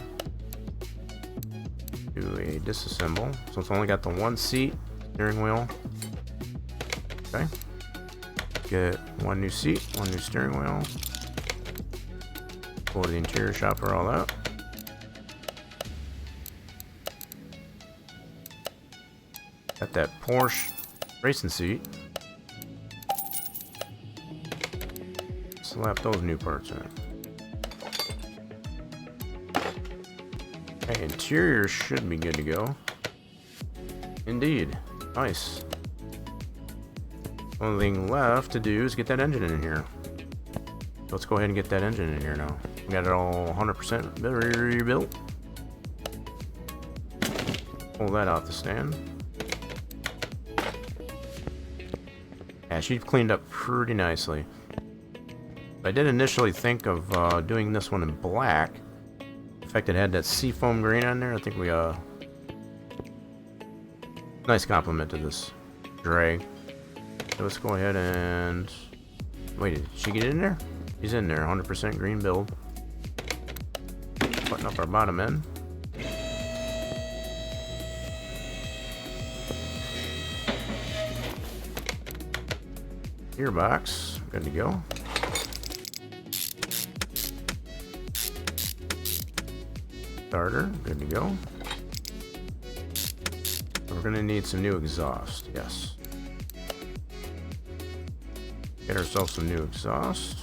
Do a disassemble. So it's only got the one seat, steering wheel. Okay. Get one new seat, one new steering wheel. Go to the interior shop for all that. Got that Porsche racing seat. Slap those new parts in. Okay, interior should be good to go. Indeed. Nice. Only thing left to do is get that engine in here. Let's go ahead and get that engine in here now. We got it all 100% rebuilt. Pull that off the stand. Yeah, she cleaned up pretty nicely. I did initially think of doing this one in black. In fact, it had that seafoam green on there. I think we nice compliment to this drag. So let's go ahead and wait. Did she get in there? She's in there. 100% green build. Button up our bottom end. Gearbox, good to go. Starter, good to go. We're gonna need some new exhaust, yes. Get ourselves some new exhaust.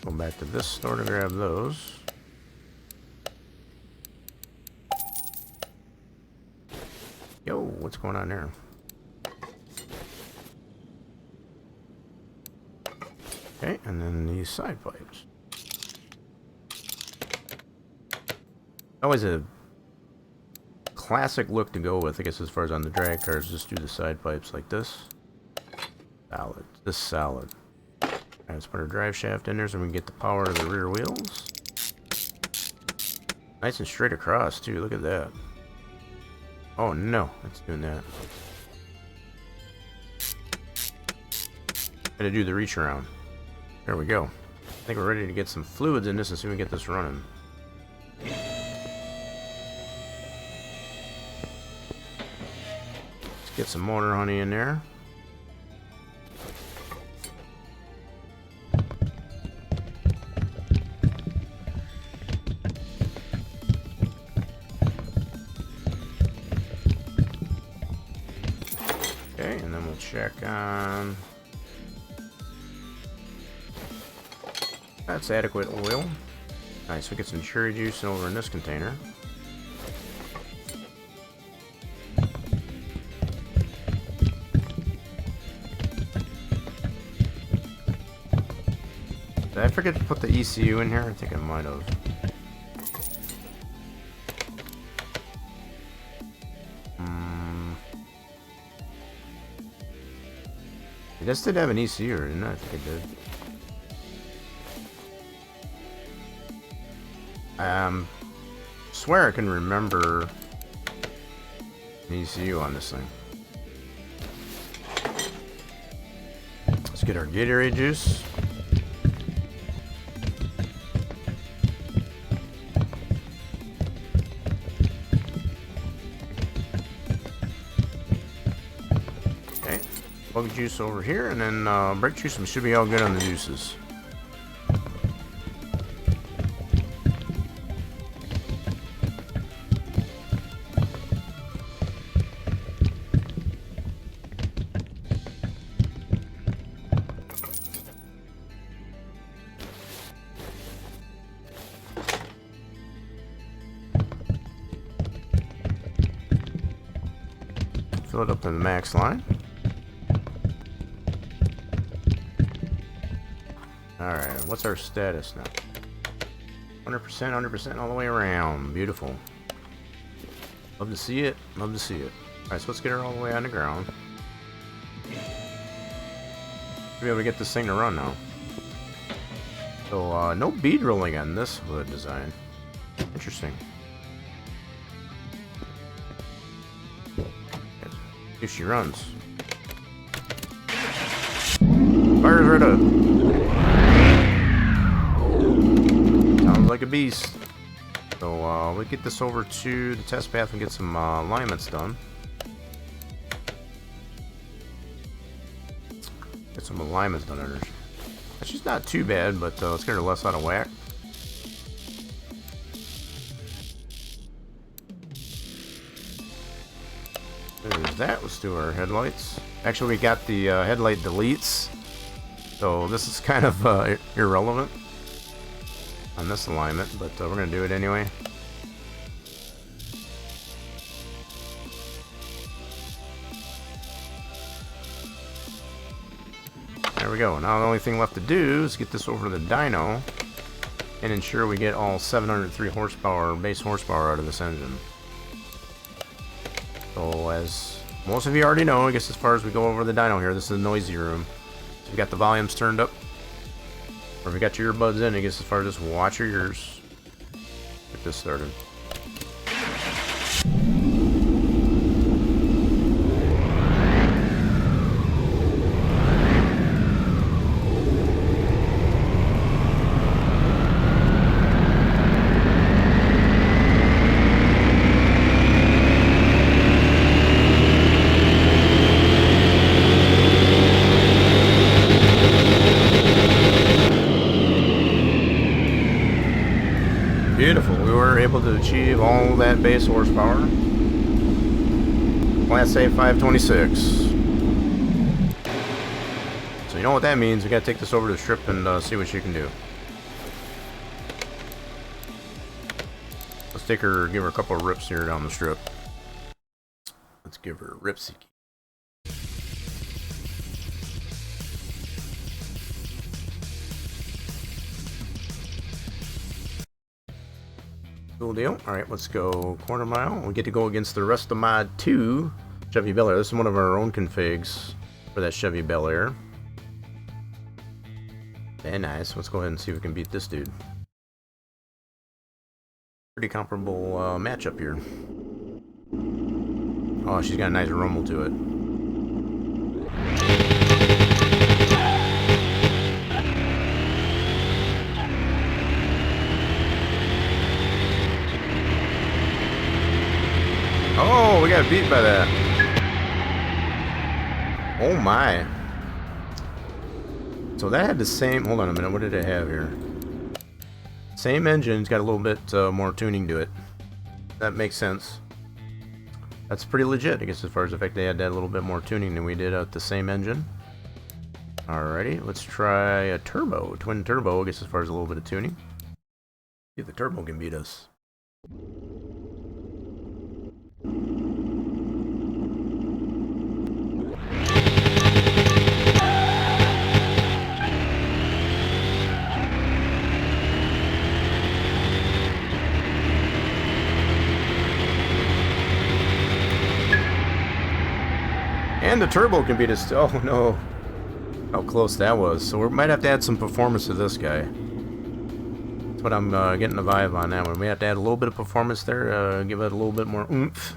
Go back to this store to grab those. Yo, what's going on there? Okay, and then these side pipes. Always a classic look to go with, I guess, as far as on the drag cars. Just do the side pipes like this. Solid. This solid. Alright, let's put our drive shaft in there so we can get the power of the rear wheels. Nice and straight across, too. Look at that. Oh, no. It's doing that. Gotta do the reach around. There we go. I think we're ready to get some fluids in this and see if we can get this running. Let's get some motor honey in there. Okay, and then we'll check on... That's adequate oil. Nice, we get some cherry juice over in this container. Did I forget to put the ECU in here? I think I might have. This did have an ECU, didn't it? I think it did. Swear I can remember an ECU on this thing. Let's get our Gatorade juice. Okay, bug juice over here, and then brake juice. We should be all good on the juices. Fill it up to the max line. Alright, what's our status now? 100%, 100% all the way around. Beautiful. Love to see it. Love to see it. Alright, so let's get her all the way on the ground. We'll be able to get this thing to run now. So, no bead rolling on this hood design. Interesting. If she runs. Fires right up. Sounds like a beast. So we'll get this over to the test path and get some alignments done. Get some alignments done on her. She's not too bad, but let's get her less out of whack. There's that. Let's do our headlights. Actually, we got the headlight deletes, so this is kind of irrelevant on this alignment, but we're going to do it anyway. There we go. Now the only thing left to do is get this over to the dyno and ensure we get all 703 horsepower, base horsepower out of this engine. So as most of you already know, I guess as far as we go over the dyno here, this is a noisy room. So we got the volumes turned up. Or if you got your earbuds in, I guess as far as just watch your ears. Get this started. Beautiful. We were able to achieve all that base horsepower. Class A 526. So you know what that means. We got to take this over to the strip and see what she can do. take her, give her a couple of rips here down the strip. Let's give her a ripsy. Cool deal. Alright, let's go quarter mile. We get to go against the rest of Mod 2 Chevy Bel Air. This is one of our own configs for that Chevy Bel Air. Very nice. Let's go ahead and see if we can beat this dude. Pretty comparable matchup here. Oh, she's got a nice rumble to it. Oh, we got beat by that. Oh my. So that had the same, hold on a minute, what did it have here? Same engine's got a little bit more tuning to it. That makes sense. That's pretty legit, I guess, as far as the fact they had that little bit more tuning than we did at the same engine. Alrighty, let's try a turbo, twin turbo, I guess, as far as a little bit of tuning. See if the turbo can beat us. And the turbo can beat us. Oh no. How close that was. So we might have to add some performance to this guy. That's what I'm getting the vibe on that one. We have to add a little bit of performance there. Give it a little bit more oomph.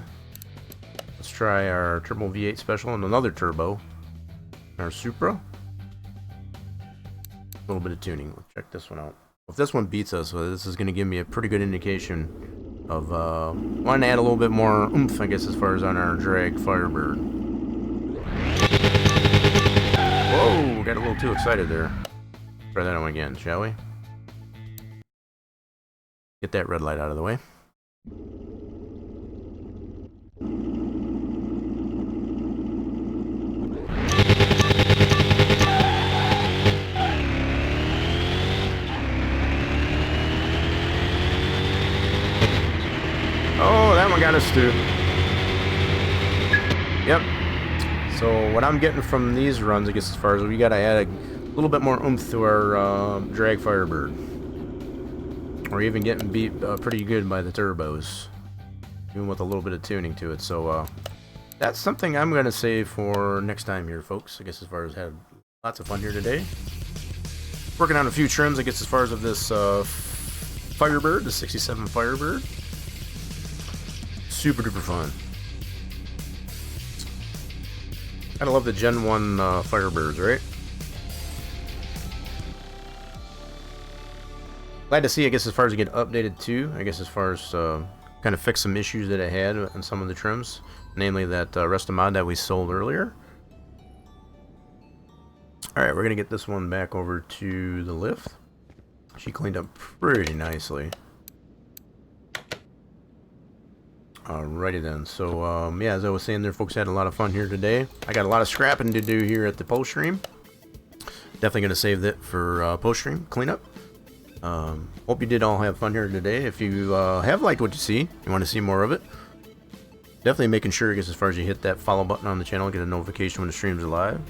Let's try our Turbo V8 Special and another turbo. Our Supra. A little bit of tuning. Let's check this one out. If this one beats us, well, this is going to give me a pretty good indication of wanting to add a little bit more oomph, I guess, as far as on our drag Firebird. Whoa, got a little too excited there. Try that one again, shall we? Get that red light out of the way. Oh, that one got us too. Yep. So what I'm getting from these runs, I guess, as far as we gotta add a little bit more oomph to our drag Firebird. We're even getting beat pretty good by the turbos, even with a little bit of tuning to it. So that's something I'm gonna save for next time here, folks. I guess as far as had lots of fun here today. Working on a few trims, I guess, as far as of this Firebird, the 67 Firebird. Super duper fun. Gotta love the Gen 1 Firebirds, right? Glad to see, I guess, as far as you get updated too. I guess as far as kind of fix some issues that I had on some of the trims. Namely that Resta mod that we sold earlier. Alright, we're gonna get this one back over to the lift. She cleaned up pretty nicely. Alrighty then, so yeah, as I was saying there, folks, had a lot of fun here today. I got a lot of scrapping to do here at the post stream. Definitely gonna save that for post stream cleanup. Hope you did all have fun here today. If you have liked what you see, you want to see more of it, definitely making sure, I guess, as far as you hit that follow button on the channel, get a notification when the streams are live.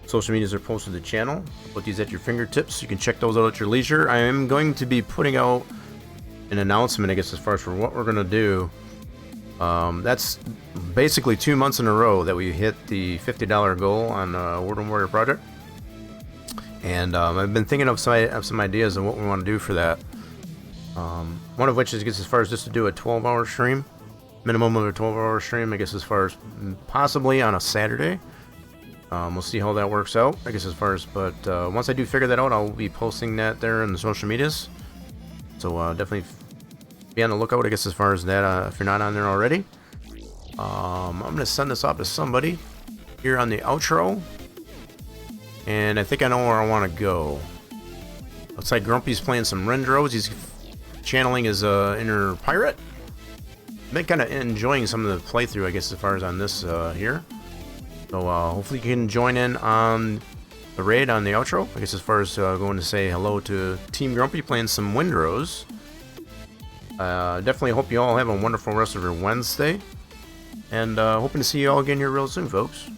Social medias are posted to the channel. Put these at your fingertips. You can check those out at your leisure. I am going to be putting out an announcement, I guess, as far as for what we're gonna do. That's basically 2 months in a row that we hit the $50 goal on World of Warrior project, and I've been thinking of some ideas of what we want to do for that. One of which is, I guess, as far as just to do a 12-hour stream, minimum of a 12-hour stream, I guess, as far as possibly on a Saturday. We'll see how that works out, I guess, as far as, but once I do figure that out, I'll be posting that there in the social medias. So definitely be on the lookout, I guess, as far as that, if you're not on there already. I'm going to send this off to somebody here on the outro. And I think I know where I want to go. Looks like Grumpy's playing some Rendros. He's channeling his inner pirate. I've been kind of enjoying some of the playthrough, I guess, as far as on this here. So hopefully you can join in on the raid on the outro. I guess as far as going to say hello to Team Grumpy playing some Windrose. Definitely hope you all have a wonderful rest of your Wednesday. And hoping to see you all again here real soon, folks.